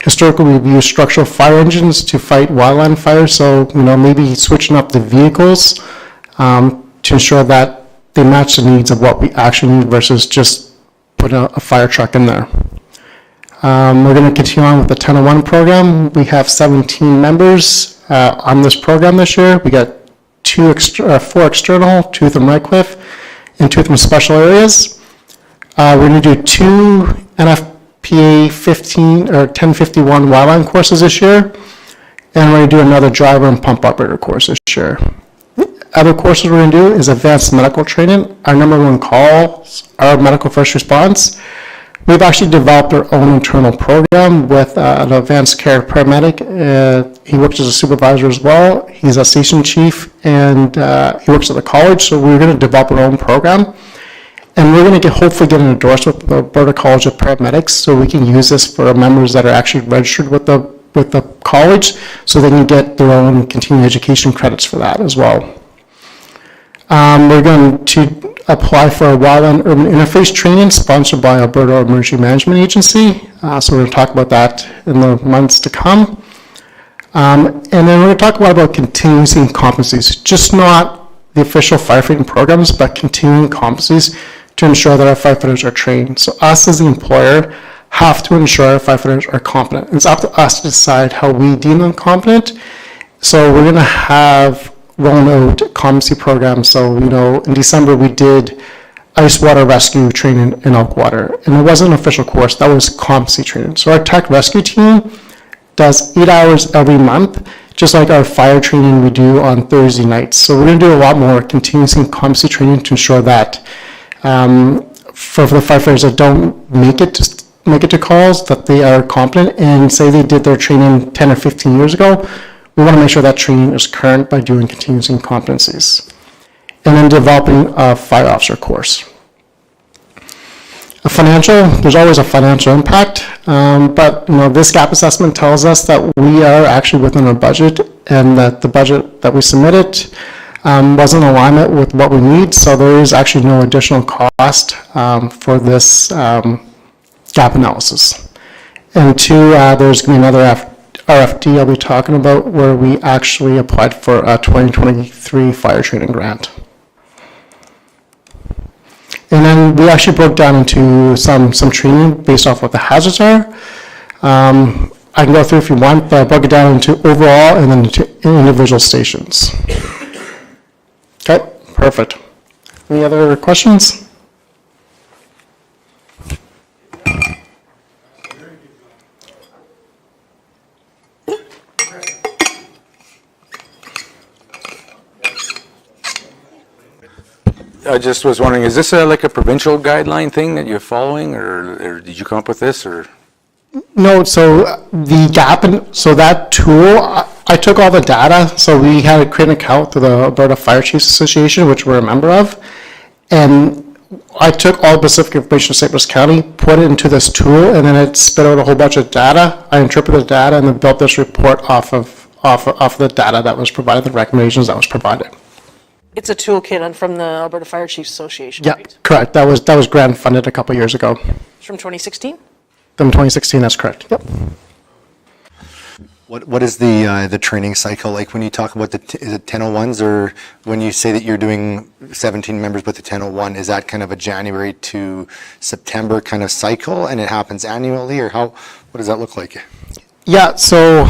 Historically, we've used structural fire engines to fight wildland fires, so maybe switching up the vehicles to ensure that they match the needs of what we actually need versus just putting a fire truck in there. We're going to continue on with the 1001 program. We have 17 members on this program this year. We got 4 external, 2 from Redcliffe, and 2 from special areas. We're going to do 2 NFPA 15 or 1051 wildland courses this year, and we're going to do another driver and pump operator course this year. Other courses we're going to do is advanced medical training. Our number 1 calls are medical first response. We've actually developed our own internal program with an advanced care paramedic. He works as a supervisor as well. He's a station chief, and he works at the college, so we're going to develop our own program. And we're going to hopefully get an endorsement with the Alberta College of Paramedics, so we can use this for members that are actually registered with the college, so they can get their own continuing education credits for that as well. We're going to apply for a wildland urban interface training sponsored by Alberta Emergency Management Agency. So we're going to talk about that in the months to come. And then we're going to talk about continuing competencies, just not the official firefighting programs, but continuing competencies to ensure that our firefighters are trained. So us as the employer have to ensure our firefighters are competent. It's up to us to decide how we deem them competent. So we're going to have rolling out competency programs. So, in December we did ice water rescue training in Elkwater, and it wasn't an official course, that was competency training. So our tech rescue team does 8 hours every month, just like our fire training we do on Thursday nights. So we're going to do a lot more continuous competency training to ensure that for the firefighters that don't make it to calls, that they are competent, and say they did their training 10 or 15 years ago, we want to make sure that training is current by doing continuous competencies. And then developing a fire officer course. There's always a financial impact, but this gap assessment tells us that we are actually within our budget, and that the budget that we submitted was in alignment with what we need, so there is actually no additional cost for this gap analysis. And two, there's going to be another RFD I'll be talking about where we actually applied for a 2023 fire training grant. And then we actually broke down into some training based off what the hazards are. I can go through if you want, but I broke it down into overall and then into individual stations. Okay, perfect. Any other questions? I just was wondering, is this like a provincial guideline thing that you're following, or did you come up with this, or? No, so the gap, so that tool, I took all the data, so we had to create an account through the Alberta Fire Chiefs Association, which we're a member of, and I took all the specific information of Cypress County, put it into this tool, and then it spit out a whole bunch of data. I interpreted the data and then built this report off of the data that was provided, the recommendations that was provided. It's a toolkit from the Alberta Fire Chiefs Association, Yeah, right? correct. That was grant funded a couple years ago. It's from 2016? From 2016, that's correct. Yep. What is the training cycle like when you talk about is it 1001s, or when you say that you're doing 17 members with the 1001, is that kind of a January to September kind of cycle and it happens annually, or what does that look like? Yeah, so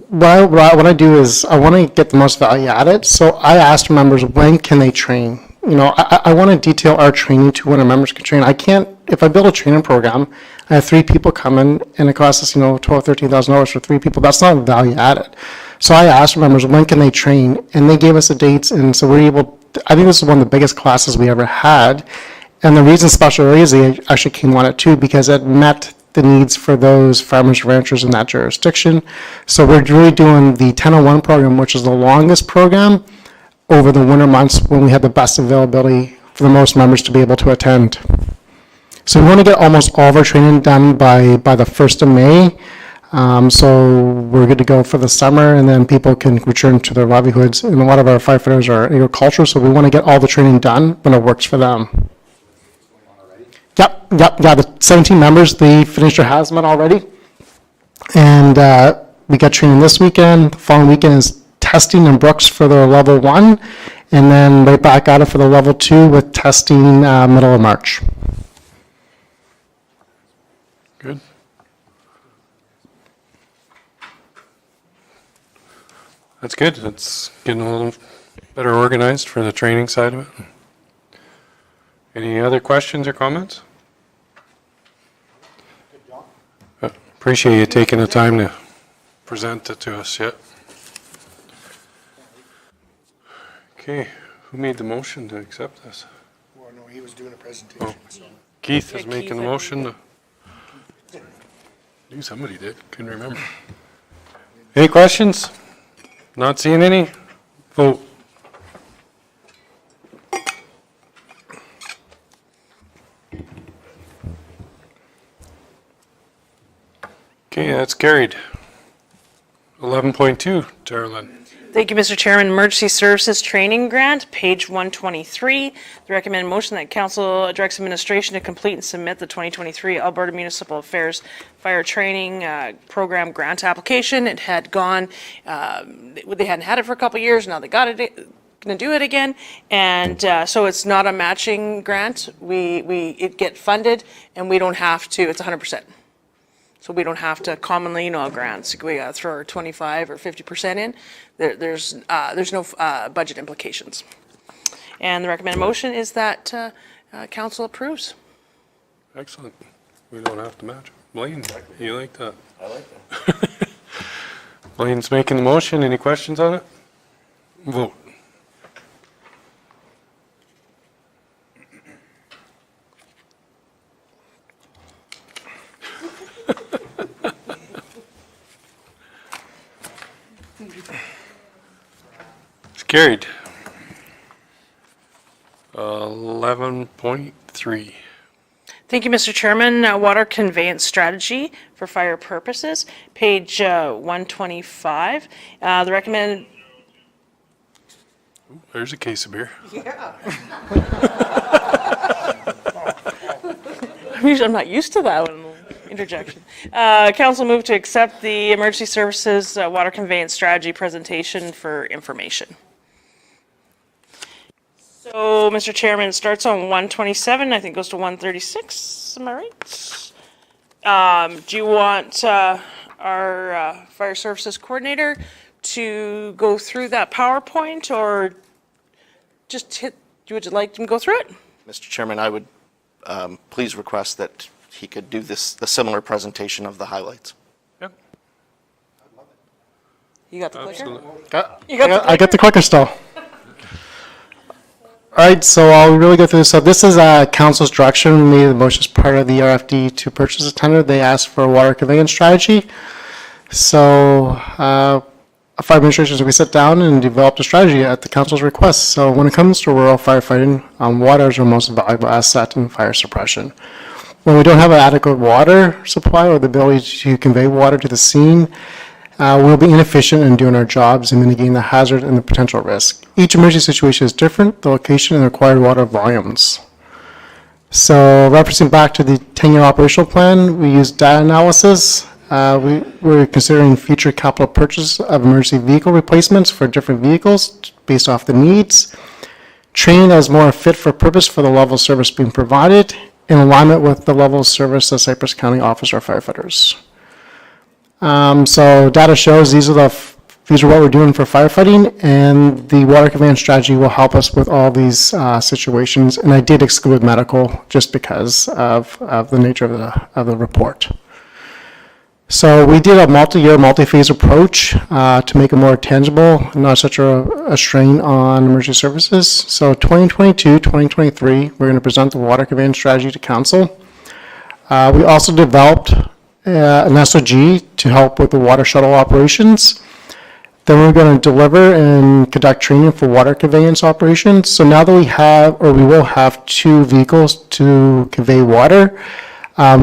what I do is I want to get the most value out of it. So I asked members, when can they train? I want to detail our training to when our members can train. I can't, if I build a training program, I have 3 people come in and it costs us, $12,000, $13,000 for 3 people. That's not value added. So I asked members, when can they train? And they gave us the dates, and so we're able, I think this is one of the biggest classes we ever had. And the reason Special Areas actually came on it too, because it met the needs for those farmers, ranchers in that jurisdiction. So we're really doing the 1001 program, which is the longest program, over the winter months when we had the best availability for the most members to be able to attend. So we want to get almost all of our training done by the 1st of May. So we're good to go for the summer, and then people can return to their livelihoods. And a lot of our firefighters are agricultural, so we want to get all the training done when it works for them. Yep, the 17 members, they finished their hazmat already. And we got training this weekend. The following weekend is testing in Brooks for their level 1, and then right back at it for the level 2 with testing middle of March. Good. That's good. It's getting a little better organized for the training side of it. Any other questions or comments? Appreciate you taking the time to present it to us. Yep. Okay, who made the motion to accept this? Well, no, he was doing a presentation. So. Keith is making the motion to. I knew somebody did, couldn't remember. Any questions? Not seeing any? Vote. Okay, that's carried. 11.2, Carolyn. Thank you, Mr. Chairman. Emergency Services Training Grant, page 123. The recommended motion that council directs administration to complete and submit the 2023 Alberta Municipal Affairs Fire Training Program grant application. It had gone, they hadn't had it for a couple of years, now they got it, going to do it again. And so it's not a matching grant. It get funded and we don't have to, it's 100%. So we don't have to commonly, grants, we got to throw our 25 or 50% in. There's no budget implications. And the recommended motion is that council approves. Excellent. We don't have to match. Blaine, you like that? I like that. Blaine's making the motion. Any questions on it? Vote. It's carried. 11.3. Thank you, Mr. Chairman. Water conveyance strategy for fire purposes, page 125. The recommended. Ooh, there's a case of beer. Yeah. I'm not used to that one. Interjection. Council move to accept the Emergency Services Water Conveyance Strategy presentation for information. So, Mr. Chairman, it starts on 127, I think goes to 136, am I right? Do you want our Fire Services Coordinator to go through that PowerPoint, or just would you like him to go through it? Mr. Chairman, I would please request that he could do a similar presentation of the highlights. Yep. You got the clicker? You got I got the clicker still. All right, so I'll really go through this. So this is council's direction. We made the motion as part of the RFD to purchase a tender. They asked for a water conveyance strategy. So fire administration, we sat down and developed a strategy at the council's request. So when it comes to rural firefighting, water is our most valuable asset in fire suppression. When we don't have an adequate water supply or the ability to convey water to the scene, we'll be inefficient in doing our jobs and mitigating the hazard and the potential risk. Each emergency situation is different, the location and the required water volumes. So referencing back to the 10-year operational plan, we use data analysis. We're considering future capital purchase of emergency vehicle replacements for different vehicles based off the needs. Training that is more fit for purpose for the level of service being provided in alignment with the level of service that Cypress County offers our firefighters. So data shows these are what we're doing for firefighting, and the water conveyance strategy will help us with all these situations. And I did exclude medical just because of the nature of the report. So we did a multi-year, multi-phase approach to make it more tangible, not such a strain on emergency services. So 2022, 2023, we're going to present the water conveyance strategy to council. We also developed an SOG to help with the water shuttle operations. Then we're going to deliver and conduct training for water conveyance operations. So now that we will have 2 vehicles to convey water,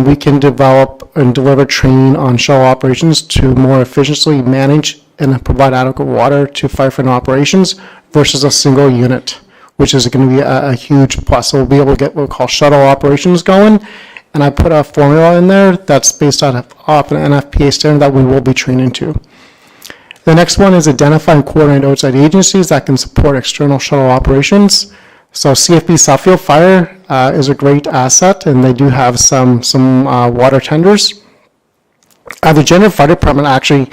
we can develop and deliver training on shuttle operations to more efficiently manage and provide adequate water to firefighting operations versus a single unit, which is going to be a huge plus. So we'll be able to get what we call shuttle operations going. And I put a formula in there that's based off an NFPA standard that we will be training to. The next one is identify and coordinate outside agencies that can support external shuttle operations. So CFB Southfield Fire is a great asset, and they do have some water tenders. The General Fire Department actually,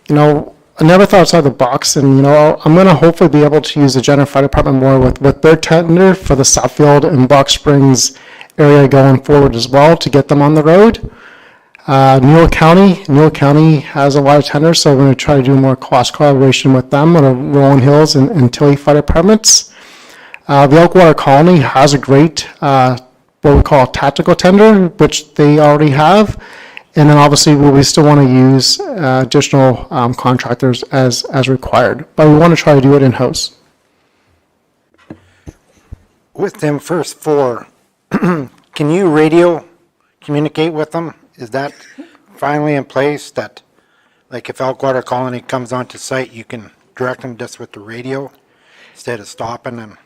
I never thought outside the box, and I'm going to hopefully be able to use the General Fire Department more with their tender for the Southfield and Box Springs area going forward as well to get them on the road. Newell County has a lot of tenders, so we're going to try to do more cross collaboration with them on the Rolling Hills and Tilly Fire Departments. The Elkwater Colony has a great, what we call a tactical tender, which they already have. And then obviously we still want to use additional contractors as required, but we want to try to do it in-house. With them first 4, can you radio communicate with them? Is that finally in place that Like if Elkwater Colony comes onto site, you can direct them just with the radio instead of stopping and.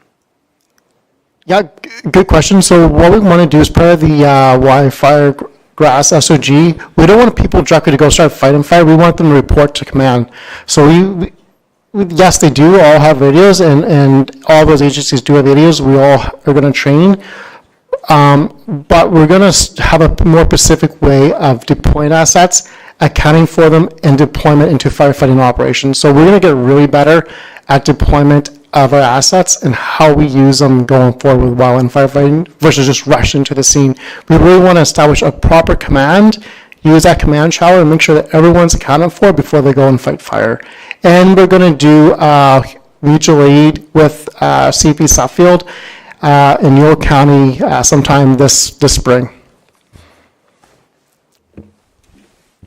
Yeah, good question. So what we want to do is part of the wildfire grass SOG, we don't want people directly to go start fighting fire. We want them to report to command. So yes, they do all have radios, and all those agencies do have radios. We all are going to train. But we're going to have a more specific way of deploying assets, accounting for them, and deployment into firefighting operations. So we're going to get really better at deployment of our assets and how we use them going forward with wildland firefighting versus just rush into the scene. We really want to establish a proper command, use that command shower, and make sure that everyone's accounted for before they go and fight fire. And we're going to do mutual aid with CP Suffield in York County sometime this spring.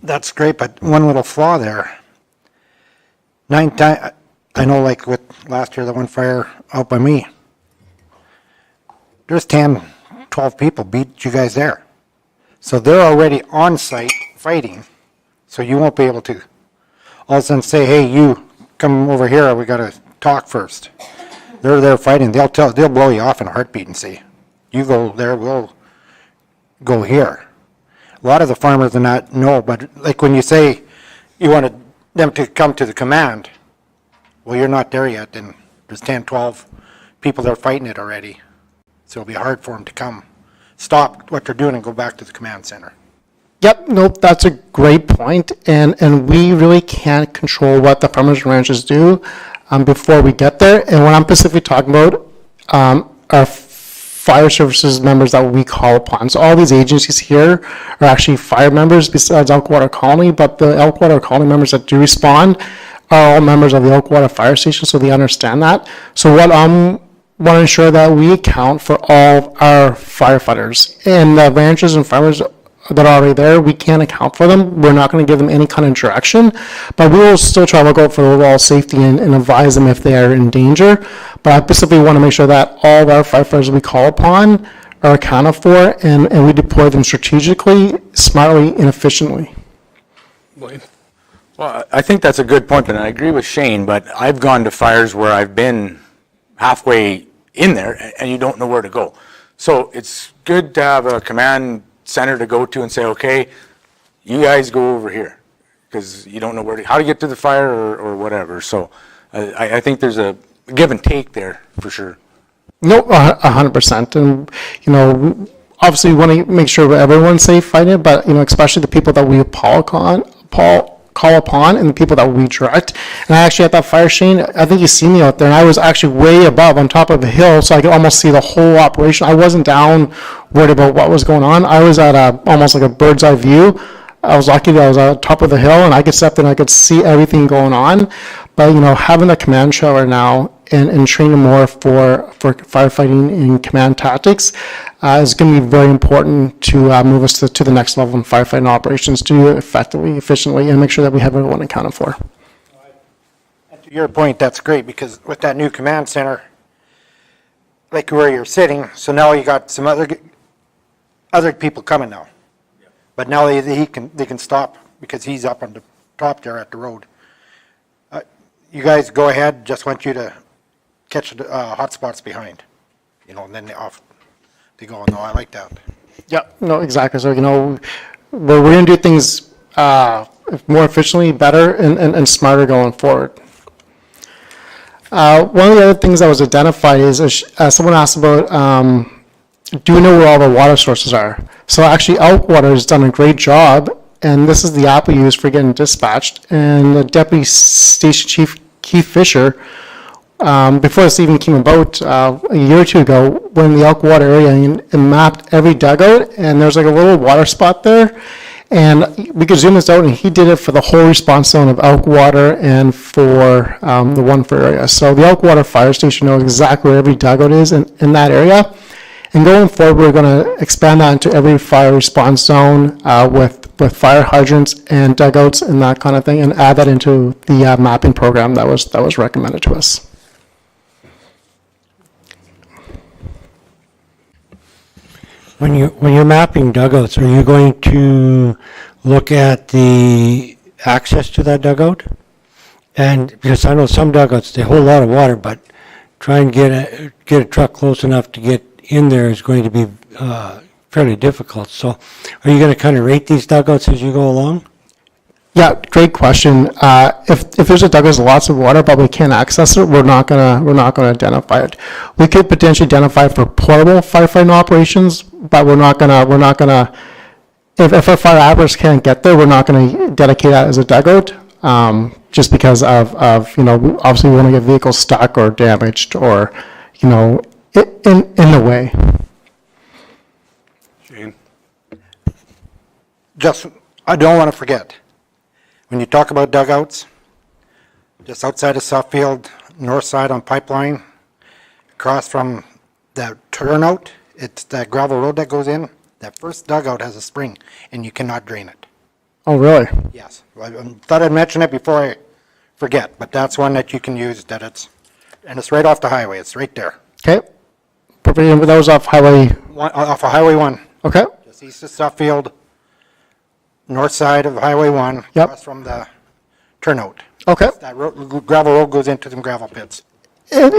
That's great, but one little flaw there. 9 times, I know like with last year, the one fire out by me, there's 10, 12 people beat you guys there. So they're already on site fighting, so you won't be able to all of a sudden say, hey, you come over here, we got to talk first. They're there fighting, they'll blow you off in a heartbeat and say, you go there, we'll go here. A lot of the farmers do not know, but like when you say you wanted them to come to the command, well, you're not there yet, and there's 10, 12 people that are fighting it already. So it'll be hard for them to come, stop what they're doing and go back to the command center. Yep, nope, that's a great point, and we really can't control what the farmers and ranchers do before we get there. And what I'm specifically talking about are fire services members that we call upon. So all these agencies here are actually fire members besides Elkwater Colony, but the Elkwater Colony members that do respond are all members of the Elkwater Fire Station, so they understand that. So what want to ensure that we account for all of our firefighters. And the ranchers and farmers that are already there, we can't account for them. We're not going to give them any kind of direction, but we will still try to look out for overall safety and advise them if they are in danger. But I specifically want to make sure that all of our firefighters we call upon are accounted for, and we deploy them strategically, smartly, and efficiently. Well, I think that's a good point, and I agree with Shane, but I've gone to fires where I've been halfway in there and you don't know where to go. So it's good to have a command center to go to and say, okay, you guys go over here, because you don't know how to get to the fire or whatever. So I think there's a give and take there for sure. No, 100%. And, obviously we want to make sure everyone's safe fighting, but, especially the people that we call upon and the people that we direct. And I actually at that fire, Shane, I think you see me out there, and I was actually way above on top of a hill, so I could almost see the whole operation. I wasn't down worried about what was going on. I was at almost like a bird's eye view. I was lucky that I was at the top of the hill, and I could step in and I could see everything going on. But, having a command shower now and training more for firefighting and command tactics is going to be very important to move us to the next level in firefighting operations, to do it effectively, efficiently, and make sure that we have everyone accounted for. To your point, that's great, because with that new command center, like where you're sitting, so now you got some other people coming now. But now they can stop because he's up on the top there at the road. You guys go ahead, just want you to catch the hot spots behind, and then they go, no, I like that. Yeah, no, exactly. So, we're going to do things more efficiently, better, and smarter going forward. One of the other things that was identified is someone asked about, do we know where all the water sources are? So actually, Elkwater has done a great job, and this is the app we use for getting dispatched. And the Deputy Station Chief Keith Fisher, before this even came about a year or two ago, went in the Elkwater area and mapped every dugout, and there's like a little water spot there. And we could zoom this out, and he did it for the whole response zone of Elkwater and for the one for area. So the Elkwater Fire Station knows exactly where every dugout is in that area. And going forward, we're going to expand that into every fire response zone with fire hydrants and dugouts and that kind of thing, and add that into the mapping program that was recommended to us. When you're mapping dugouts, are you going to look at the access to that dugout. And because I know some dugouts, they hold a lot of water, but try and get a truck close enough to get in there is going to be fairly difficult. So are you going to kind of rate these dugouts as you go along? Yeah, great question. If there's a dugout with lots of water, but we can't access it, we're not gonna identify it. We could potentially identify it for portable firefighting operations, but we're not gonna, if our fire apparatus can't get there, we're not gonna dedicate that as a dugout, just because of, obviously we wanna get vehicles stuck or damaged or, in the way. Shane? Just, I don't want to forget, when you talk about dugouts, just outside of Suffield, north side on Pipeline, across from the turnout, it's that gravel road that goes in, that first dugout has a spring, and you cannot drain it. Oh, really? Yes. I thought I'd mention it before I forget, but that's one that you can use, and it's right off the highway, it's right there. Okay. Perfect. That was off Highway? Off of Highway 1. Okay. Just east of Suffield, north side of Highway 1, Yep. across from the turnout. Okay. That gravel road goes into them gravel pits. And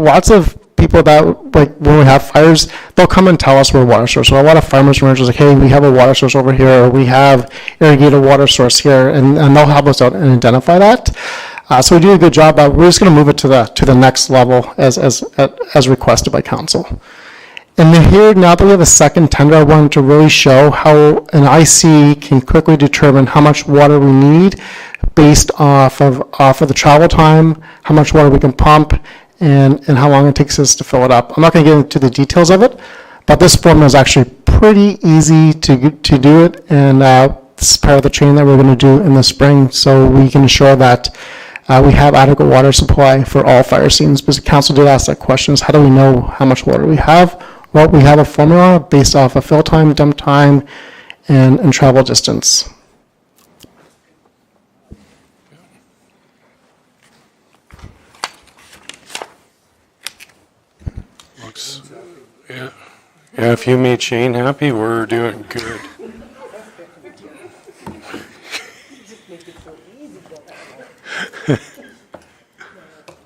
lots of people that, like, when we have fires, they'll come and tell us we're a water source. So a lot of farmers and ranchers are like, hey, we have a water source over here, or we have irrigated water source here, and they'll help us out and identify that. So we do a good job, but we're just going to move it to the next level as requested by council. And then here, now that we have a second tender, I wanted to really show how an IC can quickly determine how much water we need based off of the travel time, how much water we can pump, and how long it takes us to fill it up. I'm not going to get into the details of it, but this formula is actually pretty easy to do it, and this is part of the training that we're going to do in the spring, so we can ensure that we have adequate water supply for all fire scenes. Because the council did ask that question, is how do we know how much water we have? Well, we have a formula based off of fill time, dump time, and travel distance. Looks, yeah. Yeah, if you made Shane happy, we're doing good.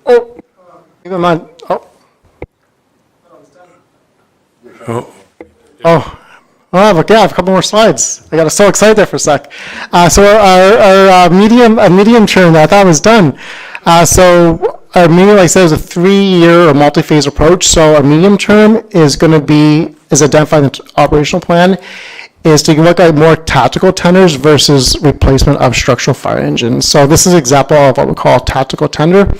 Oh, even mind. I have a couple more slides. I got so excited there for a sec. So our medium term, I thought was done. So our medium, like I said, is a 3-year or multi-phase approach. So our medium term is going to be, is identifying the operational plan, is to look at more tactical tenders versus replacement of structural fire engines. So this is an example of what we call a tactical tender.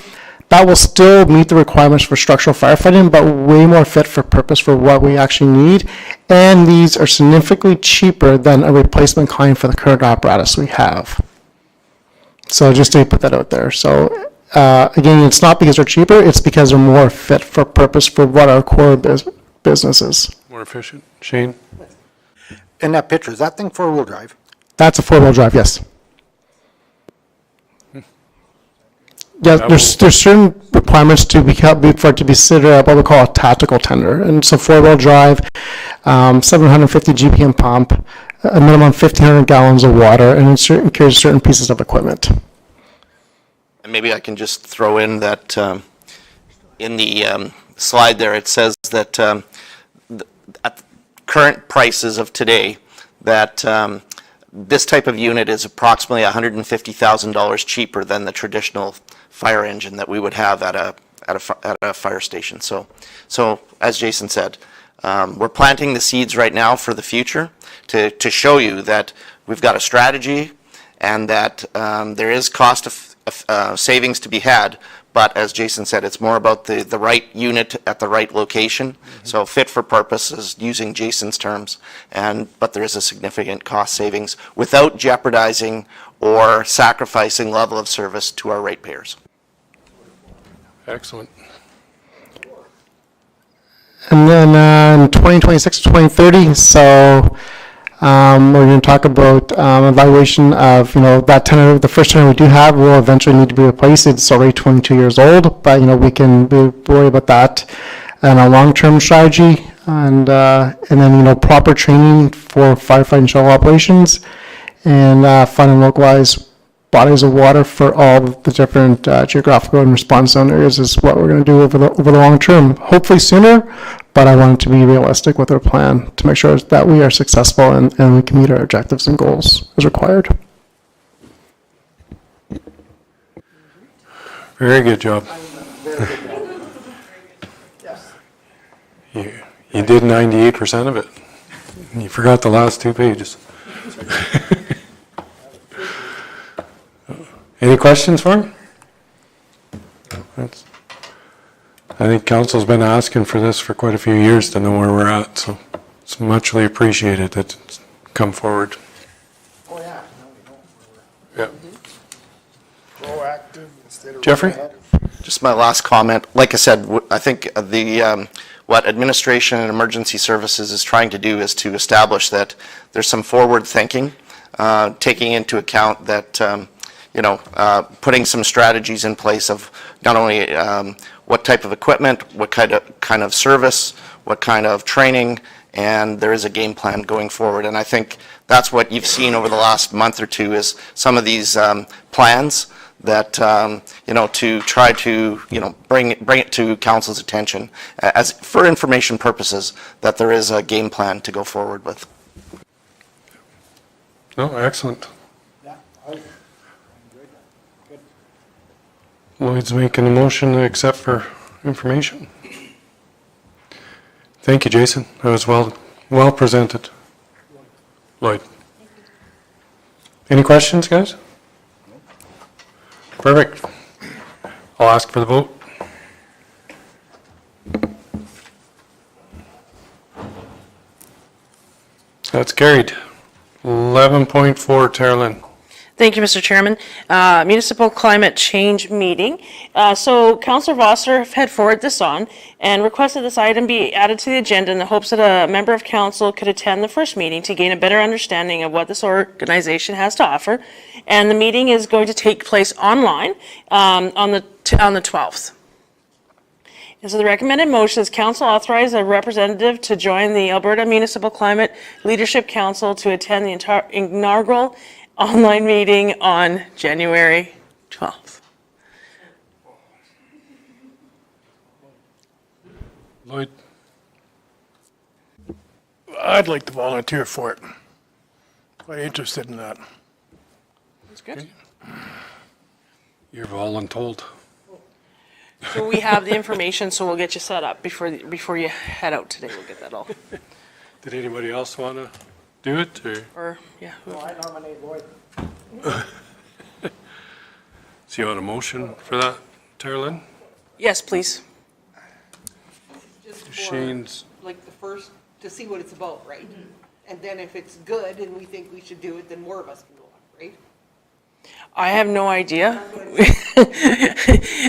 That will still meet the requirements for structural firefighting, but way more fit for purpose for what we actually need. And these are significantly cheaper than a replacement kind for the current apparatus we have. So just to put that out there. So again, it's not because they're cheaper, it's because they're more fit for purpose for what our core business is. More efficient. Shane? In that picture, is that thing four-wheel drive? That's a 4-wheel drive, yes. Yeah, there's certain requirements for it to be considered what we call a tactical tender. And so 4-wheel drive, 750 GPM pump, a minimum 1,500 gallons of water, and it carries certain pieces of equipment. And maybe I can just throw in that in the slide there, it says that at current prices of today, that this type of unit is approximately $150,000 cheaper than the traditional fire engine that we would have at a fire station. So as Jason said, we're planting the seeds right now for the future to show you that we've got a strategy and that there is cost of savings to be had. But as Jason said, it's more about the right unit at the right location. Mm-hmm. So fit for purpose is using Jason's terms, but there is a significant cost savings without jeopardizing or sacrificing level of service to our ratepayers. Excellent. And then in 2026 to 2030, so we're going to talk about evaluation of, that tender, the first tender we do have will eventually need to be replaced. It's already 22 years old, but, we can worry about that and a long-term strategy and then, proper training for firefighting shuttle operations and fund and localize bodies of water for all the different geographical and response zone areas is what we're going to do over the long term. Hopefully sooner, but I want to be realistic with our plan to make sure that we are successful and we can meet our objectives and goals as required. Very good job. You did 98% of it. You forgot the last 2 pages. Any questions for him? I think council's been asking for this for quite a few years to know where we're at, so it's muchly appreciated that it's come forward. Oh, yeah. Yeah. Proactive instead of Jeffrey? Just my last comment. Like I said, I think what administration and emergency services is trying to do is to establish that there's some forward thinking, taking into account that, putting some strategies in place of not only what type of equipment, what kind of service, what kind of training, and there is a game plan going forward. And I think that's what you've seen over the last month or two is some of these plans that, to try to, bring it to council's attention as for information purposes, that there is a game plan to go forward with. No, excellent. Lloyd's making a motion to accept for information. Thank you, Jason. That was well presented. Lloyd. Any questions, guys? Perfect. I'll ask for the vote. That's carried. 11.4, Terlin. Thank you, Mr. Chairman. Municipal Climate Change Meeting. So Councillor Vossler had forwarded this on and requested this item be added to the agenda in the hopes that a member of council could attend the first meeting to gain a better understanding of what this organization has to offer. And the meeting is going to take place online on the 12th. And so the recommended motion is council authorize a representative to join the Alberta Municipal Climate Leadership Council to attend the inaugural online meeting on January 12th. Lloyd? I'd like to volunteer for it. Quite interested in that. That's good. You're voluntold. So we have the information, so we'll get you set up before you head out today. We'll get that all. Did anybody else want to do it, Or, yeah. No, I nominate Lloyd. So you want a motion for that, Terlin? Yes, please. Just for, Shane's. like, the first, to see what it's about, right? And then if it's good and we think we should do it, then more of us can go on, right? I have no idea.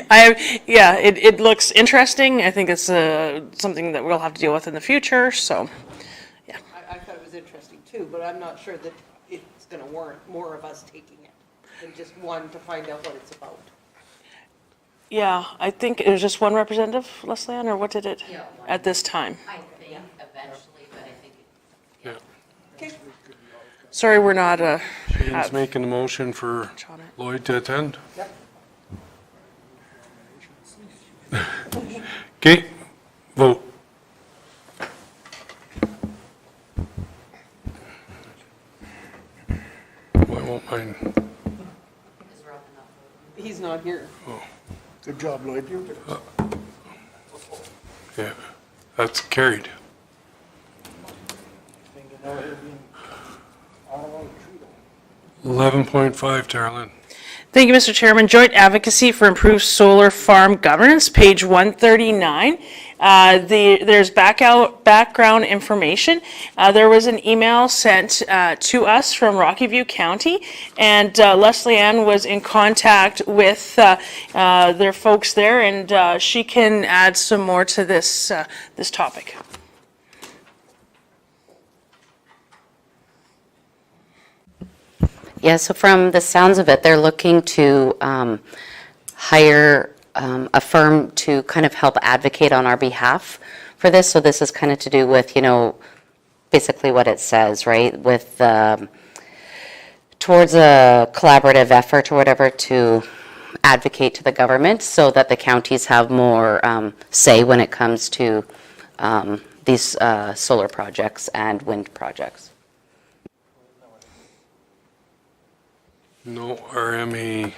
It looks interesting. I think it's something that we'll have to deal with in the future, so, yeah. I thought it was interesting too, but I'm not sure that it's going to warrant more of us taking it than just one to find out what it's about. Yeah, I think it was just one representative, Leslie Ann, or what did it, at this time? I think eventually, but I think Yeah. Okay. Sorry, we're not, Shane's making a motion for Lloyd to attend. Yep. Okay, vote. I won't mind. He's not here. Oh, Good job, Lloyd. yeah, that's carried. 11.5, Terlin. Thank you, Mr. Chairman. Joint Advocacy for Improved Solar Farm Governance, page 139. There's background information. There was an email sent to us from Rocky View County, and Leslie Ann was in contact with their folks there, and she can add some more to this topic. Yeah, so from the sounds of it, they're looking to hire a firm to kind of help advocate on our behalf for this. So this is kind of to do with, basically what it says, right? With towards a collaborative effort or whatever to advocate to the government so that the counties have more say when it comes to these solar projects and wind projects. No, RMA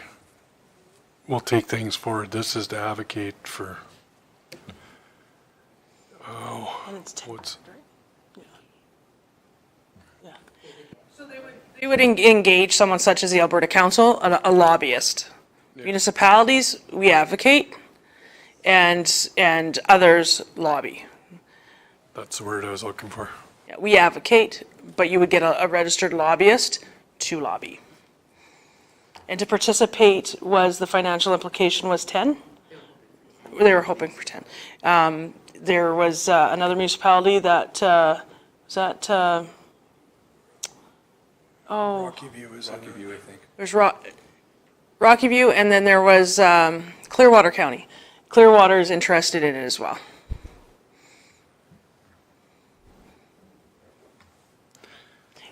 will take things forward. This is to advocate for, what's, They would engage someone such as the Alberta Council, a lobbyist. Municipalities, we advocate, and others lobby. that's the word I was looking for. Yeah, we advocate, but you would get a registered lobbyist to lobby. And to participate was, the financial implication was 10? They were hoping for 10. There was another municipality that, was that, Rocky View is Rocky View, I think. there's Rocky View, and then there was Clearwater County. Clearwater is interested in it as well.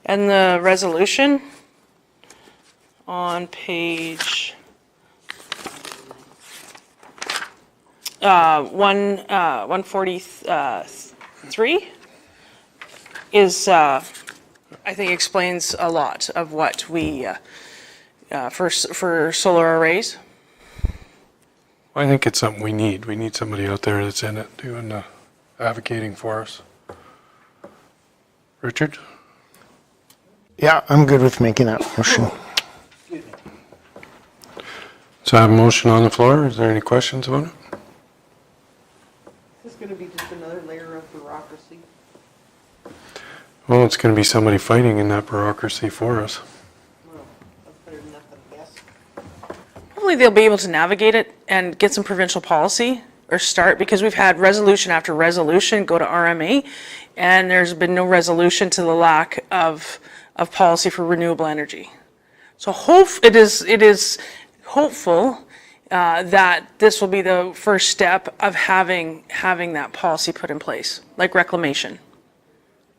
And the resolution on page 143 is, I think, explains a lot of what we, for solar arrays. I think it's something we need. We need somebody out there that's in it doing advocating for us. Richard? Yeah, I'm good with making that motion. So I have a motion on the floor. Is there any questions about it? This is going to be just another layer of bureaucracy. Well, it's going to be somebody fighting in that bureaucracy for us. Well, that's better than nothing, I guess. Hopefully they'll be able to navigate it and get some provincial policy or start, because we've had resolution after resolution go to RMA, and there's been no resolution to the lack of policy for renewable energy. So it is hopeful that this will be the first step of having that policy put in place, like reclamation.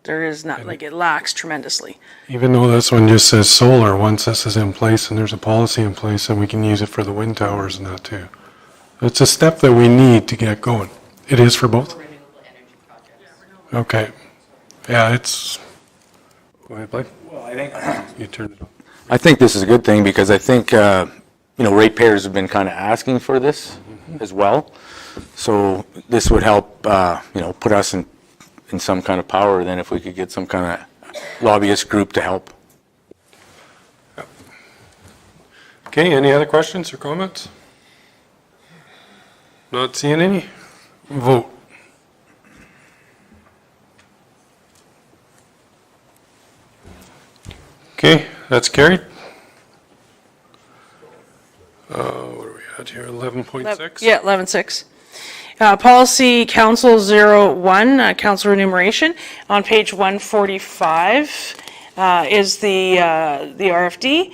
There is not, like, it lacks tremendously. Even though this one just says solar, once this is in place and there's a policy in place, then we can use it for the wind towers and that too. It's a step that we need to get going. It is for both? Okay. Yeah, it's, go ahead, Blake. Well, I think You turned it on. I think this is a good thing because I think, ratepayers have been kind of asking for this as well. So this would help, put us in some kind of power then if we could get some kind of lobbyist group to help. Okay, any other questions or comments? Not seeing any? Vote. Okay, that's carried. What are we at here, 11.6? Yeah, 11.6. Policy Council 01, council remuneration. On page 145 is the RFD.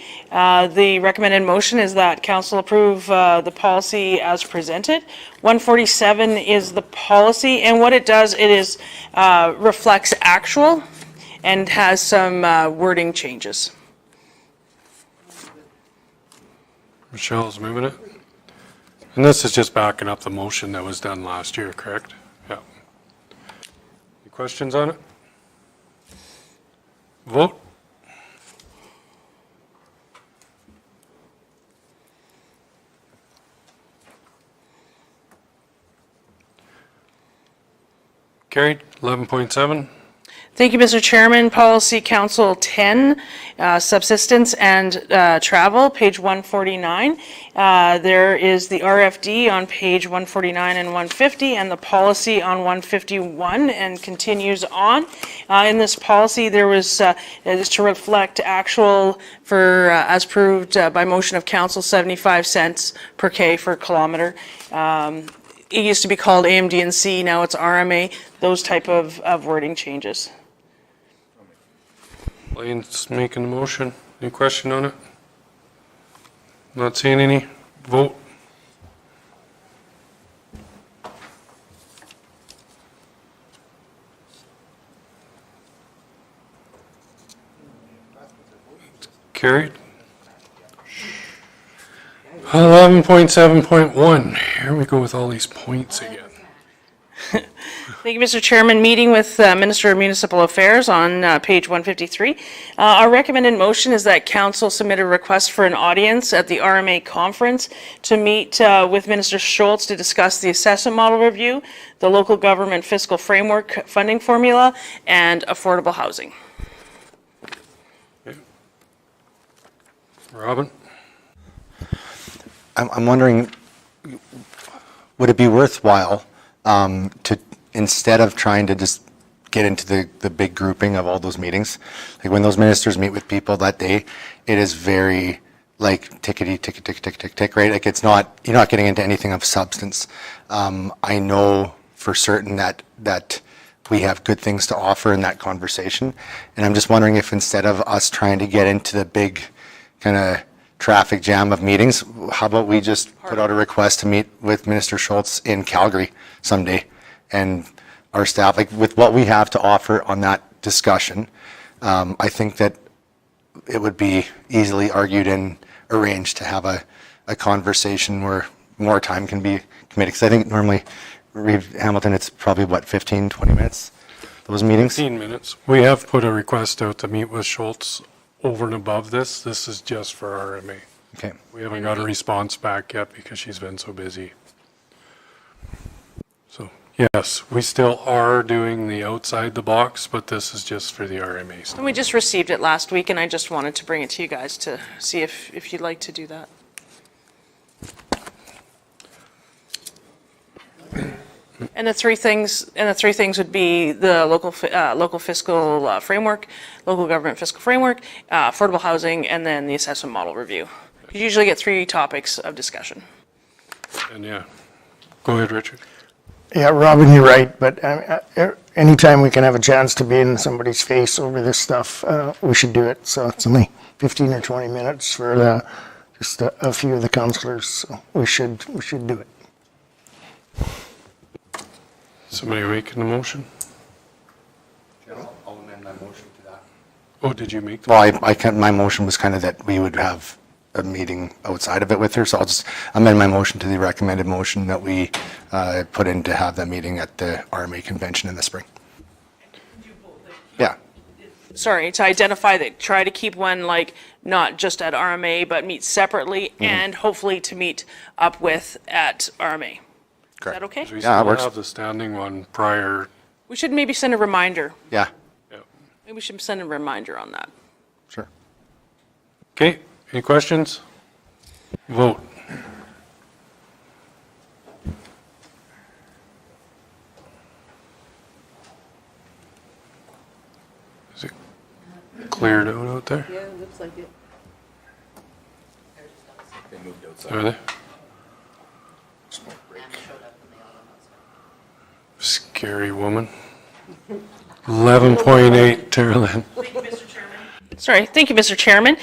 The recommended motion is that council approve the policy as presented. 147 is the policy, and what it does, it is reflects actual and has some wording changes. Michelle's moving it. And this is just backing up the motion that was done last year, correct? Yeah. Any questions on it? Vote. Carried, 11.7. Thank you, Mr. Chairman. Policy Council 10, subsistence and travel, page 149. There is the RFD on page 149 and 150, and the policy on 151, and continues on. In this policy, there was, just to reflect actual for, as proved by motion of council, 75 cents per K for kilometer. It used to be called AMD&C, now it's RMA, those type of wording changes. Lane's making the motion. Any question on it? Not seeing any? Vote. Carried. 11.7.1, here we go with all these points again. Thank you, Mr. Chairman. Meeting with Minister of Municipal Affairs on page 153. Our recommended motion is that council submit a request for an audience at the RMA conference to meet with Minister Schultz to discuss the assessment model review, the local government fiscal framework funding formula, and affordable housing. Robin? I'm wondering, would it be worthwhile to, instead of trying to just get into the big grouping of all those meetings, like when those ministers meet with people that day, it is very like tickety, tick, tick, tick, tick, tick, right? Like it's not, you're not getting into anything of substance. I know for certain that we have good things to offer in that conversation. And I'm just wondering if instead of us trying to get into the big kind of traffic jam of meetings, how about we just put out a request to meet with Minister Schultz in Calgary someday, and our staff, like with what we have to offer on that discussion, I think that it would be easily argued and arranged to have a conversation where more time can be committed. Because I think normally, Hamilton, it's probably what, 15, 20 minutes, those meetings? 15 minutes. We have put a request out to meet with Schultz over and above this. This is just for RMA. Okay. We haven't got a response back yet because she's been so busy. So, yes, we still are doing the outside the box, but this is just for the RMA stuff. And we just received it last week, and I just wanted to bring it to you guys to see if you'd like to do that. And the three things would be the local fiscal framework, local government fiscal framework, affordable housing, and then the assessment model review. You usually get 3 topics of discussion. And yeah, go ahead, Richard. Yeah, Robin, you're right, but anytime we can have a chance to be in somebody's face over this stuff, we should do it. So it's only 15 or 20 minutes for just a few of the councillors, so we should do it. Somebody making the motion? I'll amend my motion to that. Oh, did you make? Well, my motion was kind of that we would have a meeting outside of it with her, so I'll just amend my motion to the recommended motion that we put in to have that meeting at the RMA convention in the spring. Yeah. Sorry, to identify that, try to keep one like not just at RMA, but meet separately, and hopefully to meet up with at RMA. Is that okay? We still have the standing one prior. We should maybe send a reminder. Yeah. Maybe we should send a reminder on that. Sure. Okay, any questions? Vote. Is it cleared out there? Yeah, it looks like it. They moved outside. Are they? Scary woman. 11.8, Terrell. Sorry, thank you, Mr. Chairman.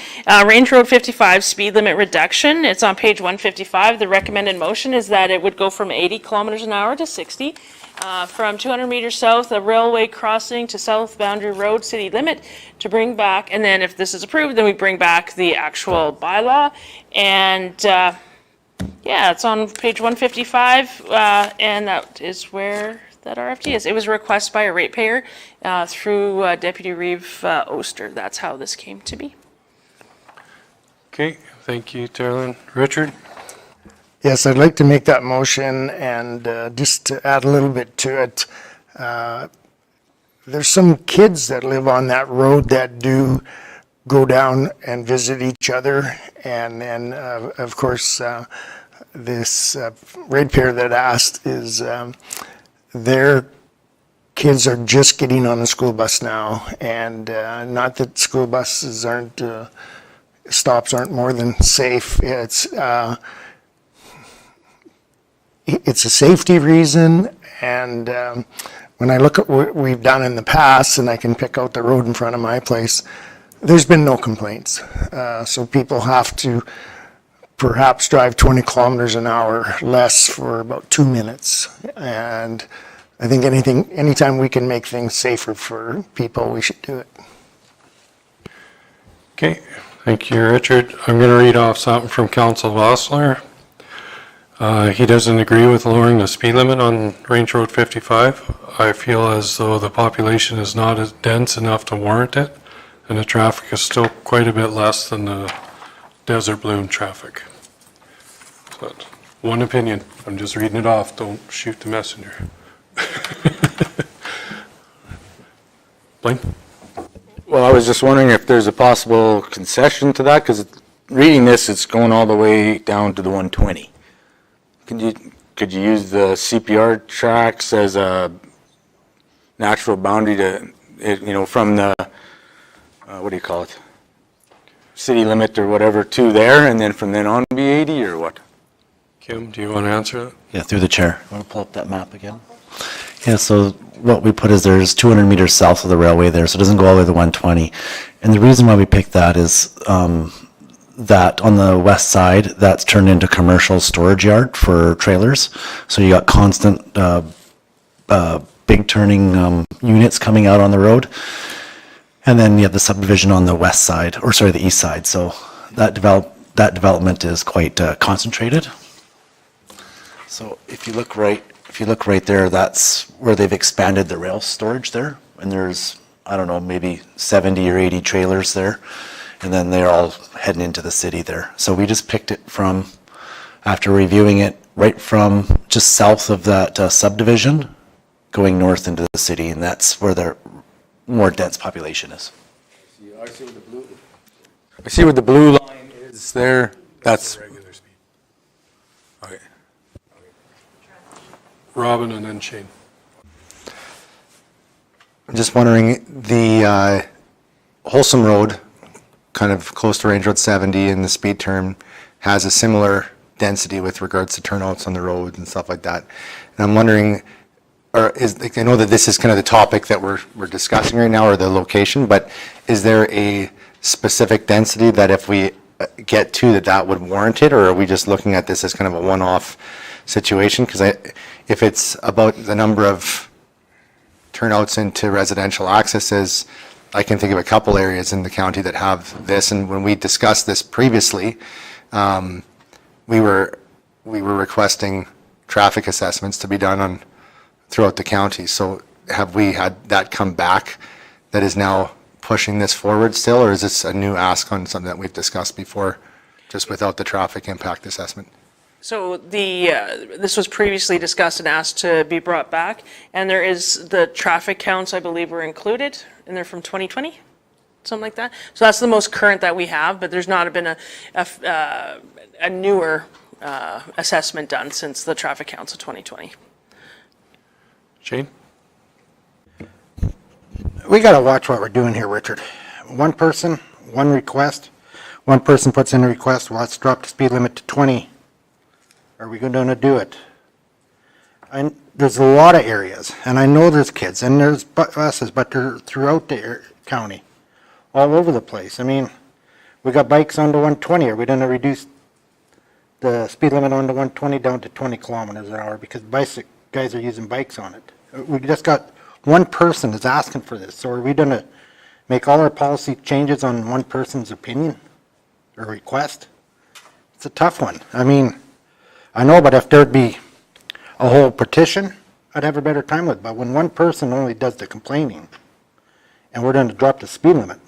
Range Road 55 speed limit reduction, it's on page 155. The recommended motion is that it would go from 80 kilometers an hour to 60. From 200 meters south, a railway crossing to South Boundary Road city limit to bring back, and then if this is approved, then we bring back the actual bylaw. And yeah, it's on page 155, and that is where that RFD is. It was a request by a ratepayer through Deputy Reeve Oster. That's how this came to be. Okay, thank you, Terrell. Richard? Yes, I'd like to make that motion, and just to add a little bit to it, there's some kids that live on that road that do go down and visit each other, and then of course this ratepayer that asked is their kids are just getting on the school bus now, and not that school buses aren't stops aren't more than safe. It's a safety reason, and when I look at what we've done in the past, and I can pick out the road in front of my place, there's been no complaints. So people have to perhaps drive 20 kilometers an hour less for about 2 minutes. And I think anytime we can make things safer for people, we should do it. Okay, Thank you, Richard. I'm going to read off something from Council Vossler. He doesn't agree with lowering the speed limit on Range Road 55. I feel as though the population is not as dense enough to warrant it, and the traffic is still quite a bit less than the Desert Bloom traffic. But one opinion. I'm just reading it off. Don't shoot the messenger. Blaine? Well, I was just wondering if there's a possible concession to that, because reading this, it's going all the way down to the 120. Could you use the CPR tracks as a natural boundary to, from the, what do you call it? City limit or whatever to there, and then from then on be 80 or what? Kim, do you want to answer that? Yeah, through the chair. Want to pull up that map again? Yeah, so what we put is there's 200 meters south of the railway there, so it doesn't go all the way to 120. And the reason why we picked that is that on the west side, that's turned into commercial storage yard for trailers. So you got constant big turning units coming out on the road. And then you have the subdivision on the west side, or sorry, the east side. So that development is quite concentrated. So if you look right there, that's where they've expanded the rail storage there. And there's, I don't know, maybe 70 or 80 trailers there. And then they're all heading into the city there. So we just picked it from, after reviewing it, right from just south of that subdivision, going north into the city. And that's where the more dense population is. I see where the blue line is there. That's Regular speed. Okay. Robin and then Shane. I'm just wondering, the Wholesome Road, kind of close to Range Road 70 and the speed term, has a similar density with regards to turnouts on the roads and stuff like that. And I'm wondering, I know that this is kind of the topic that we're discussing right now, or the location, but is there a specific density that if we get to that would warrant it, or are we just looking at this as kind of a one-off situation? Because if it's about the number of turnouts into residential accesses, I can think of a couple areas in the county that have this, and when we discussed this previously, we were requesting traffic assessments to be done throughout the county. So have we had that come back that is now pushing this forward still, or is this a new ask on something that we've discussed before, just without the traffic impact assessment? So this was previously discussed and asked to be brought back, and there is the traffic counts, I believe, were included, and they're from 2020, something like that. So that's the most current that we have, but there's not been a newer assessment done since the traffic counts of 2020. Shane? We got to watch what we're doing here, Richard. One person, one request. One person puts in a request, well, let's drop the speed limit to 20. Are we going to do it? And there's a lot of areas, and I know there's kids, and there's buses, but they're throughout the county, all over the place. I mean, we got bikes onto 120. Are we going to reduce the speed limit onto 120 down to 20 kilometers an hour because guys are using bikes on it? We just got one person is asking for this, so are we going to make all our policy changes on one person's opinion or request? It's a tough one. I mean, I know, but if there'd be a whole petition, I'd have a better time with it. But when one person only does the complaining, and we're going to drop the speed limit,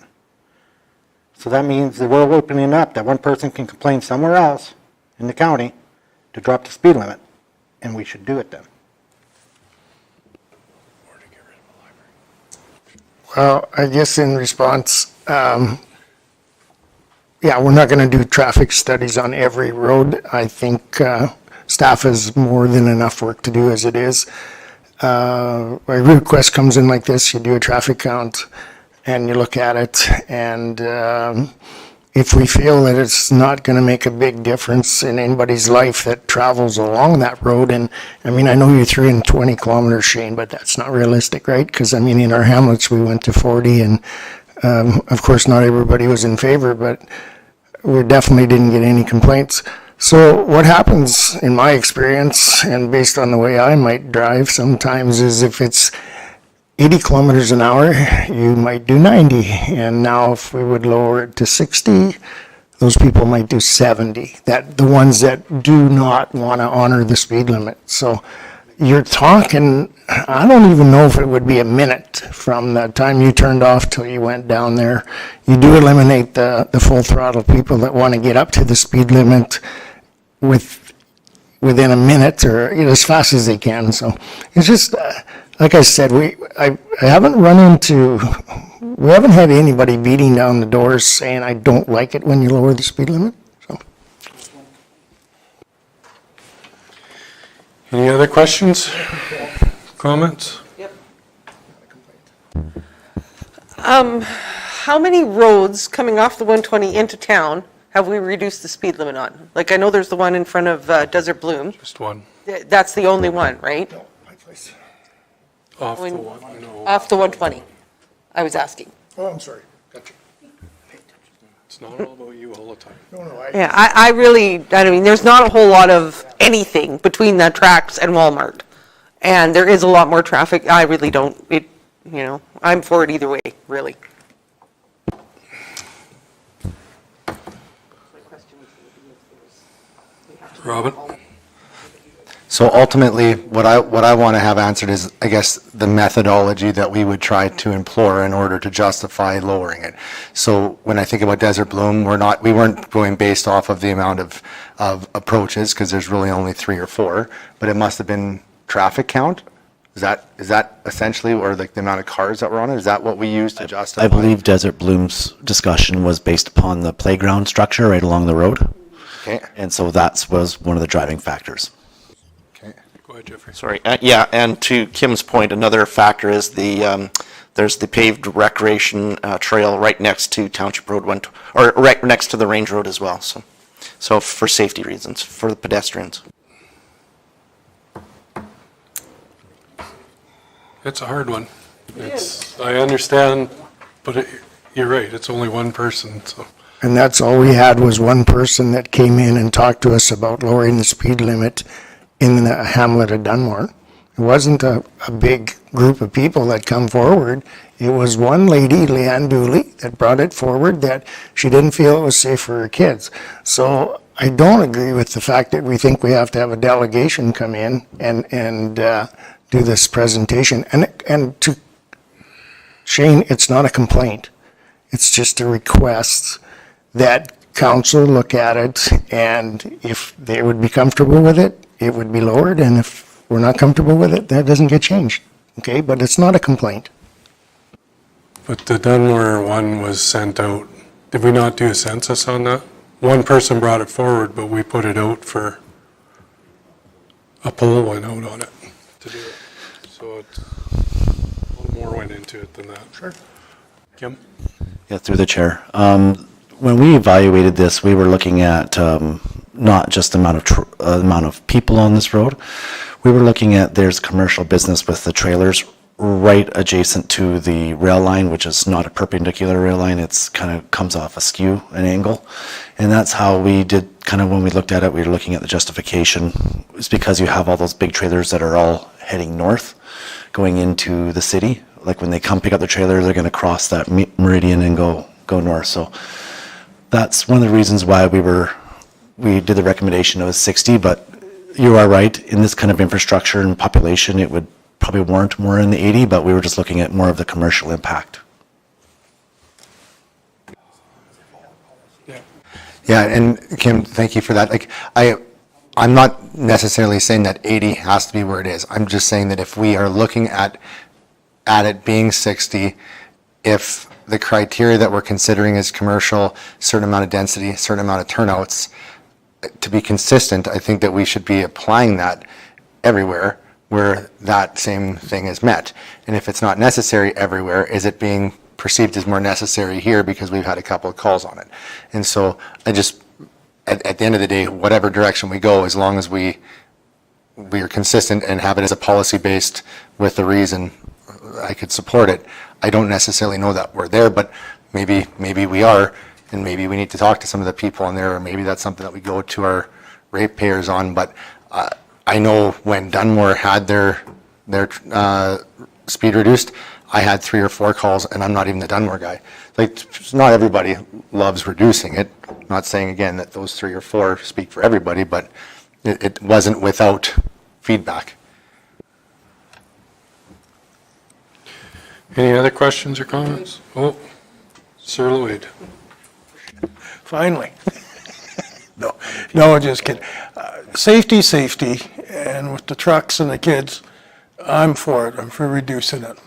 so that means that we're opening up that one person can complain somewhere else in the county to drop the speed limit, and we should do it then. Well, I guess in response, yeah, we're not going to do traffic studies on every road. I think staff has more than enough work to do as it is. A request comes in like this, you do a traffic count and you look at it, and if we feel that it's not going to make a big difference in anybody's life that travels along that road, and I mean, I know you threw in 20 kilometers, Shane, but that's not realistic, right? Because I mean, in our hamlets, we went to 40, and of course, not everybody was in favor, but we definitely didn't get any complaints. So what happens, in my experience, and based on the way I might drive sometimes, is if it's 80 kilometers an hour, you might do 90. And now if we would lower it to 60, those people might do 70. The ones that do not want to honor the speed limit. So you're talking, I don't even know if it would be a minute from the time you turned off till you went down there. You do eliminate the full throttle people that want to get up to the speed limit within a minute or as fast as they can. So it's just, like I said, I haven't we haven't had anybody beating down the doors saying, I don't like it when you lower the speed limit. So. Any other questions, comments? Yep. How many roads coming off the 120 into town have we reduced the speed limit on? Like, I know there's the one in front of Desert Bloom. Just one. That's the only one, right? No, my place. Off the one, no. Off the 120, I was asking. Oh, I'm sorry. Gotcha. It's not all about you all the time. No, Yeah, I mean, there's not a whole lot of anything between the tracks and Walmart. And there is a lot more traffic. I really don't, I'm for it either way, really. Robin? So ultimately, what I want to have answered is, I guess, the methodology that we would try to employ in order to justify lowering it. So when I think about Desert Bloom, we weren't going based off of the amount of approaches, because there's really only 3 or 4, but it must have been traffic count. Is that essentially, or like the amount of cars that were on it? Is that what we used to justify? I believe Desert Bloom's discussion was based upon the playground structure right along the road. Okay. And so that was one of the driving factors. Go ahead, Jeffrey. Sorry, yeah, and to Kim's point, another factor is there's the paved recreation trail right next to Township Road 1, or right next to the Range Road as well, so for safety reasons, for the pedestrians. It's a hard one. I understand, but you're right, it's only one person, so. And that's all we had was one person that came in and talked to us about lowering the speed limit in the hamlet of Dunmore. It wasn't a big group of people that come forward. It was one lady, Leanne Dooley, that brought it forward that she didn't feel it was safe for her kids. So I don't agree with the fact that we think we have to have a delegation come in and do this presentation. And to Shane, it's not a complaint. It's just a request that council look at it, and if they would be comfortable with it, it would be lowered, and if we're not comfortable with it, that doesn't get changed, okay? But it's not a complaint. But the Dunmore one was sent out. Did we not do a census on that? One person brought it forward, but we put it out for, a poll went out on it to do it. So a little more went into it than that. Sure. Kim? Yeah, through the chair. When we evaluated this, we were looking at not just the amount of people on this road. We were looking at there's commercial business with the trailers right adjacent to the rail line, which is not a perpendicular rail line. It's kind of comes off askew, an angle. And that's how we did, kind of when we looked at it, we were looking at the justification. It's because you have all those big trailers that are all heading north, going into the city. Like when they come pick up the trailer, they're going to cross that meridian and go north. So that's one of the reasons why we did the recommendation of 60, but you are right, in this kind of infrastructure and population, it would probably warrant more in the 80, but we were just looking at more of the commercial impact. Yeah, and Kim, thank you for that. Like, I'm not necessarily saying that 80 has to be where it is. I'm just saying that if we are looking at it being 60, if the criteria that we're considering is commercial, certain amount of density, certain amount of turnouts, to be consistent, I think that we should be applying that everywhere where that same thing is met. And if it's not necessary everywhere, is it being perceived as more necessary here because we've had a couple of calls on it? And so I just, at the end of the day, whatever direction we go, as long as we are consistent and have it as a policy based with the reason, I could support it. I don't necessarily know that we're there, but maybe we are, and maybe we need to talk to some of the people on there, or maybe that's something that we go to our ratepayers on. But I know when Dunmore had their speed reduced, I had 3 or 4 calls, and I'm not even the Dunmore guy. Like, not everybody loves reducing it. Not saying, again, that those 3 or 4 speak for everybody, but it wasn't without feedback. Any other questions or comments? Oh, Sir Lloyd. Finally. No, just kidding. Safety, and with the trucks and the kids, I'm for it. I'm for reducing it.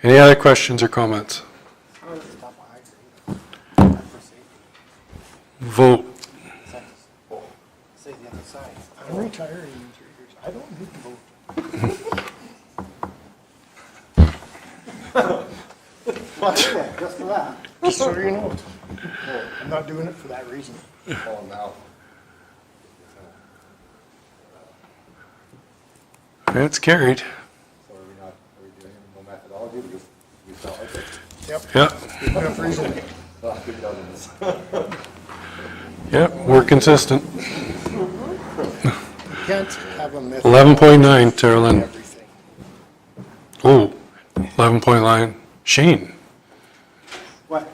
Any other questions or comments? Vote. I'm retiring in 3 years. I don't need to vote. Well, just for that. Just so you know. I'm not doing it for that reason. Oh, now. It's carried. So are we doing no methodology because we felt like it? Yep. Yeah. Enough reason. Yep, we're consistent. You can't have a method. 11.9, Terrell. Oh, 11.9, Shane. What?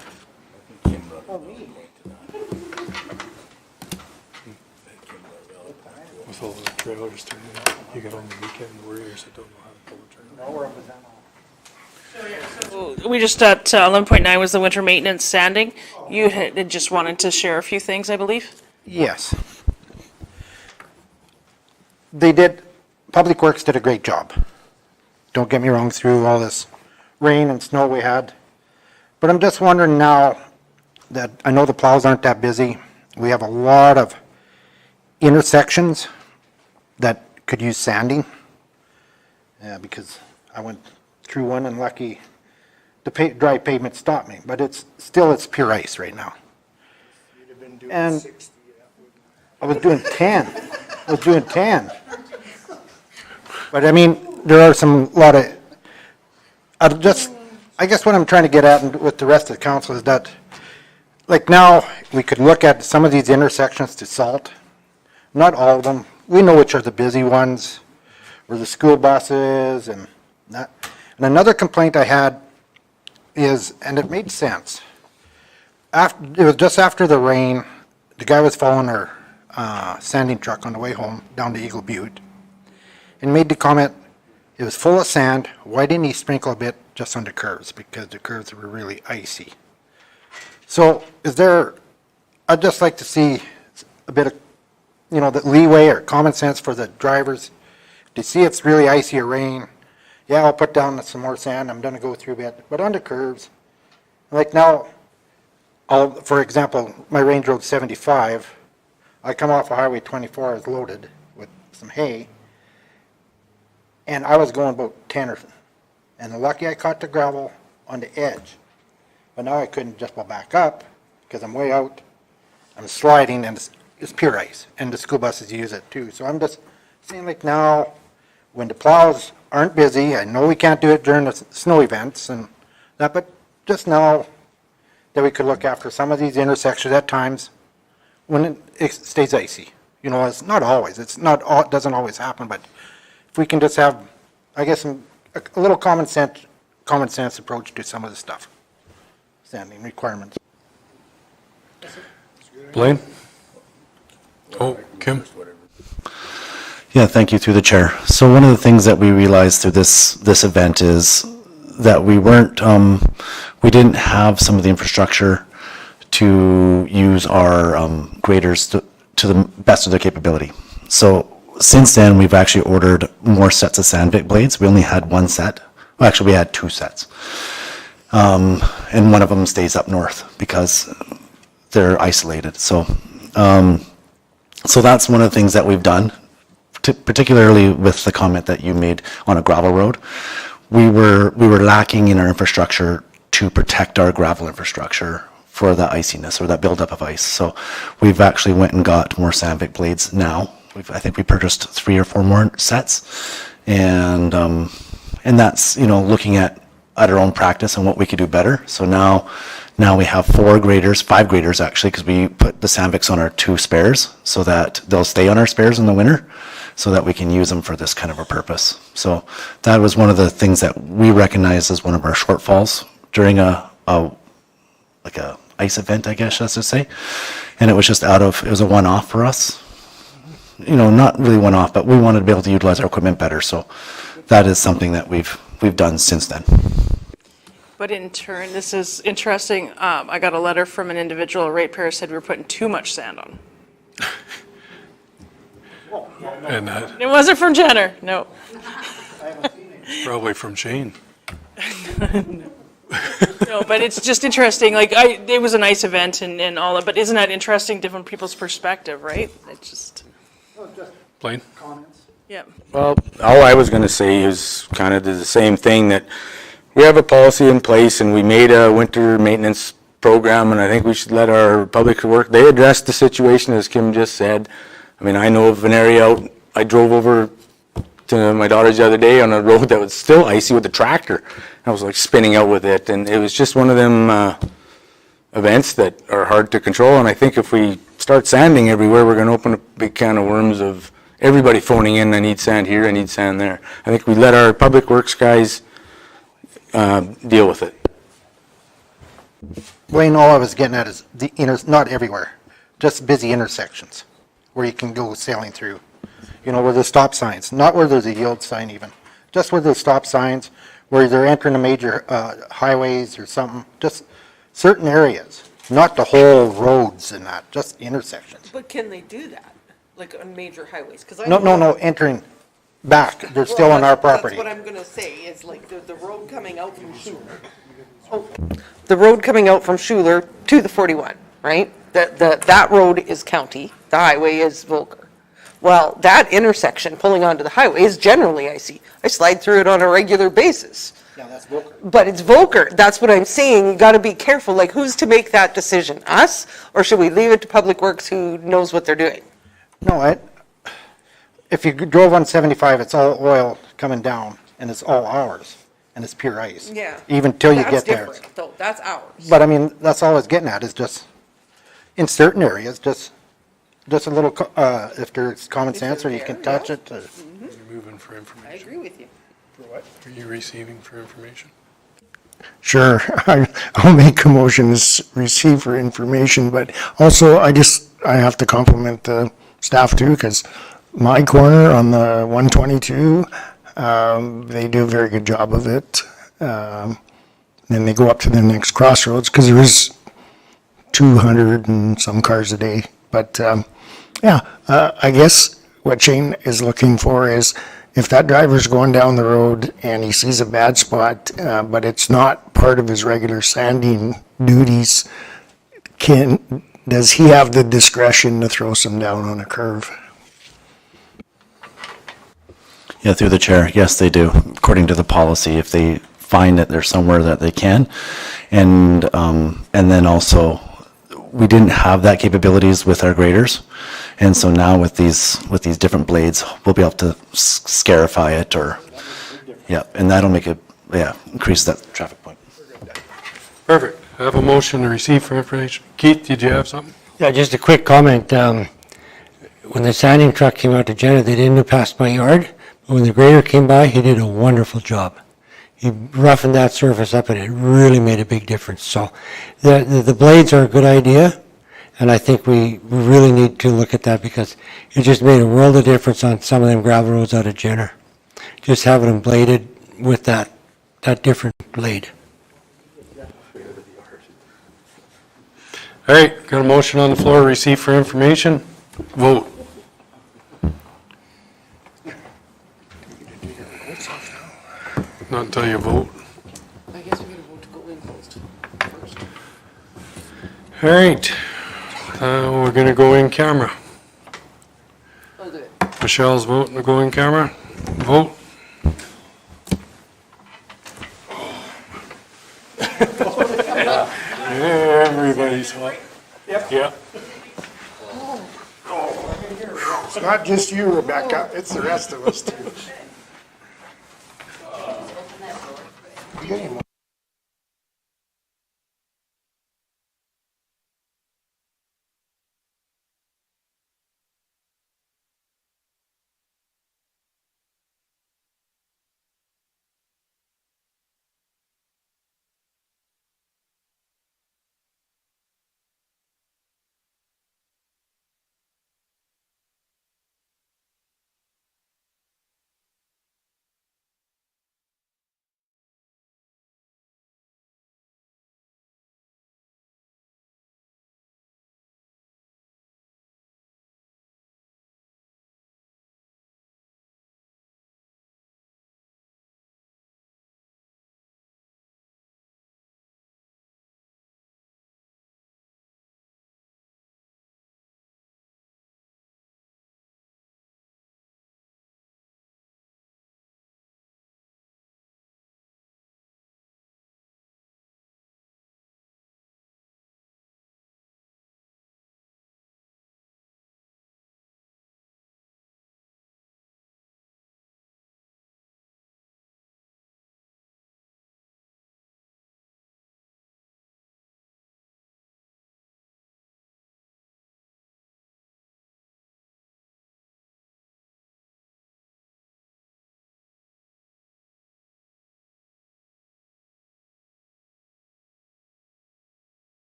With all the trailers turning out, you got on the weekend warriors that don't know how to pull the trailer. No, we're up with them all. We just at 11.9 was the winter maintenance sanding. You had just wanted to share a few things, I believe. Yes. They did, Public Works did a great job. Don't get me wrong, through all this rain and snow we had. But I'm just wondering now that I know the plows aren't that busy. We have a lot of intersections that could use sanding. Yeah, because I went through one and lucky the dry pavement stopped me, but it's pure ice right now. You'd have been doing And 60. I was doing 10. I was doing 10. But I mean, there are I guess what I'm trying to get at and with the rest of the council is that, like now, we could look at some of these intersections to salt. Not all of them. We know which are the busy ones, where the school buses and that. And another complaint I had is, and it made sense, it was just after the rain, the guy was following our sanding truck on the way home down to Eagle Butte and made the comment, it was full of sand, why didn't he sprinkle a bit just on the curves? Because the curves were really icy. So I'd just like to see a bit of, the leeway or common sense for the drivers to see if it's really icy or rain. Yeah, I'll put down some more sand, I'm gonna go through a bit, but on the curves, like now, for example, my range road 75, I come off of Highway 24, I was loaded with some hay, and I was going about 10 or, and lucky I caught the gravel on the edge, but now I couldn't just go back up, because I'm way out, I'm sliding, and it's pure ice, and the school buses use it too, so I'm just saying like now, when the plows aren't busy, I know we can't do it during the snow events and that, but just now that we could look after some of these intersections at times when it stays icy. It's not always, it doesn't always happen, but if we can just have, I guess, a little common sense approach to some of the stuff, sanding requirements. Blaine? Oh, Kim? Yeah, thank you, through the chair. So one of the things that we realized through this event is that we didn't have some of the infrastructure to use our graders to the best of their capability. So since then, we've actually ordered more sets of sandbit blades. We only had one set. Well, actually, we had 2 sets. And one of them stays up north because they're isolated. So that's one of the things that we've done. Particularly with the comment that you made on a gravel road, we were lacking in our infrastructure to protect our gravel infrastructure for the iciness or that buildup of ice. So we've actually went and got more sandvik blades now. I think we purchased 3 or 4 more sets, and that's looking at our own practice and what we could do better. So now Now we have 5 graders actually, because we put the Sandviks on our 2 spares so that they'll stay on our spares in the winter so that we can use them for this kind of a purpose. So that was one of the things that we recognized as one of our shortfalls during like a ice event, I guess I should say. And it was just it was a one-off for us. You know, not really one-off, but we wanted to be able to utilize our equipment better. So that is something that we've done since then. But in turn, this is interesting. I got a letter from an individual ratepayer said we were putting too much sand on. And It wasn't from Jenner, no. probably from Shane. No, but it's just interesting, like, it was a nice event and all that, but isn't that interesting, different people's perspective, right? It's just, Blaine? yeah. Well, all I was going to say is kind of the same thing, that we have a policy in place and we made a winter maintenance program, and I think we should let our public work, they addressed the situation as Kim just said. I mean, I know of an area out, I drove over to my daughter's the other day on a road that was still icy with a tractor. I was like spinning out with it, and it was just one of them events that are hard to control. And I think if we start sanding everywhere, we're going to open a big can of worms of everybody phoning in, I need sand here, I need sand there. I think we let our public works guys deal with it. Wayne, all I was getting at is not everywhere, just busy intersections where you can go sailing through. You know, where there's stop signs, not where there's a yield sign even, just where there's stop signs, where they're entering a major highways or something, just certain areas, not the whole roads and that, just intersections. But can they do that, like on major highways? 'Cause I No, know- no, no, entering back, they're still on our property. That's what I'm gonna say, is like the road coming out from Schuler. Oh, the road coming out from Schuler to the 41, right? That road is county, the highway is Volker. Well, that intersection pulling onto the highway is generally icy. I slide through it on a regular basis. Yeah, that's Volker. But it's Volker, that's what I'm saying, you gotta be careful, like who's to make that decision? Us, or should we leave it to Public Works who knows what they're doing? No, if you drove on 75, it's all oil coming down, and it's all ours, and it's pure ice. Yeah. Even till you get there. That's different, though, that's ours. But I mean, that's all I was getting at, is just, in certain areas, just a little, if there's common sense, or you can touch it. You're moving for information. I agree with you. For what? Are you receiving for information? Sure, I'll make a motion to receive for information, but also I have to compliment the staff too, because my corner on the 122, they do a very good job of it. Then they go up to the next crossroads, because there is 200 and some cars a day. But I guess what Shane is looking for is if that driver's going down the road and he sees a bad spot, but it's not part of his regular sanding duties, does he have the discretion to throw some down on a curve? Yeah, through the chair, yes, they do, according to the policy, if they find that there's somewhere that they can. And then also, we didn't have that capabilities with our graders. And so now with these different blades, we'll be able to scarify it and that'll make it, increase that traffic point. Perfect. I have a motion to receive for information. Keith, did you have something? Yeah, just a quick comment. When the sanding truck came out to Jenna, they didn't pass my yard. But when the grader came by, he did a wonderful job. He roughened that surface up, and it really made a big difference. So the blades are a good idea, and I think we really need to look at that, because it just made a world of difference on some of them gravel roads out of Jenner. Just having them bladed with that different blade. All right, got a motion on the floor, receive for information. Vote. Not until you vote. I guess we're gonna vote to go in closed first. All right, we're gonna go in camera. I'll do it. Michelle's voting to go in camera. Vote. Everybody's hot. Yep. It's not just you, Rebecca, it's the rest of us too.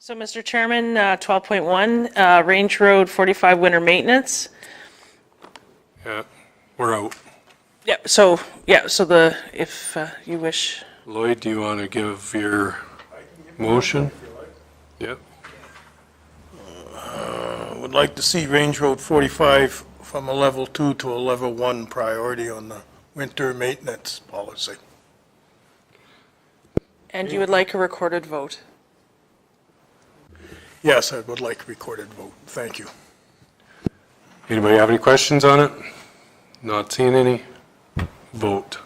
So, Mr. Chairman, 12.1, Range Road 45 winter maintenance. Yeah, we're out. Yep, so if you wish. Lloyd, do you want to give your motion? Yep. Would like to see Range Road 45 from a level 2 to a level 1 priority on the winter maintenance policy. And you would like a recorded vote? Yes, I would like a recorded vote. Thank you. Anybody have any questions on it? Not seeing any? Vote.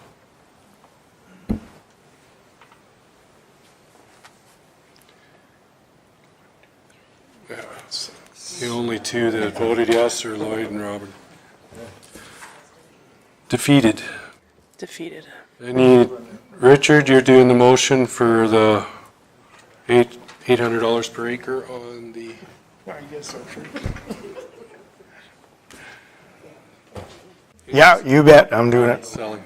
Yeah, it's the only two that voted yes are Lloyd and Robert. Defeated. Defeated. Richard, you're doing the motion for the $800 per acre on the. I guess so, sure. Yeah, you bet, I'm doing it. Selling.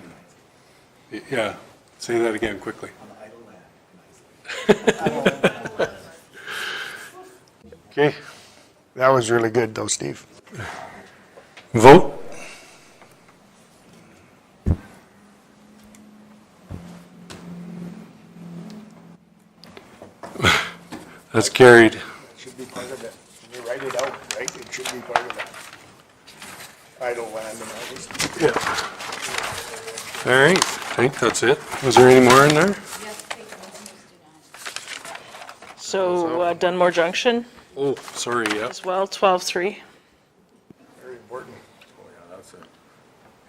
Yeah, say that again quickly. Okay. That was really good though, Steve. Vote. That's carried. Should be part of it. When you write it out, right, it should be part of that. Idle land and all this. Yeah. All right, I think that's it. Was there any more in there? So Dunmore Junction Oh, sorry, yeah. as well, 12.3. Very important.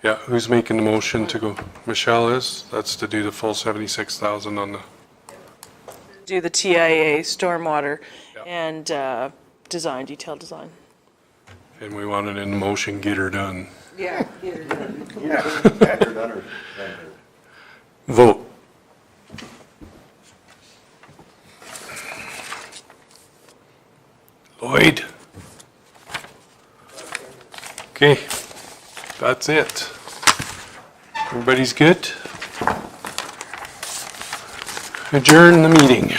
Yeah, who's making the motion to go? Michelle is. That's to do the full 76,000 on the, Do the TIA, stormwater, and design, detailed design. and we want it in the motion, get her done. Yeah. Vote. Lloyd. Okay, that's it. Everybody's good? Adjourn the meeting.